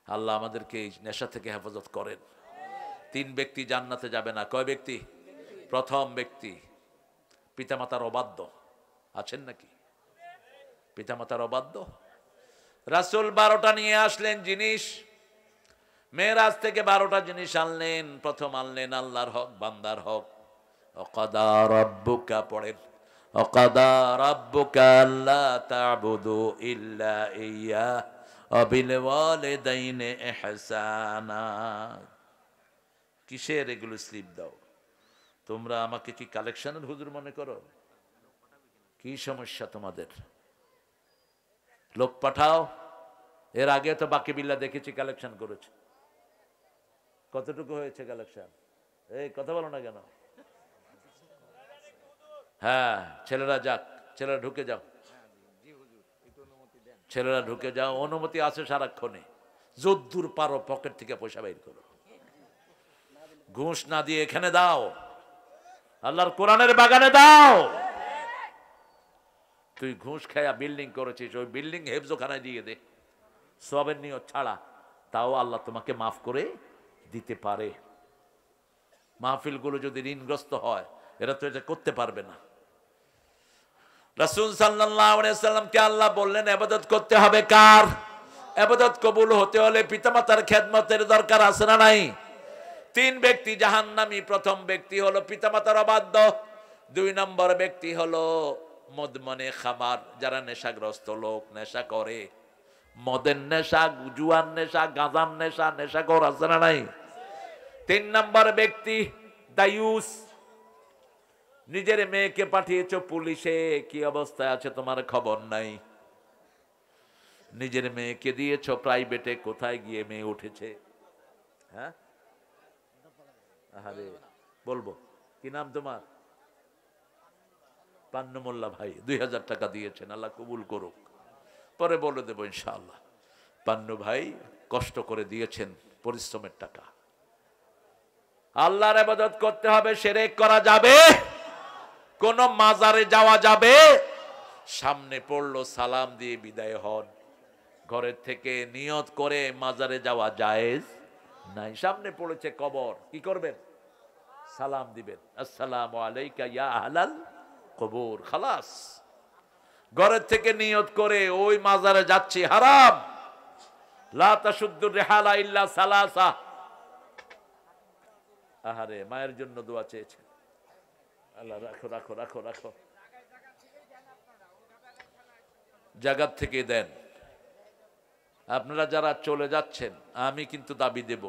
আল্লাহ আমাদেরকে এই নেশা থেকে হেফাজত করেন। 3 ব্যক্তি জান্নাতে যাবে না। কয় ব্যক্তি? প্রথম ব্যক্তি পিতামাতার অবাধ্য। আছেন নাকি পিতামাতার অবাধ্য? রাসূল 12টা নিয়ে আসলেন জিনিস, মেরাজ থেকে 12টা জিনিস আনলেন। প্রথম আনলেন আল্লাহর হক, বান্দার হক। ওয়াকাদা রাব্বুকা, পড়েন, ওয়াকাদা রাব্বুকা আল্লা তা'বুদু ইল্লা ইয়্যা ওয়া বিল ওয়ালিদাইনি ইহসানা। কিসের এগুলো স্লিপ দাও? তোমরা আমাকে কি কালেকশনের হুজুর মনে করো? কি সমস্যা তোমাদের? লোক পাঠাও। এর আগে তো বাকি বিল্লা দেখেছি কালেকশন করেছে। কতটুকু হয়েছে কালেকশন? এই কথা বলো না কেন? হ্যাঁ, ছেলেরা যাক, ছেলেরা ঢুকে যাও, ছেলেরা ঢুকে যাও। অনুমতি আছে সারাক্ষণে। যদ্দূর পারো পকেট থেকে পয়সা বের করো। ঘুষ না দিয়ে এখানে দাও, আল্লাহর কোরআনের বাগানে দাও। তুই ঘুষ খায়া বিল্ডিং করেছিস, ওই বিল্ডিং হেফজোখানায় দিয়ে দে, সবের নিয়ত ছাড়া, তাও আল্লাহ তোমাকে মাফ করে দিতে পারে। মাহফিলগুলো যদি ঋণগ্রস্ত হয়, এরা তো এটা করতে পারবে না। রাসূল সাল্লাল্লাহু আলাইহি ওয়াসাল্লামকে আল্লাহ বললেন ইবাদত করতে হবে কার? ইবাদত কবুল হতে হলে পিতামাতার খেদমতের দরকার আছে না নাই? 3 ব্যক্তি জাহান্নামী। প্রথম ব্যক্তি হলো পিতামাতার অবাধ্য। 2 নম্বর ব্যক্তি হলো মদমনে খামার, যারা নেশাগ্রস্ত লোক, নেশা করে। মদের নেশা, জুয়ার নেশা, গাঁজার নেশা, নেশাখোর আছে না নাই? 3 নম্বর ব্যক্তি দায়ুস। নিজের মেয়েকে পাঠিয়েছো পুলিশে, কি অবস্থায় আছে তোমার খবর নাই। নিজের মেয়েকে দিয়েছো প্রাইভেটে, কোথায় গিয়ে মেয়ে উঠেছে? হ্যাঁ, আরে বলবো কি নাম তোমার? পান্নু মোল্লা ভাই 2000 টাকা দিয়েছেন, আল্লাহ কবুল করুক। পরে বলে দেবো ইনশাআল্লাহ। পান্নু ভাই কষ্ট করে দিয়েছেন, পরিশ্রমের টাকা। আল্লাহর ইবাদত করতে হবে, শিরক করা যাবে, কোন মাজারে যাওয়া যাবে? সামনে পড়লো সালাম দিয়ে বিদায় হন। ঘরের থেকে নিয়ত করে মাজারে যাওয়া জায়েজ নাই। সামনে পড়েছে কবর, কি করবেন? সালাম দিবেন, আসসালামু আলাইকা ইয়া আহলাল কবর, খালাস। ঘরের থেকে নিয়ত করে ওই মাজারে যাচ্ছি, হারাম। লা তাশুদ্দুর রিহালা ইল্লা সালাসা। আহারে, মায়ের জন্য দোয়া চেয়েছে, আল্লাহ রাখো রাখো রাখো রাখো, জায়গা থেকে দেন। আপনারা যারা চলে যাচ্ছেন, আমি কিন্তু দাবি দেব।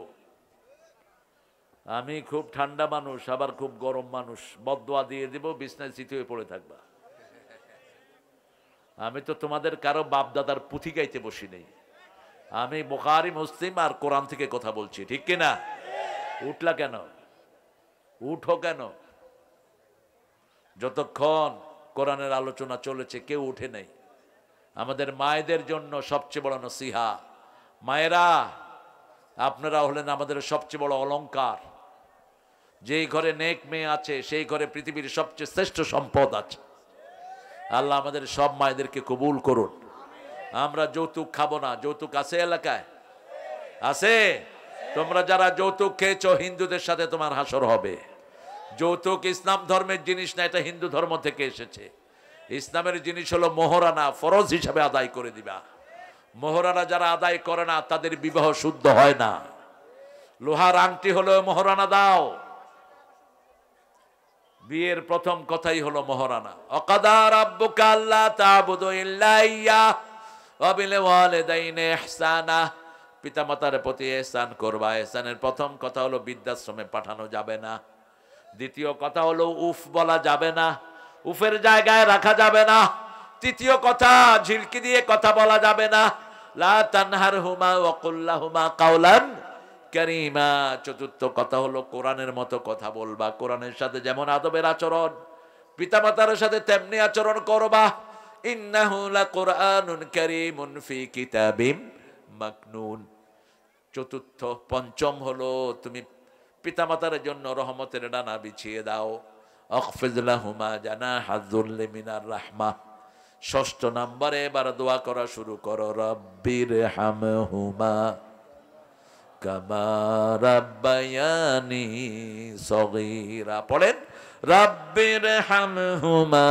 আমি খুব ঠান্ডা মানুষ, আবার খুব গরম মানুষ, বদদোয়া দিয়ে দেব, বিছনায় চিত হয়ে পড়ে থাকবা। আমি তো তোমাদের কারো বাপদাদার পুঁথি গাইতে বসি নেই। আমি বুখারী মুসলিম আর কোরআন থেকে কথা বলছি, ঠিক কিনা? উঠলা কেন? উঠো কেন? যতক্ষণ কোরআনের আলোচনা চলেছে কেউ উঠে নাই। আমাদের মায়েদের জন্য সবচেয়ে বড় নসিহা, মায়েরা আপনারা হলেন আমাদের সবচেয়ে বড় অলংকার। যেই ঘরে নেক মেয়ে আছে, সেই ঘরে পৃথিবীর সবচেয়ে শ্রেষ্ঠ সম্পদ আছে। আল্লাহ আমাদের সব মায়েদেরকে কবুল করুন। আমরা যৌতুক খাবো না। যৌতুক আছে এলাকায়? আছে? তোমরা যারা যৌতুক খেয়েছো, হিন্দুদের সাথে তোমার হাসর হবে। যৌতুক ইসলাম ধর্মের জিনিস না, এটা হিন্দু ধর্ম থেকে এসেছে। ইসলামের জিনিস হলো মোহরানা, ফরজ হিসাবে আদায় করে দিবা। মোহরানা যারা আদায় করে না, তাদের বিবাহ শুদ্ধ হয় না। লোহার আংটি হলো মোহরানা দাও। বিয়ের প্রথম কথাই হলো মোহরানা। অকাদা রাব্বুকা আল্লা তা'বুদু ইল্লা ইয়্যাহ ওয়া বিল ওয়ালিদাইনি ইহসানা। পিতামাতার প্রতি ইহসান করবা। ইহসানের প্রথম কথা হলো বৃদ্ধাশ্রমে পাঠানো যাবে না। দ্বিতীয় কথা হলো উফ বলা যাবে না, উফের জায়গায় রাখা যাবে না। তৃতীয় কথা, ঝিলকি দিয়ে কথা বলা যাবে না। লা তানহারহুমা ওয়া কুল লাহুমা কাওলান কারীমা। চতুর্থ কথা হলো কোরআনের মতো কথা বলবা। কোরআনের সাথে যেমন আদবের আচরণ, পিতামাতার সাথে তেমনি আচরণ করবা। ইন্নাহু লাকুরআনুন কারীমুন ফি কিতাবিম মাকনুন। চতুর্থ, পঞ্চম হলো তুমি পিতামাতার জন্য রহমতের ডানা বিছিয়ে দাও। আখফিজ লাহুমা জানাহা যুল্লি মিনার রাহমা। ষষ্ঠ নম্বরে এবার দোয়া করা শুরু করো, রব্বির হামহুমা কামা রাব্বায়ানি সগীরা। পড়েন, রব্বির হামহুমা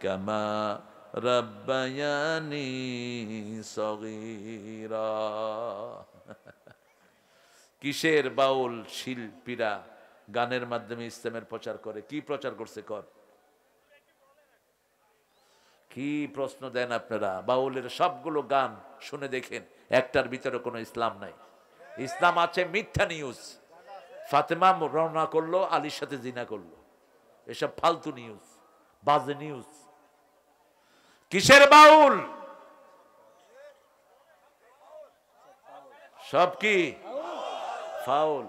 কামা রাব্বায়ানি সগীরা। কিসের বাউল শিল্পীরা গানের মাধ্যমে ইসলামের প্রচার করে? কি প্রচার করছে? কর কি প্রশ্ন দেন আপনারা? বাউলের সবগুলো গান শুনে দেখেন, একটার ভিতরে কোনো ইসলাম নাই। ইসলাম আছে মিথ্যা নিউজ, ফাতেমা রওনা করলো, আলীর সাথে জিনা করলো। এসব ফালতু নিউজ, বাজে নিউজ। কিসের বাউল? সব কি ফাউল।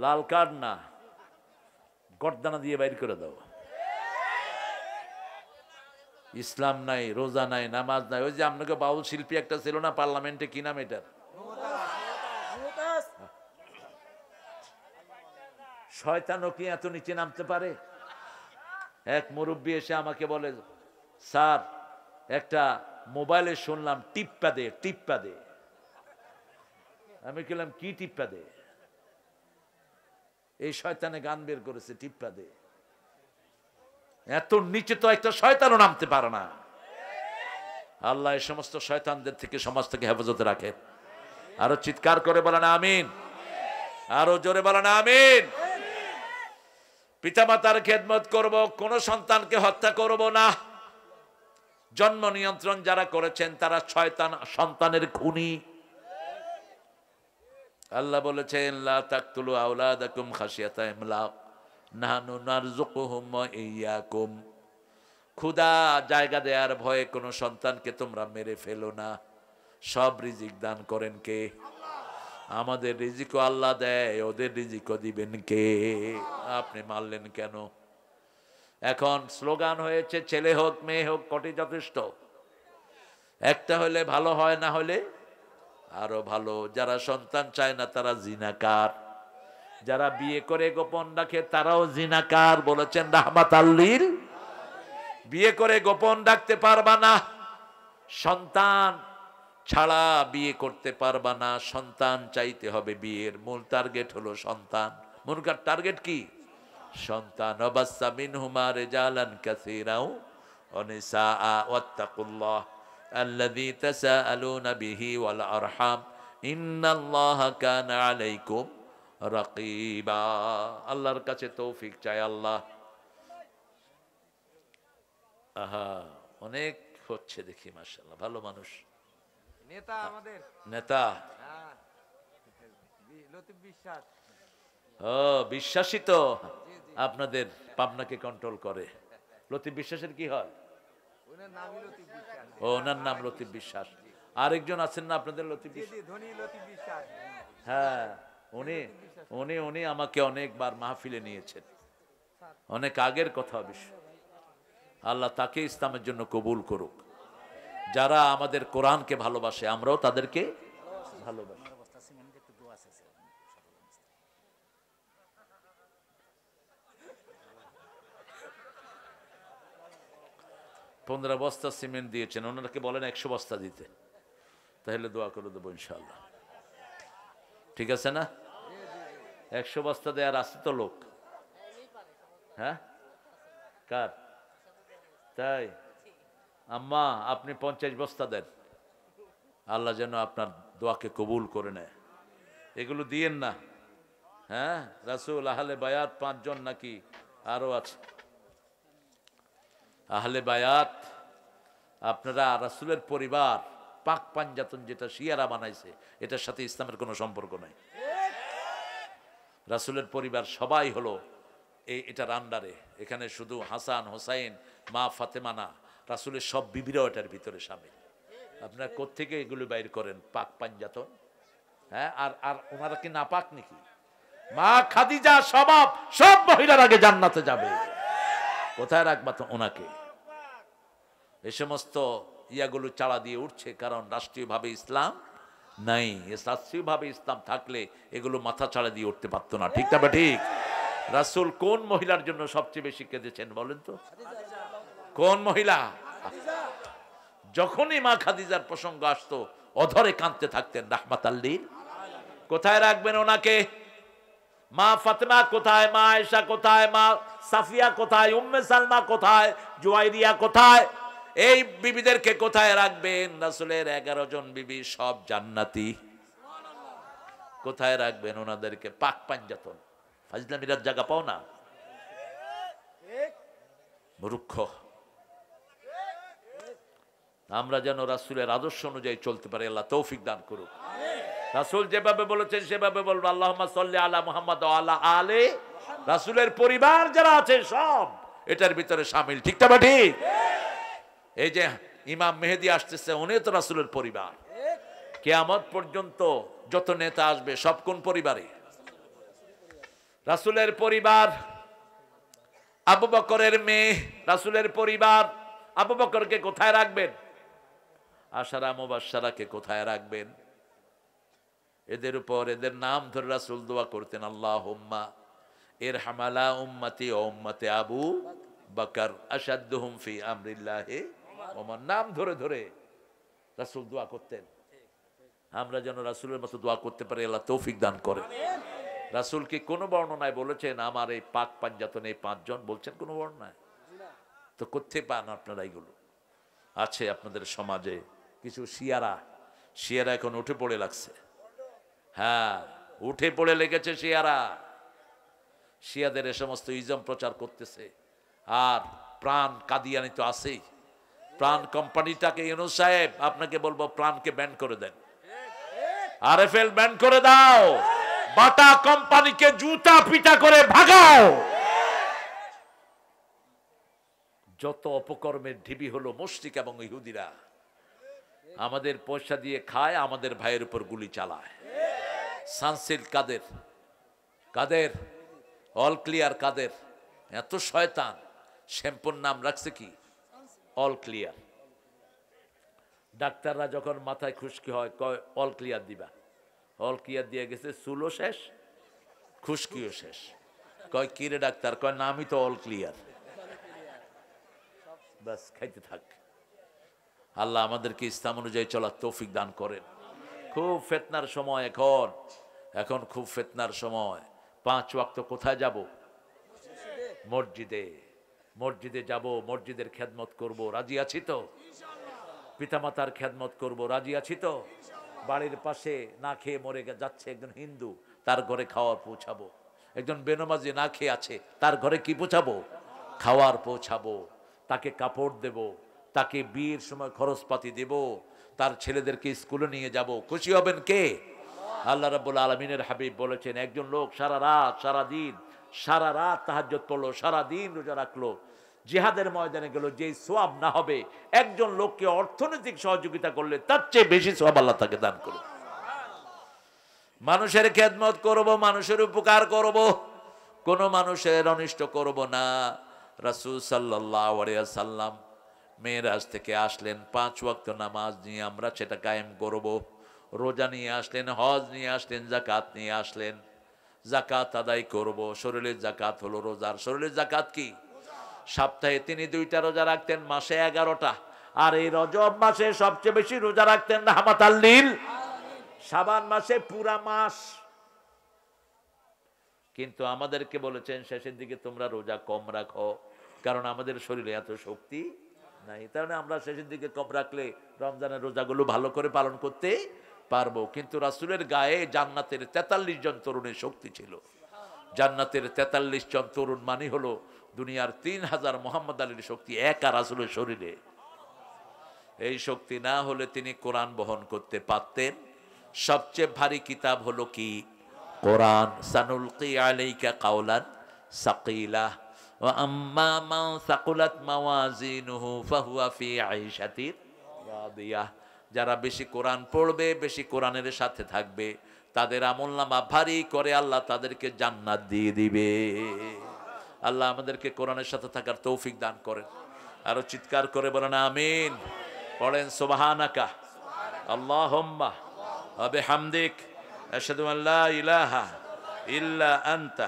লাল কার্ড না, গর্দানা দিয়ে বাইর করে দাও। ইসলাম নাই, রোজা নাই, নামাজ নাই। ওই যে আপনাকে বাউল শিল্পী একটা ছিল না পার্লামেন্টে, কি নাম এটার? শয়তানও কি এত নিচে নামতে পারে? এক মুরব্বী এসে আমাকে বলে, স্যার একটা মোবাইলে শুনলাম টিপ্পা দে, টিপ্পা দে। আমি বললাম কি টিপ্পা দে? এই শয়তানে গান বের করেছে, টিপ্পা দে। এত নিচে তো একটা শয়তানও নামতে পারে না। আল্লাহ এই সমস্ত শয়তানদের থেকে সমাজ থেকে হেফাজতে রাখে। আরো চিৎকার করে বলেন আমিন, আরো জোরে বলেন আমিন। পিতামাতার খেদমত করব, কোন সন্তানকে হত্যা করব না। জন্ম নিয়ন্ত্রণ যারা করেছেন তারা শয়তান, সন্তানের খুনি। আল্লাহ বলেছেন লা তাকতুলু আওলাদাকুম খাশিয়াতা ইমলাক নাহনু নারযুকুহুম ওয়া ইয়্যাকুম। ক্ষুধা জায়গা দেওয়ার ভয়ে কোন সন্তানকে তোমরা মেরে ফেলো না। সব রিজিক দান করেন কে? আমাদের রিজিকও আল্লাহ দেয়, ওদের রিজিকও দিবেন কে? আপনি মারলেন কেন? এখন স্লোগান হয়েছে ছেলে হোক মেয়ে হোক কটি যথেষ্ট। একটা হলে ভালো হয়, না হলে আরো ভালো। যারা সন্তান চায় না তারা জিনাকার, যারা বিয়ে করে গোপন রাখে তারাও জিনাকার। বলেছেন রাহমাত আল্লিল। বিয়ে করে গোপন রাখতে পারবা না, সন্তান ছাড়া বিয়ে করতে পারবা না। সন্তান চাইতে হবে। বিয়ের মূল টার্গেট হলো সন্তান। মূল টার্গেট কি? সন্তান। ওয়াবাসসা মিনহুমা রিজালান কাসীরাও ওয়া নিসাআ ওয়াত্তাকুল্লাহ আল্লাযী তাসাআলুনা বিহি ওয়াল আরহাম ইন্নাল্লাহা কানা আলাইকুম রাকিবা। আল্লাহর কাছে তৌফিক চাই। আল্লাহ আহা অনেক হচ্ছে দেখি, মাশাআল্লাহ ভালো মানুষ। নেতা আমাদের নেতা লতিফ বিশ্বাস। ও বিশ্বাসী তো আপনাদের পাবনাকে কন্ট্রোল করে। লতিফ বিশ্বাসের কি হয়? ওনার নামই লতিফ বিশ্বাস। ও ওনার নাম লতিফ বিশ্বাস। আরেকজন আছেন না আপনাদের লতিফ জি বিশ্বাস? জি, ধনী লতিফ বিশ্বাস। হ্যাঁ, উনি উনি উনি আমাকে অনেকবার মাহফিলে নিয়েছেন, অনেক আগের কথা অবশ্য। আল্লাহ তাকে ইসলামের জন্য কবুল করুক। যারা আমাদের কোরআনকে ভালোবাসে আমরাও তাদেরকে ভালোবাসি। 15 বস্তা সিমেন্ট দিয়েছেন, ওনাকে বলেন 100 বস্তা দিতে, তাহলে দোয়া করে দেবো ইনশাআল্লাহ। ঠিক আছে না? 100 বস্তা দেয়ার আছে তো লোক? হ্যাঁ, কার? তাই আম্মা আপনি 50 বস্তা দেন, আল্লাহ যেন আপনার দোয়াকে কবুল করে নেয়। এগুলো দিয়েন না। হ্যাঁ, রাসূল আহলে বায়াত 5 জন নাকি আরো আছে। আহলে বায়াত আপনারা রাসূলের পরিবার, পাক পাঞ্জাতন যেটা শিয়ারা বানাইছে, এটার সাথে ইসলামের কোনো সম্পর্ক নাই। রাসূলের পরিবার সবাই হলো এটার আন্ডারে। এখানে শুধু হাসান হোসাইন মা ফাতেমা না, রাসূলের সব বিবিরাও এটার ভিতরে শামিল। আপনারা কোত্থেকে এগুলো বাইর করেন? পাক পাঞ্জাতন। হ্যাঁ, আর আর ওনারা কি না পাক নাকি? মা খাদিজা সবাব সব মহিলার আগে জান্নাতে যাবে। কোথায় রাখবা তো ওনাকে? এই সমস্ত ইয়াগুলো চালা দিয়ে উঠছে, কারণ রাষ্ট্রীয়ভাবে ইসলাম নাই। রাষ্ট্রীয়ভাবে ইসলাম থাকলে এগুলো মাথা চাড়া দিয়ে উঠতে পারতো না। ঠিক না? ঠিক। রাসূল কোন মহিলার জন্য সবচেয়ে বেশি কেঁদেছেন বলেন তো? কোন মহিলা? যখনই মা খাদিজার প্রসঙ্গ আসতো অধরে কাঁদতে থাকতেন রাহমাতাল লিল। কোথায় রাখবেন ওনাকে? মা ফাতেমা কোথায়? মা আয়েশা কোথায়? মা সাফিয়া কোথায়? উম্মে সালমা কোথায়? জুয়াইরিয়া কোথায়? এই বিবিদেরকে কোথায় রাখবেন? রাসূলের 11 জন বিবি সব জান্নাতি। কোথায় রাখবেন ওনাদেরকে? পাক পাঞ্জাতন। ফাজলামিরার জায়গা পাও না, মূর্খ। আমরা যেন রাসূলের আদর্শ অনুযায়ী চলতে পারি। আল্লাহ তৌফিক দান করুক। রাসূল যেভাবে বলেছেন সেভাবে বলবো, আল্লাহুম্মা সাল্লি আলা মুহাম্মাদ ওয়া আলা আলি। রাসূলের পরিবার যারা আছে সব এটার ভিতরে শামিল, ঠিক না ঠিক? এই যে ইমাম মেহেদী আসতেছে, উনি তো রাসূলের পরিবার। কিয়ামত পর্যন্ত যত নেতা আসবে সব কোন পরিবারে? রাসূলের পরিবার। আবু বকরের মেয়ে রাসূলের পরিবার। আবু বকরকে কোথায় রাখবেন? আশারা মুবাশশারাকে কোথায় রাখবেন? এদের উপর, এদের নাম ধরে রাসূল দোয়া করতেন, আল্লাহুম্মা ইরহাম আলা উম্মতি ওয়া উম্মতি আবু বকর আশাদ্দুহুম ফি আমরিল্লাহি ওমর। নাম ধরে ধরে রাসূল দোয়া করতেন। আমরা যেন রাসূলের মতো দোয়া করতে পারি, আল্লাহ তৌফিক দান করেন। রাসূল কি কোনো বর্ণনায় বলেছেন আমার এই পাক পাঞ্জাতন এই পাঁচজন? বলছেন কোনো বর্ণনায়? তো কোথায় পান আপনারা এইগুলো? আছে আপনাদের সমাজে কিছু শিয়ারা এখন উঠে পড়ে লাগছে। হ্যাঁ, উঠে পড়ে লেগেছে শিয়ারা। শিয়াদের এ সমস্ত ইজম প্রচার করতেছে। আর প্রাণ কাদিয়ানি তো আছেই। প্রাণ কোম্পানিটাকে, ইউনূস সাহেব আপনাকে বলবো, প্রাণকে ব্যান করে দেন, আরএফএল ব্যান করে দাও, বাটা কোম্পানিকে জুতা পিটা করে ভাগাও। যত অপকর্মের ঢিবি হলো মুশরিক এবং ইহুদিরা। আমাদের পয়সা দিয়ে খায়, আমাদের ভাইয়ের উপর গুলি চালায়। সানসিল কাদের, কাদের অল ক্লিয়ার, কাদের এত শয়তান। শ্যাম্পুর নাম রাখছে কি? All clear. ডাক্তাররা যখন মাথায় খুশকি হয় কয় অল ক্লিয়ার দিবা। অল ক্লিয়ার দিয়ে গেছে, চুলও শেষ, খুশকিও শেষ। কয় কি রে ডাক্তার? কয় নামই তো অল ক্লিয়ার। বাস খাইতে থাক। আল্লাহ আমাদেরকে ইসলাম অনুযায়ী চলার তৌফিক দান করেন। খুব ফিতনার সময় এখন খুব ফিতনার সময়। 5 ওয়াক্ত কোথায় যাব? মসজিদে। মসজিদে যাব, মসজিদের খেদমত করব, রাজি আছি তো? পিতামাতার খেদমত করব, রাজি আছি তো? বাড়ির পাশে না খেয়ে মরে যাচ্ছে একজন হিন্দু, তার ঘরে খাওয়ার পৌঁছাবো। একজন বেনামাজি না খেয়ে আছে, তার ঘরে কি পৌঁছাবো? খাওয়ার পৌঁছাবো। তাকে কাপড় দেব, তাকে বিয়ের সময় খরচপাতি দেব, তার ছেলেদেরকে স্কুলে নিয়ে যাব। খুশি হবেন কে? আল্লাহ রাব্বুল আলামিনের হাবিব বলেছেন, একজন লোক সারা রাত তাহাজ্জুদ পড়লো, সারা দিন রোজা রাখলো, জিহাদের ময়দানে গেল, যেই সওয়াব না হবে একজন লোককে অর্থনৈতিক সহযোগিতা করলে তার চেয়ে বেশি সওয়াব আল্লাহ তাকে দান করবে। মানুষের খেদমত করব, মানুষের উপকার করব, কোন মানুষের অনিষ্ট করব না। রাসূল সাল্লাল্লাহু আলাইহি ওয়াসাল্লাম মেরাজ থেকে আসলেন, 5 ওয়াক্ত নামাজ নিয়ে আমরা সেটা কায়েম করব। রোজা নিয়ে আসলেন, হজ নিয়ে আসলেন, যাকাত নিয়ে আসলেন। যাকাত আদায় করব। শরীরের যাকাত হলো রোজার। শরীরের যাকাত কি? সপ্তাহে তিনি 2টা রোজা রাখতেন, মাসে 11টা। আর এই রজব মাসে সবচেয়ে বেশি রোজা রাখতেন রাহমাতাল লিল আলামিন। শাবান মাসে পুরা মাস। কিন্তু আমাদেরকে বলেছেন শেষের দিকে তোমরা রোজা কম রাখো, কারণ আমাদের শরীরে এত শক্তি নাই। তাহলে আমরা শেষের দিকে কম রাখলে রমজানের রোজাগুলো ভালো করে পালন করতে পারবো। কিন্তু রাসূলের গায়ে জান্নাতের 43 জন তরুণের শক্তি ছিল। জান্নাতের 43 জন তরুণ মানে হলো দুনিয়ার 3000 মোহাম্মদ আলীর শক্তি একা রাসূলের শরীরে। এই শক্তি না হলে তিনি কোরআন বহন করতে পারতেন। সবচেয়ে ভারী কিতাব হলো কি? কোরআন। সানুলকি আলাইকা কাওলান সাকিলা ওয়া আম্মা মান সাকুলাত মাওয়াজিনুহু ফাহুয়া ফি আইশাতির রাদিয়াহ। যারা বেশি কোরআন পড়বে, বেশি কোরআনের সাথে থাকবে, তাদের আমলনামা ভারী করে আল্লাহ তাদেরকে জান্নাত দিয়ে দিবে। আল্লাহ আমাদেরকে কোরআনের সাথে থাকার তৌফিক দান করেন। আরো চিৎকার করে বলেন আমিন। পড়েন সুবহানাকা আল্লাহুম্মা ওয়া বিহামদিক আশহাদু আন লা ইলাহা ইল্লা আনতা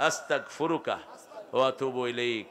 আস্তাগফিরুকা ওয়া আতুবু ইলাইক।